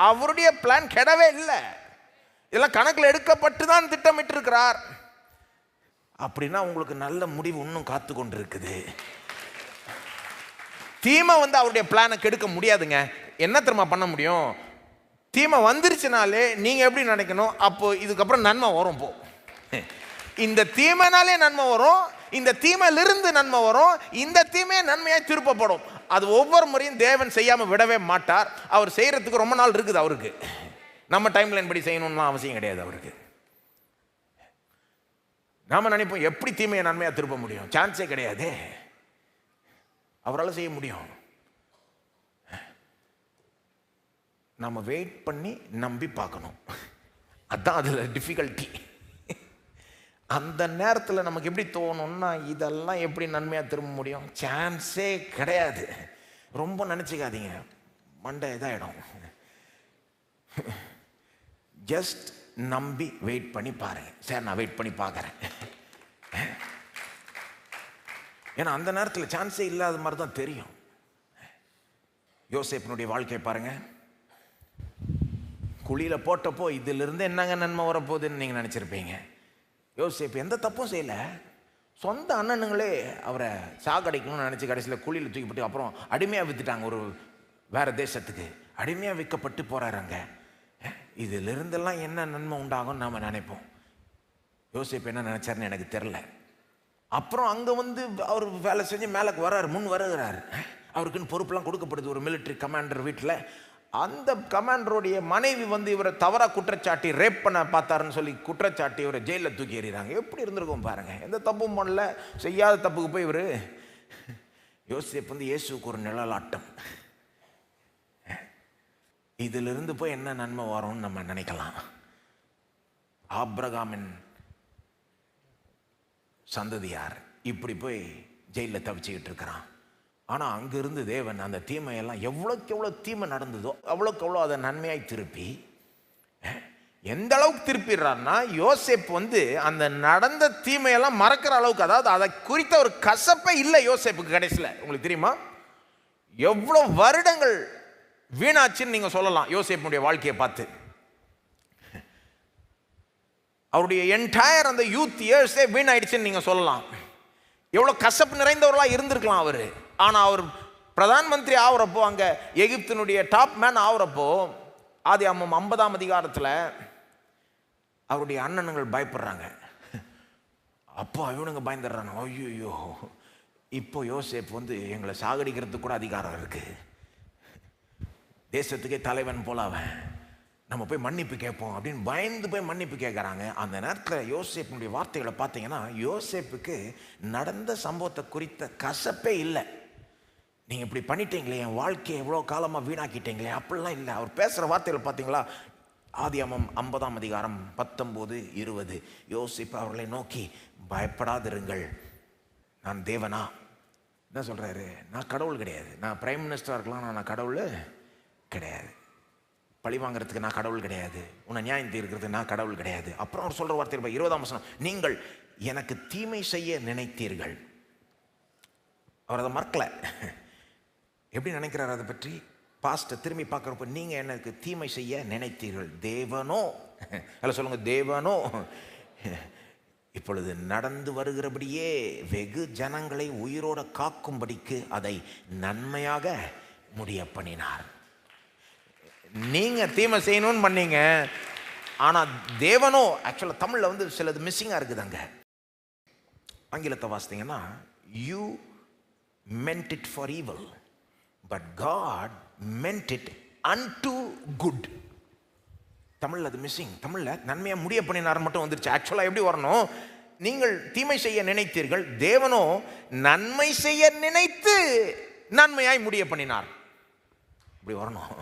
அவருடைய பிளான் கெடவே இல்லை. இதெல்லாம் கணக்கில் எடுக்கப்பட்டு தான் திட்டமிட்டு இருக்கிறார். அப்படின்னா உங்களுக்கு நல்ல முடிவு இன்னும் காத்து கொண்டு இருக்குது. தீமை அவருடைய பிளானை கெடுக்க முடியாதுங்க. என்ன தெரியுமா பண்ண முடியும்? தீமை வந்துருச்சுனாலே நீங்க எப்படி நினைக்கணும், அப்போ இதுக்கப்புறம் நன்மை வரும். இந்த தீமைனாலே நன்மை வரும், இந்த தீமையிலிருந்து நன்மை வரும், இந்த தீமையை நன்மையாய் திருப்பப்படும். அது ஒவ்வொரு முறையும் தேவன் செய்யாம விடவே மாட்டார். அவர் செய்யறதுக்கு ரொம்ப நாள் இருக்குது அவருக்கு. நம்ம டைம் லைன் படி செய்யணும்னு அவசியம் கிடையாது அவருக்கு. நாம நினைப்போம் எப்படி தீமையை நன்மையா திருப்ப முடியும்? சான்ஸே கிடையாது. அவரால் செய்ய முடியும். நம்ம வெயிட் பண்ணி நம்பி பார்க்கணும். அதுதான் அதுல டிஃபிகல்ட்டி. அந்த நேரத்தில் நமக்கு எப்படி தோணும்னா, இதெல்லாம் எப்படி நன்மையா திரும்ப முடியும்? சான்ஸே கிடையாது. ரொம்ப நினைச்சுக்காதீங்க, மண்டை இதாயிடும். ஜஸ்ட் நம்பி வெயிட் பண்ணி பாருங்க. சரி, நான் வெயிட் பண்ணி பார்க்குறேன். ஏன்னா அந்த நேரத்தில் சான்ஸே இல்லாத மாதிரி தான் தெரியும். யோசேப்பினுடைய வாழ்க்கையை பாருங்க. குழியில போட்டப்போ இதிலிருந்து என்னங்க நன்மை வரப்போகுதுன்னு நீங்க நினைச்சிருப்பீங்க. யோசேப்பு எந்த தப்பும் செய்யல. சொந்த அண்ணனுங்களே அவரை சாகடிக்கணும்னு நினைச்சு கடைசியில் குழியில் தூக்கிப்பட்டு அப்புறம் அடிமையாக வித்துட்டாங்க. ஒரு வேற தேசத்துக்கு அடிமையாக விற்கப்பட்டு போறாருங்க. இதிலிருந்தெல்லாம் என்ன நன்மை உண்டாகும் நாம நினைப்போம். யோசேப்பு என்ன நினைச்சாருன்னு எனக்கு தெரியல. அப்புறம் அங்கே அவர் வேலை செஞ்சு மேலே முன் வருகிறாரு. அவருக்குன்னு பொறுப்பெல்லாம் கொடுக்கப்படுது ஒரு மிலிட்ரி கமாண்டர் வீட்டில். அந்த கமாண்டருடைய மனைவி இவரை தவறாக குற்றச்சாட்டி ரேப் பண்ண பார்த்தாருன்னு சொல்லி குற்றச்சாட்டி இவரை ஜெயிலில் தூக்கி எறிகிறாங்க. எப்படி இருந்திருக்கும் பாருங்க. எந்த தப்பும் பண்ணல, செய்யாத தப்புக்கு போய் இவர். யோசேப்பு இயேசுக்கு ஒரு நிழலாட்டம். இதிலிருந்து போய் என்ன நன்மை வரும்னு நம்ம நினைக்கலாம். ஆபிரகாமின் சந்ததியார் இப்படி போய் ஜெயிலில் தவிச்சுக்கிட்டு இருக்கிறான். ஆனால் அங்கிருந்து தேவன் அந்த தீமையெல்லாம் எவ்வளோக்கு எவ்வளோ தீமை நடந்ததோ அவ்வளோக்கு எவ்வளோ அதை நன்மையாய் திருப்பி, எந்த அளவுக்கு திருப்பிடுறாருன்னா, யோசேப்பு அந்த நடந்த தீமையெல்லாம் மறக்கிற அளவுக்கு, அதாவது அதை குறித்த ஒரு கசப்பே இல்லை யோசேப்புக்கு கடைசியில். உங்களுக்கு தெரியுமா எவ்வளோ வருடங்கள் வீணாச்சுன்னு நீங்க சொல்லலாம் யோசேப்புடைய வாழ்க்கையை பார்த்து. அவருடைய என்டையர் அந்த யூத் இயர்ஸே வீணாயிடுச்சுன்னு நீங்க சொல்லலாம். எவ்வளவு கசப்பு நிறைந்தவர்களா இருந்திருக்கலாம் அவரு. ஆனா அவர் பிரதான் மந்திரி ஆகுறப்போ, அங்க எகிப்தினுடைய டாப் மேன் ஆகுறப்போ, ஆதியாகமம் 50ஆம் அதிகாரத்துல அவருடைய அண்ணனுங்கள் பயப்படுறாங்க. அப்போ இவனுங்க பயந்துடுறாங்க. ஐயோ, இப்போ யோசேப்பு எங்களை சாகடிக்கிறதுக்கு கூட அதிகாரம் இருக்கு, தேசத்துக்கே தலைவன் போல அவன், நம்ம போய் மன்னிப்பு கேட்போம் அப்படின்னு பயந்து போய் மன்னிப்பு கேட்குறாங்க. அந்த நேரத்தில் யோசேப்பினுடைய வார்த்தைகளை பார்த்தீங்கன்னா, யோசேப்புக்கு நடந்த சம்பவத்தை குறித்த கசப்பே இல்லை. நீங்கள் இப்படி பண்ணிட்டீங்களே, என் வாழ்க்கையை எவ்வளோ காலமாக வீணாக்கிட்டீங்களே, அப்படிலாம் இல்லை. அவர் பேசுகிற வார்த்தைகளை பார்த்தீங்களா? ஆதியாகமம் 50ஆம் அதிகாரம் 19, 20. யோசேப்பு அவர்களை நோக்கி, பயப்படாதிருங்கள், நான் தேவனா? என்ன சொல்கிறாரு? நான் கடவுள் கிடையாது, நான் பிரைம் மினிஸ்டராக இருக்கலாம், நான் கடவுள் கிடையாது, பழி வாங்கிறதுக்கு நான் கடவுள் கிடையாது, உன்னை நியாயம் தீர்க்கிறது நான் கடவுள் கிடையாது. அப்புறம் அவர் சொல்ற வார்த்தை 20ஆம் வசனம், நீங்கள் எனக்கு தீமை செய்ய நினைத்தீர்கள். அவர் அதை மறக்கல. எப்படி நினைக்கிறார் அதை பற்றி? பாஸ்ட திரும்பி பார்க்குறப்ப, நீங்க எனக்கு தீமை செய்ய நினைத்தீர்கள், தேவனோ, அல்ல சொல்லுங்க, தேவனோ இப்பொழுது நடந்து வருகிறபடியே வெகு ஜனங்களை உயிரோட காக்கும்படிக்கு அதை நன்மையாக முடிய பண்ணினார். நீங்க தீமை செய்யணும்னு பண்ணீங்க, ஆனா தேவனோ ஆக்சுவலா தமிழ்ல வந்து சிலது மிஸ்ஸிங்கா இருக்குதாங்க. ஆங்கிலத்தை வாசித்தீங்கன்னா you meant it for evil but God meant it unto good. தமிழ்ல அது மிஸ்ஸிங். தமிழ்ல நன்மையா முடிய பண்ணினார் மட்டும் வந்துருச்சு. ஆக்சுவலா எப்படி வரணும்? நீங்கள் தீமை செய்ய நினைத்தீர்கள், தேவனோ நன்மை செய்ய நினைத்து நன்மையாய் முடிய பண்ணினார். இப்படி வரணும்.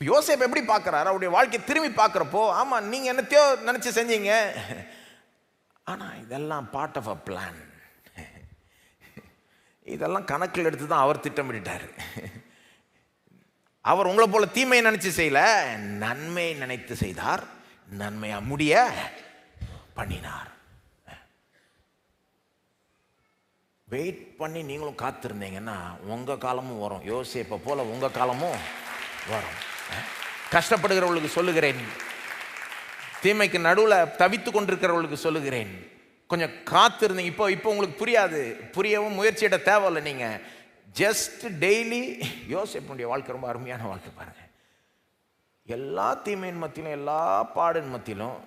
யோசேப்பு எப்படி பார்க்கிறார்? அவருடைய வாழ்க்கையை திரும்பி பார்க்கிறப்போ, ஆமா நீங்க என்னத்தையோ நினைச்சு செஞ்சீங்க, ஆனா இதெல்லாம் பார்ட் ஆஃப் அ பிளான். இதெல்லாம் கணக்கில் எடுத்து தான் அவர் திட்டமிட்டார். அவர் உங்களை போல தீமையை நினைச்சு செய்யல, நன்மையை நினைத்து செய்தார், நன்மையா முடிய பண்ணினார். வெயிட் பண்ணி நீங்களும் காத்திருந்தீங்கன்னா உங்க காலமும் வரும். யோசேப்பை போல உங்க காலமும் வரும். கஷ்டப்படுகிறவர்களுக்கு சொல்லுகிறேன், தீமைக்கு நடுவில் தவித்து கொண்டிருக்கிறவர்களுக்கு சொல்லுகிறேன், கொஞ்சம் காத்திருந்தீங்க. இப்போ உங்களுக்கு புரியாது, புரியவும் முயற்சியிட தேவையில்லை. நீங்க ஜஸ்ட் டெய்லி யோசேப்புடைய வாழ்க்கை ரொம்ப அருமையான வாழ்க்கை பாருங்க. எல்லா தீமையின் மத்தியிலும் எல்லா பாடின் மத்தியிலும்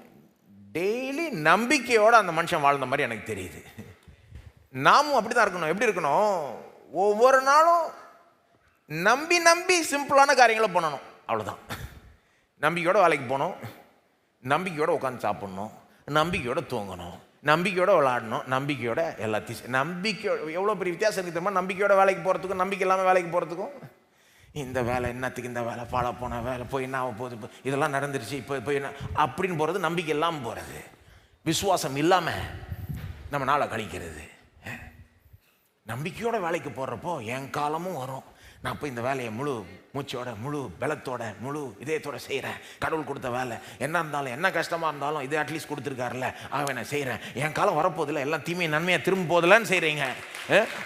டெய்லி நம்பிக்கையோட அந்த மனுஷன் வாழ்ந்த மாதிரி எனக்கு தெரியுது. நாமும் அப்படிதான் இருக்கணும். எப்படி இருக்கணும்? ஒவ்வொரு நாளும் நம்பி நம்பி சிம்பிளான காரியங்களை பண்ணணும், அவ்வளோதான். நம்பிக்கையோட வேலைக்கு போகணும், நம்பிக்கையோட உட்காந்து சாப்பிடணும், நம்பிக்கையோட தூங்கணும், நம்பிக்கையோட விளையாடணும், நம்பிக்கையோட எல்லாத்தையும். நம்பிக்கையோட எவ்வளோ பெரிய வித்தியாசம் இருக்குது தெரியுமா? நம்பிக்கையோட வேலைக்கு போகிறதுக்கும் நம்பிக்கை இல்லாமல் வேலைக்கு போகிறதுக்கும். இந்த வேலை என்னத்துக்கு, இந்த வேலை பாழ போன வேலை போய் என்ன ஆக போகுது, இதெல்லாம் நடந்துருச்சு இப்போ போய் என்ன அப்படின்னு போகிறது. நம்பிக்கை இல்லாமல் போகிறது, விசுவாசம் இல்லாமல் நம்ம நாளை கழிக்கிறது. நம்பிக்கையோட வேலைக்கு போடுறப்போ என் காலமும் வரும், நான் போய் இந்த வேலையை முழு மூச்சோட முழு பலத்தோட முழு இதயத்தோட செய்கிறேன். கடவுள் கொடுத்த வேலை என்ன இருந்தாலும் என்ன கஷ்டமாக இருந்தாலும் இது அட்லீஸ்ட் கொடுத்துருக்காருல்ல, ஆகவே நான் செய்கிறேன். என் காலம் வரப்போதில்லை, எல்லாம் தீமையை நன்மையாக திரும்ப போதில்லன்னு செய்கிறீங்க.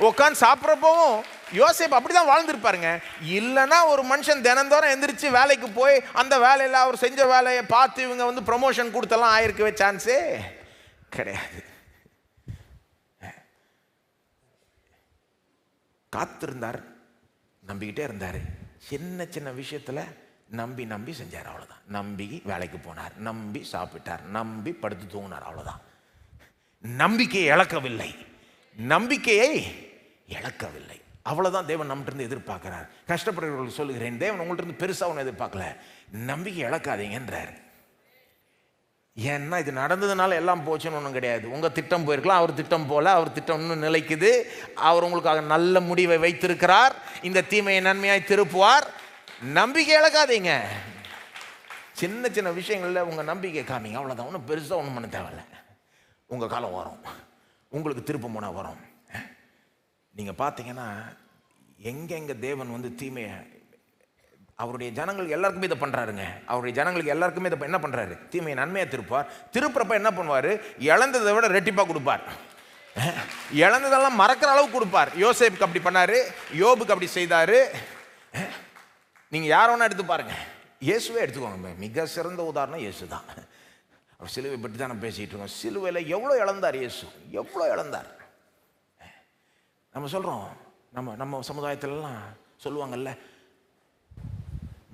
உட்காந்து சாப்பிட்றப்பவும் யோசேப்பு அப்படி தான் வாழ்ந்துருப்பாருங்க. இல்லைன்னா ஒரு மனுஷன் தினந்தோறும் எந்திரிச்சு வேலைக்கு போய் அந்த வேலையில் அவர் செஞ்ச வேலையை பார்த்து இவங்க வந்து ப்ரொமோஷன் கொடுத்தெல்லாம் ஆயிருக்கவே சான்ஸே கிடையாது. காத்திருந்தார், நம்பிக்கிட்டே இருந்தார். சின்ன சின்ன விஷயத்தில் நம்பி நம்பி செஞ்சார், அவ்வளோதான். நம்பி வேலைக்கு போனார், நம்பி சாப்பிட்டார், நம்பி படுத்து தூங்கினார், அவ்வளோதான். நம்பிக்கையை இழக்கவில்லை, நம்பிக்கையை இழக்கவில்லை, அவ்வளோதான் தேவன் நம்மகிட்ட எதிர்பார்க்கிறார். கஷ்டப்படுறவர்களுக்கு சொல்லுகிறேன், தேவன் உங்கள்கிட்ட இருந்து பெருசாக ஒன்று எதிர்பார்க்கல, நம்பிக்கை இழக்காதீங்கன்றார். ஏன்னா இது நடந்ததுனால எல்லாம் போச்சுன்னு ஒன்றும் கிடையாது. உங்கள் திட்டம் போயிருக்கலாம், அவர் திட்டம் போல, அவர் திட்டம் இன்னும் நிலைக்குது. அவர் உங்களுக்காக நல்ல முடிவை வைத்திருக்கிறார், இந்த தீமையை நன்மையாய் திருப்புவார். நம்பிக்கை இழக்காதீங்க. சின்ன சின்ன விஷயங்களில் உங்கள் நம்பிக்கை காமிங்க, அவ்வளோதான். ஒன்றும் பெருசாக ஒன்றும் பண்ண தேவையில்லை. உங்கள் காலம் வரும், உங்களுக்கு திருப்ப போனால் வரும். நீங்கள் பார்த்தீங்கன்னா எங்கெங்கே தேவன் வந்து தீமையை அவருடைய ஜனங்களுக்கு எல்லாருக்குமே இதை பண்ணுறாருங்க. அவருடைய ஜனங்களுக்கு எல்லாருக்குமே இதை என்ன பண்ணுறாரு? தீமையை நன்மையாக திருப்பார். திருப்புறப்ப என்ன பண்ணுவார்? இழந்ததை விட ரெட்டிப்பாக கொடுப்பார். இழந்ததெல்லாம் மறக்கிற அளவுக்கு கொடுப்பார். யோசேப்புக்கு அப்படி பண்ணார், யோபுக்கு அப்படி செய்தார். நீங்கள் யார் வேணா எடுத்து பாருங்க, இயேசுவே எடுத்துக்கோங்க. மிக சிறந்த உதாரணம் இயேசு தான். அவர் சிலுவை பற்றி தான் நம்ம பேசிகிட்டு இருக்கோம். சிலுவையில் எவ்வளோ இழந்தார் இயேசு, எவ்வளோ இழந்தார். நம்ம சொல்கிறோம், நம்ம சமுதாயத்திலலாம் சொல்லுவாங்கல்ல,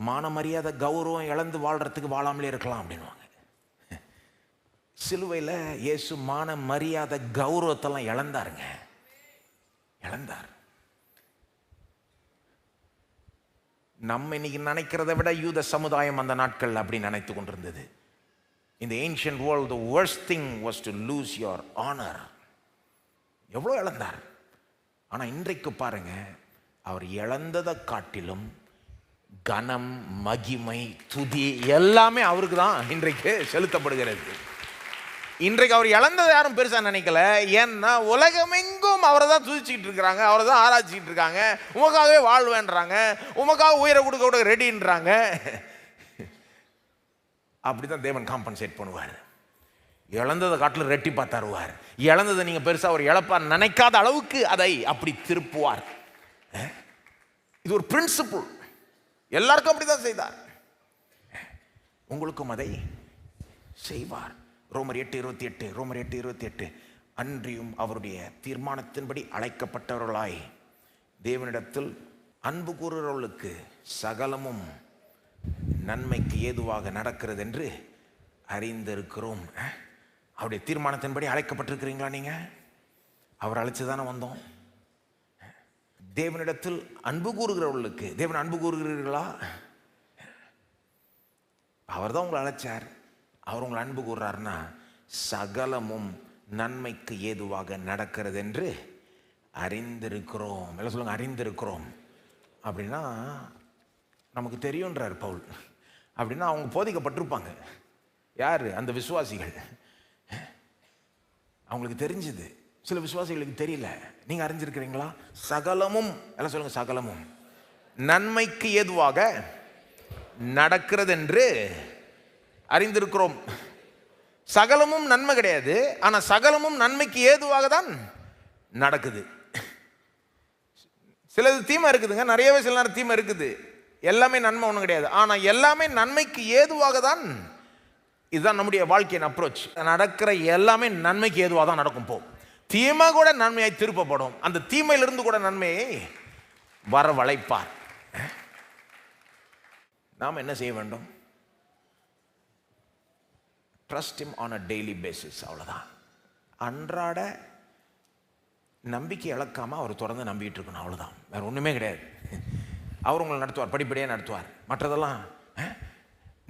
மான மரியாதை கௌரவம் இழந்து வாழ்கிறதுக்கு வாழாமலே இருக்கலாம் அப்படின்வாங்க. சிலுவையில் இயேசு மான மரியாதை கௌரவத்தெல்லாம் இழந்தாருங்க, இழந்தார். நம்ம இன்னைக்கு நினைக்கிறத விட யூத சமுதாயம் அந்த நாட்கள் அப்படி நினைத்து கொண்டிருந்தது. In the ancient world, the worst thing was to lose your honor. எவ்வளோ இழந்தார். ஆனால் இன்றைக்கு பாருங்க, அவர் இழந்ததை காட்டிலும் கனம், மகிமை, துதி எல்லாமே அவருக்கு தான் இன்றைக்கு செலுத்தப்படுகிறது. இன்றைக்கு அவர் இழந்ததை யாரும் பெருசாக நினைக்கல. ஏன்னா உலகமெங்கும் அவரை தான் துதிச்சுக்கிட்டு இருக்கிறாங்க, அவரை தான் ஆராய்ச்சிக்கிட்டு இருக்காங்க. உமக்காகவே வாழ்வேன்றாங்க, உமக்காக உயிரை கொடுக்க ரெடின்றாங்க. அப்படிதான் தேவன் காம்பன்சேட் பண்ணுவார். இழந்ததை காட்டில் ரெட்டிப்பா தருவார். இழந்ததை நீங்கள் பெருசாக ஒரு இழப்பா நினைக்காத அளவுக்கு அதை அப்படி திருப்புவார். இது ஒரு பிரின்சிபிள், எல்லாருக்கும் அப்படிதான் செய்தார். உங்களுக்கும் அதை செய்வார். ரோமர் 8:28 அன்றியும் அவருடைய தீர்மானத்தின்படி அழைக்கப்பட்டவர்களாய் தேவனிடத்தில் அன்பு கூறுகிறவர்களுக்கு சகலமும் நன்மைக்கு ஏதுவாக நடக்கிறது என்று அறிந்திருக்கிறோம். அவருடைய தீர்மானத்தின்படி அழைக்கப்பட்டிருக்கிறீங்களா? நீங்க அவர் அழைச்சுதானே வந்தோம். தேவனிடத்தில் அன்பு கூறுகிறவர்களுக்கு, தேவன் அன்பு கூறுகிறீர்களா? அவர் தான் உங்களை அழைச்சார். அவர் உங்களை அன்பு கூறுறாருன்னா சகலமும் நன்மைக்கு ஏதுவாக நடக்கிறது என்று அறிந்திருக்கிறோம். எல்லாம் சொல்லுங்க, அறிந்திருக்கிறோம். அப்படின்னா நமக்கு தெரியுன்றார் பவுல். அப்படின்னா அவங்க போதிக்கப்பட்டிருப்பாங்க. யார்? அந்த விசுவாசிகள். அவங்களுக்கு தெரிஞ்சது, சில விசுவாசிகளுக்கு தெரியல. நீங்க அறிஞ்சிருக்கிறீங்களா? சகலமும், எல்லாம் சொல்லுங்க, சகலமும் நன்மைக்கு ஏதுவாக நடக்கிறது என்று அறிந்திருக்கிறோம். சகலமும் நன்மை கிடையாது, ஆனா சகலமும் நன்மைக்கு ஏதுவாக தான் நடக்குது. சிலது தீமை இருக்குதுங்க, நிறையவே சில நேரம் தீமை இருக்குது. எல்லாமே நன்மை ஒன்றும் கிடையாது, ஆனா எல்லாமே நன்மைக்கு ஏதுவாக தான். இதுதான் நம்முடைய வாழ்க்கையின் அப்ரோச். நடக்கிற எல்லாமே நன்மைக்கு ஏதுவாக தான் நடக்கும். தீமை கூட நன்மையாய் திருப்பப்படும். அந்த தீமையிலிருந்து கூட நன்மையை வரவழைப்பார். நாம் என்ன செய்ய வேண்டும்? Trust him on a daily basis. அவ்வளோதான். அன்றாட நம்பிக்கை இழக்காம அவர் தொடர்ந்து நம்பிக்கிட்டு இருக்கணும். அவ்வளோதான், வேற ஒன்றுமே கிடையாது. அவர் உங்களை நடத்துவார், படிப்படியாக நடத்துவார். மற்றதெல்லாம்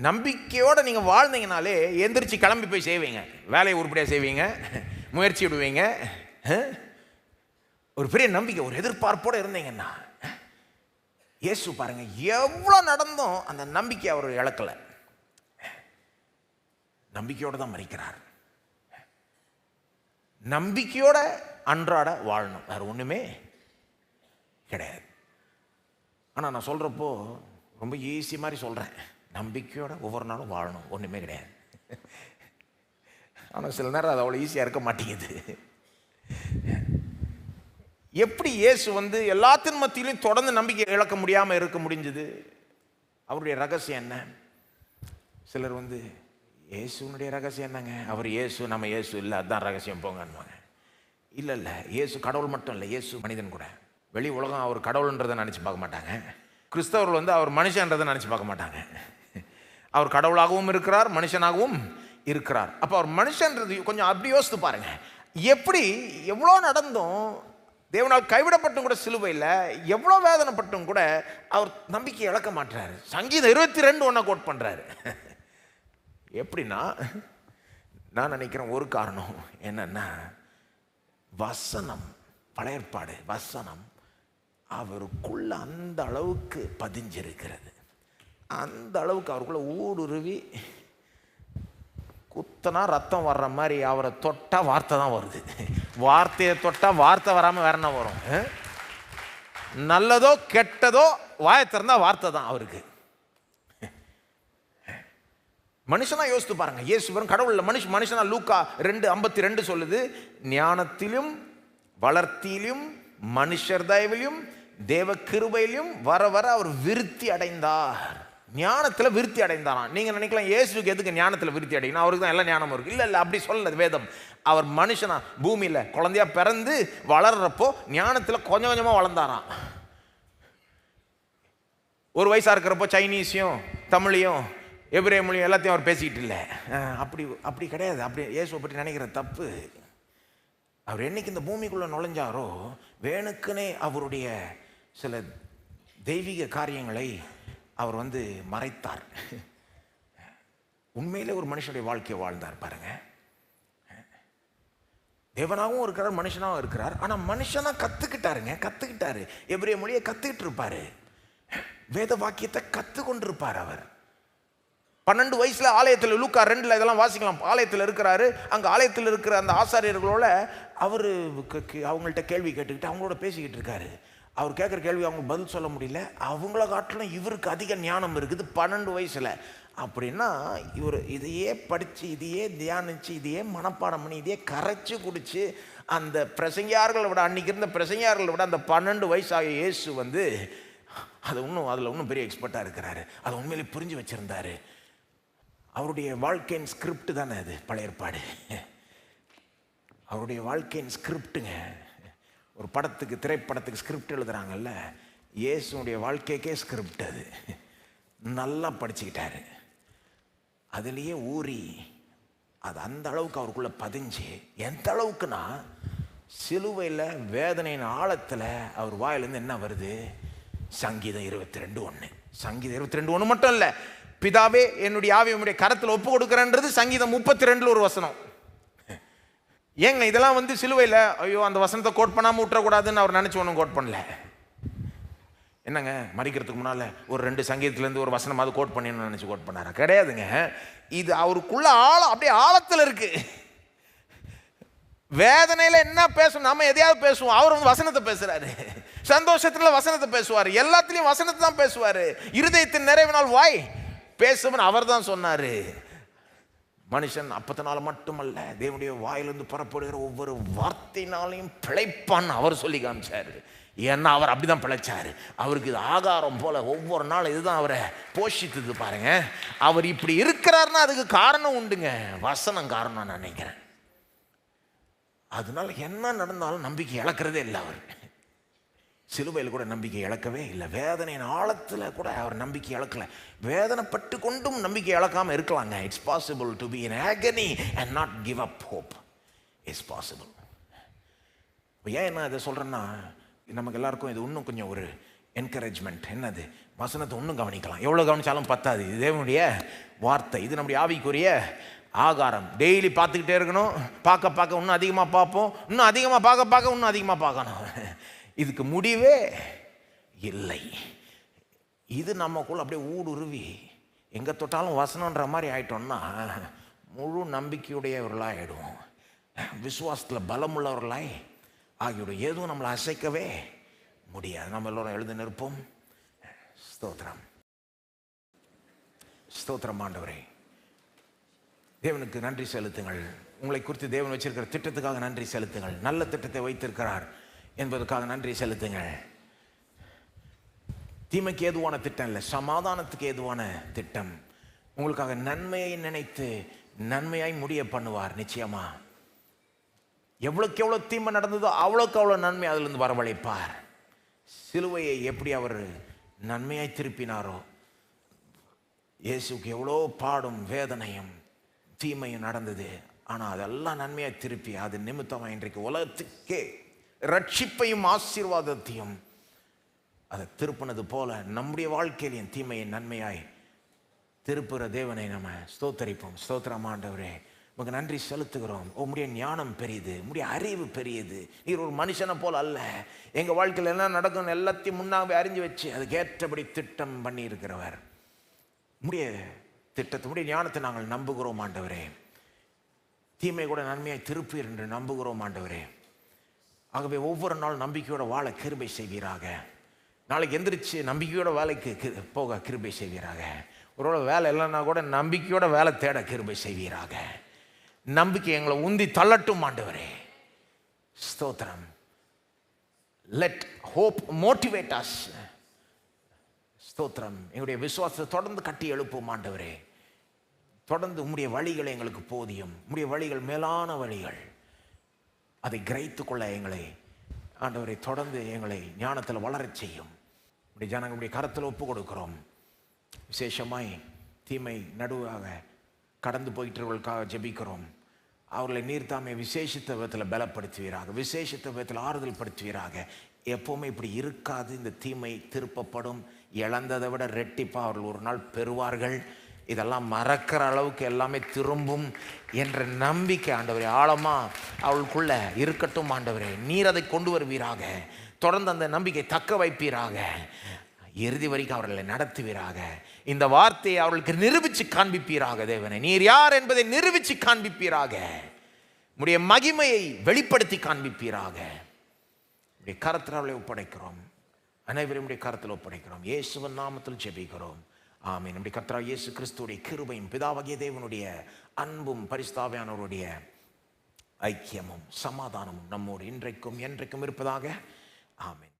நம்பிக்கையோடு நீங்கள் வாழ்ந்தீங்கனாலே எந்திரிச்சு கிளம்பி போய் செய்வீங்க, வேலையை உருப்படியாக செய்வீங்க, முயற்சி விடுவீங்க. ஒரு பெரிய நம்பிக்கை, ஒரு எதிர்பார்ப்போடு இருந்தீங்கன்னா, இயேசு பாருங்க எவ்வளோ நடந்தும் அந்த நம்பிக்கை அவர் இழக்கலை. நம்பிக்கையோடு தான் மரிக்கிறார். நம்பிக்கையோட அன்றாட வாழணும், வேற ஒன்றுமே கிடையாது. ஆனால் நான் சொல்கிறப்போ ரொம்ப ஈஸி மாதிரி சொல்கிறேன். நம்பிக்கையோட ஒவ்வொரு நாளும் வாழணும், ஒன்றுமே கிடையாது. ஆனால் சில நேரம் அது அவ்வளோ ஈஸியாக இருக்க மாட்டேங்குது. எப்படி இயேசு எல்லாத்தின் மத்தியிலையும் தொடர்ந்து நம்பிக்கை இழக்க முடியாமல் இருக்க முடிஞ்சது? அவருடைய ரகசியம் என்ன? சிலர் இயேசுனுடைய ரகசியம் என்னங்க? அவர் இயேசு, நம்ம இயேசு இல்லை, அதுதான் ரகசியம் போங்கன்னுவாங்க. இல்லை இல்லை, இயேசு கடவுள் மட்டும் இல்லை, இயேசு மனிதன் கூட. வெளி உலகம் அவர் கடவுள்ன்றதை நினச்சி பார்க்க மாட்டாங்க. கிறிஸ்தவர்கள் அவர் மனுஷன்றதை நினச்சி பார்க்க மாட்டாங்க. அவர் கடவுளாகவும் இருக்கிறார், மனுஷனாகவும் இருக்கிறார். அப்போ அவர் மனுஷன்றது கொஞ்சம் அப்படி யோசித்து பாருங்க. எப்படி எவ்வளோ நடந்தும், தேவனால் கைவிடப்பட்டும் கூட சிலுவையில் எவ்வளோ வேதனைப்பட்டும் கூட அவர் நம்பிக்கை இழக்க மாட்டாரு. சங்கீதம் 22:1 கோட் பண்ணுறாரு. எப்படின்னா, நான் நினைக்கிறேன் ஒரு காரணம் என்னன்னா, வசனம், பழைய ஏற்பாடு வசனம் அவருக்குள்ள அந்த அளவுக்கு பதிஞ்சிருக்கிறது. அந்த அளவுக்கு அவருக்குள்ள ஊடுருவி குத்தனா ரத்தம் வர்ற மாதிரி அவரை தொட்டா வார்த்தை தான் வருது. வார்த்தையை தொட்டா வார்த்தை வராமல் வேற என்ன வரும்? நல்லதோ கெட்டதோ வாயை திறந்தா வார்த்தை தான் அவருக்கு. மனுஷனா யோசித்து பாருங்க. இயேசு வெறும் கடவுள் இல்லை, மனுஷனா. லூக்கா 2:52 சொல்லுது, ஞானத்திலும் வளர்த்தியிலும் மனுஷர் தயவிலும் தேவ கிருபையிலும் வர வர அவர் விருத்தி அடைந்தார். ஞானத்தில் விருத்தி அடைந்தாராம். நீங்கள் நினைக்கலாம் இயேசுக்கு எதுக்கு ஞானத்தில் விருத்தி அடையணும், அவருக்கு தான் எல்லா ஞானமும் இருக்குது. இல்லை இல்லை, அப்படி சொல்லல வேதம். அவர் மனுஷனா பூமியில் குழந்தையா பிறந்து வளர்றப்போ ஞானத்தில் கொஞ்சம் கொஞ்சமாக வளர்ந்தாராம். ஒரு வயசாக இருக்கிறப்போ சைனீஸையும் தமிழையும் எபிரேய மொழியும் எல்லாத்தையும் அவர் பேசிக்கிட்டு இல்லை. அப்படி கிடையாது. அப்படி இயேசுவை பற்றி நினைக்கிற தப்பு. அவர் என்னைக்கு இந்த பூமிக்குள்ளே நுழைஞ்சாரோ வேணுக்குனே அவருடைய சில தெய்வீக காரியங்களை அவர் மறைத்தார். உண்மையிலே ஒரு மனுஷனுடைய வாழ்க்கையை வாழ்ந்தார் பாருங்க. தேவனாகவும் இருக்கிறார், மனுஷனாகவும் இருக்கிறார். ஆனால் மனுஷனாக கற்றுக்கிட்டாரு. எபிரேய மொழியை கற்றுக்கிட்டு இருப்பார், வேத வாக்கியத்தை கற்றுக்கொண்டிருப்பார். அவர் 12 வயசுல ஆலயத்தில், லூக்கா 2 இதெல்லாம் வாசிக்கலாம். ஆலயத்தில் இருக்கிறாரு. அங்கே ஆலயத்தில் இருக்கிற அந்த ஆசாரியர்களோட அவர் அவங்கள்ட்ட கேள்வி கேட்டுக்கிட்டு அவங்களோட பேசிக்கிட்டு இருக்காரு. அவர் கேட்குற கேள்வி அவங்க பதில் சொல்ல முடியல. அவங்கள காட்டிலும் இவருக்கு அதிக ஞானம் இருக்குது 12 வயசுல. அப்படின்னா இவர் இதையே படித்து, இதையே தியானித்து, இதையே மனப்பாடம் பண்ணி, இதையே கரைச்சி குடிச்சு அந்த பிரசங்கியார்களை விட, அன்றைக்கி இருந்த பிரசங்கியார்களை விட அந்த 12 வயசாக இயேசு அதில் இன்னும் பெரிய எக்ஸ்பர்ட்டாக இருக்கிறாரு. அதை உண்மையிலே புரிஞ்சு வச்சுருந்தாரு. அவருடைய வாழ்க்கையின் ஸ்கிரிப்ட் தானே அது பழைய ஏற்பாடு. அவருடைய வாழ்க்கையின் ஸ்கிரிப்டுங்க. ஒரு படத்துக்கு, திரைப்படத்துக்கு ஸ்கிரிப்ட் எழுதுறாங்கல்ல, இயேசுடைய வாழ்க்கைக்கே ஸ்கிரிப்ட் அது. நல்லா படிச்சுக்கிட்டாரு, அதுலேயே ஊறி அது அந்த அளவுக்கு அவருக்குள்ள பதிஞ்சு, எந்த அளவுக்குன்னா சிலுவையில் வேதனையின் ஆழத்தில் அவர் வாயிலேருந்து என்ன வருது? சங்கீதம் 22:1. சங்கீதம் 22:1 மட்டும் இல்லை, பிதாவே என்னுடைய ஆவி உம்முடைய கரத்தில் ஒப்பு கொடுக்குறேன்றது சங்கீதம் 32 ஒரு வசனம். ஏங்க இதெல்லாம் சிலுவையில் ஐயோ அந்த வசனத்தை கோட் பண்ணாமல் விட்டுறக்கூடாதுன்னு அவர் நினச்சி ஒன்றும் கோட் பண்ணல. என்னங்க மறிக்கிறதுக்கு முன்னால் ஒரு 2 சங்கீதத்துலேருந்து ஒரு வசனமாவது கோட் பண்ணிடணும்னு நினச்சி கோட் பண்ணாரா? கிடையாதுங்க. இது அவருக்குள்ள ஆழம், அப்படியே ஆழத்தில் இருக்கு. வேதனையில் என்ன பேசணும், நம்ம எதையாவது பேசுவோம், அவர் வசனத்தை பேசுறாரு. சந்தோஷத்துல வசனத்தை பேசுவார், எல்லாத்திலையும் வசனத்தை தான் பேசுவார். இருதயத்தின் நிறைவினால் வாய் பேசுவன் அவர் தான் சொன்னார். மனுஷன் அப்பத்தினால மட்டுமல்ல, தேவனுடைய வாயிலிருந்து புறப்படுகிற ஒவ்வொரு வார்த்தையினாலையும் பிழைப்பான் அவர் சொல்லி காமிச்சார். ஏன்னா அவர் அப்படிதான் பிழைச்சாரு. அவருக்கு இது ஆகாரம் போல ஒவ்வொரு நாள் இதுதான் அவரை போஷித்தது. பாருங்க, அவர் இப்படி இருக்கிறாருன்னா அதுக்கு காரணம் உண்டுங்க, வசனம் காரணம் நான் நினைக்கிறேன். அதனால என்ன நடந்தாலும் நம்பிக்கை இழக்கிறதே இல்லை. அவர் சிலுவையில் கூட நம்பிக்கை இழக்கவே இல்லை. வேதனையின் ஆழத்தில் கூட அவர் நம்பிக்கை இழக்கல. வேதனைப்பட்டு கொண்டும் நம்பிக்கை இழக்காமல் இருக்கலாங்க. It's possible to be in agony and not give up hope. It's possible. ஏன் நான் இதை சொல்கிறேன்னா, நமக்கு எல்லாருக்கும் இது இன்னும் கொஞ்சம் ஒரு என்கரேஜ்மெண்ட். என்னது? வசனத்தை இன்னும் கவனிக்கலாம். எவ்வளோ கவனிச்சாலும் பத்தாது. இது தேவனுடைய வார்த்தை, இது நம்முடைய ஆவிக்குரிய ஆகாரம். டெய்லி பார்த்துக்கிட்டே இருக்கணும். பார்க்க பார்க்க இன்னும் அதிகமாக பார்ப்போம், இன்னும் அதிகமாக பார்க்க பார்க்க இன்னும் அதிகமாக பார்க்கணும். இதுக்கு முடிவே இல்லை. இது நமக்குள்ள அப்படியே ஊடுருவி எங்கே தொட்டாலும் வசனன்ற மாதிரி ஆயிட்டோம்னா முழு நம்பிக்கையுடையவர்களாக ஆகிடுவோம், விசுவாசத்தில் பலமுள்ளவர்களாய் ஆகிவிடும். எதுவும் நம்மளை அசைக்கவே முடியாது. நம்ம எல்லோரும் எழுந்து நிற்போம். ஸ்தோத்திரம், ஸ்தோத்திரம். ஆண்டவரே, தேவனுக்கு நன்றி செலுத்துங்கள். உங்களை குறித்து தேவன் வச்சிருக்கிற திட்டத்துக்காக நன்றி செலுத்துங்கள். நல்ல திட்டத்தை வைத்திருக்கிறார் என்பதற்காக நன்றி செலுத்துங்கள். தீமைக்கு ஏதுவான திட்டம் இல்லை, சமாதானத்துக்கு ஏதுவான திட்டம். உங்களுக்காக நன்மையை நினைத்து நன்மையாய் முடிய பண்ணுவார். நிச்சயமா எவ்வளோக்கு எவ்வளோ தீமை நடந்ததோ அவ்வளோக்கு அவ்வளோ நன்மை அதிலிருந்து வரவழைப்பார். சிலுவையை எப்படி அவர் நன்மையாய் திருப்பினாரோ, இயேசுக்கு எவ்வளோ பாடும் வேதனையும் தீமையும் நடந்தது, ஆனால் அதெல்லாம் நன்மையாய் திருப்பி அது நிமித்தமாக இன்றைக்கு உலகத்துக்கே ரட்சிப்பையும் ஆசீர்வாதத்தையும் அதை திருப்பினது போல நம்முடைய வாழ்க்கையிலையும் தீமையை நன்மையாய் திருப்புற தேவனை நம்ம ஸ்தோத்தரிப்போம். ஸ்தோத்திரம் ஆண்டவரே, உங்களுக்கு நன்றி செலுத்துகிறோம். உம்முடைய ஞானம் பெரியது, உம்முடைய அறிவு பெரியது. நீர் ஒரு மனுஷனை போல் அல்ல. எங்கள் வாழ்க்கையில் என்ன நடக்கும் எல்லாத்தையும் முன்னாவே அறிஞ்சு வச்சு அதுக்கேற்றபடி திட்டம் பண்ணி இருக்கிறவர். உம்முடைய திட்டத்தை, உம்முடைய ஞானத்தை நாங்கள் நம்புகிறோம் ஆண்டவரே. தீமை கூட நன்மையாய் திருப்பீர் என்று நம்புகிறோம் ஆண்டவரே. ஆகவே ஒவ்வொரு நாள் நம்பிக்கையோட வாழ கிருபை செய்வீராக. நாளைக்கு எந்திரிச்சு நம்பிக்கையோட வேலைக்கு போக கிருபை செய்வீராக. ஒருவேளை வேலை இல்லைன்னா கூட நம்பிக்கையோட வேலை தேட கிருபை செய்வீராக. நம்பிக்கை எங்களை உந்தி தள்ளட்டும் ஆண்டவரே. ஸ்தோத்திரம். Let hope motivate us. ஸ்தோத்திரம். எங்களுடைய விசுவாசத்தை தொடர்ந்து கட்டி எழுப்பும் ஆண்டவரே. தொடர்ந்து உம்முடைய வழிகள் எங்களுக்கு போதியும். உம்முடைய வழிகள் மேலான வழிகள். அதை கிரகித்து கொள்ள எங்களை ஆண்டவரை தொடர்ந்து எங்களை ஞானத்தில் வளரச் செய்யும். உடைய ஜனங்களுடைய கரத்தில் ஒப்பு கொடுக்கிறோம். விசேஷமாய் தீமை நடுவாக கடந்து போயிட்டவர்களுக்காக ஜெபிக்கிறோம். அவர்களை நீர்த்தாமே விசேஷித்த விதத்தில் பலப்படுத்துவீராக, விசேஷித்த விதத்தில் ஆறுதல் படுத்துவீராக. எப்போவுமே இப்படி இருக்காது. இந்த தீமை திருப்பப்படும். இழந்ததை விட ரெட்டிப்பாக அவர்கள் ஒரு நாள் பெறுவார்கள். இதெல்லாம் மறக்கிற அளவுக்கு எல்லாமே திரும்பும் என்ற நம்பிக்கை ஆண்டவரே ஆழமாக அவளுக்குள்ள இருக்கட்டும் ஆண்டவரே. நீர் அதை கொண்டு வருவீராக. தொடர்ந்து அந்த நம்பிக்கை தக்க வைப்பீராக. இறுதி வரைக்கும் அவர்களை நடத்துவீராக. இந்த வார்த்தையை அவர்களுக்கு நிரூபித்து காண்பிப்பீராக. தேவனே, நீர் யார் என்பதை நிரூபித்து காண்பிப்பீராக. உம்முடைய மகிமையை வெளிப்படுத்தி காண்பிப்பீராக. உடைய கரத்தில் அவளை ஒப்படைக்கிறோம். அனைவரும் உடைய கரத்தில் ஒப்படைக்கிறோம். இயேசுவின் நாமத்தில் ஜெபிக்கிறோம். ஆமென். நம்முடைய கர்த்தராகிய இயேசு கிறிஸ்துவுடைய கிருபையும் பிதாவாகிய தேவனுடைய அன்பும் பரிசுத்தாவியானவருடைய ஐக்கியமும் சமாதானமும் நம்மோடு இன்றைக்கும் என்றைக்கும் இருப்பதாக. ஆமென்.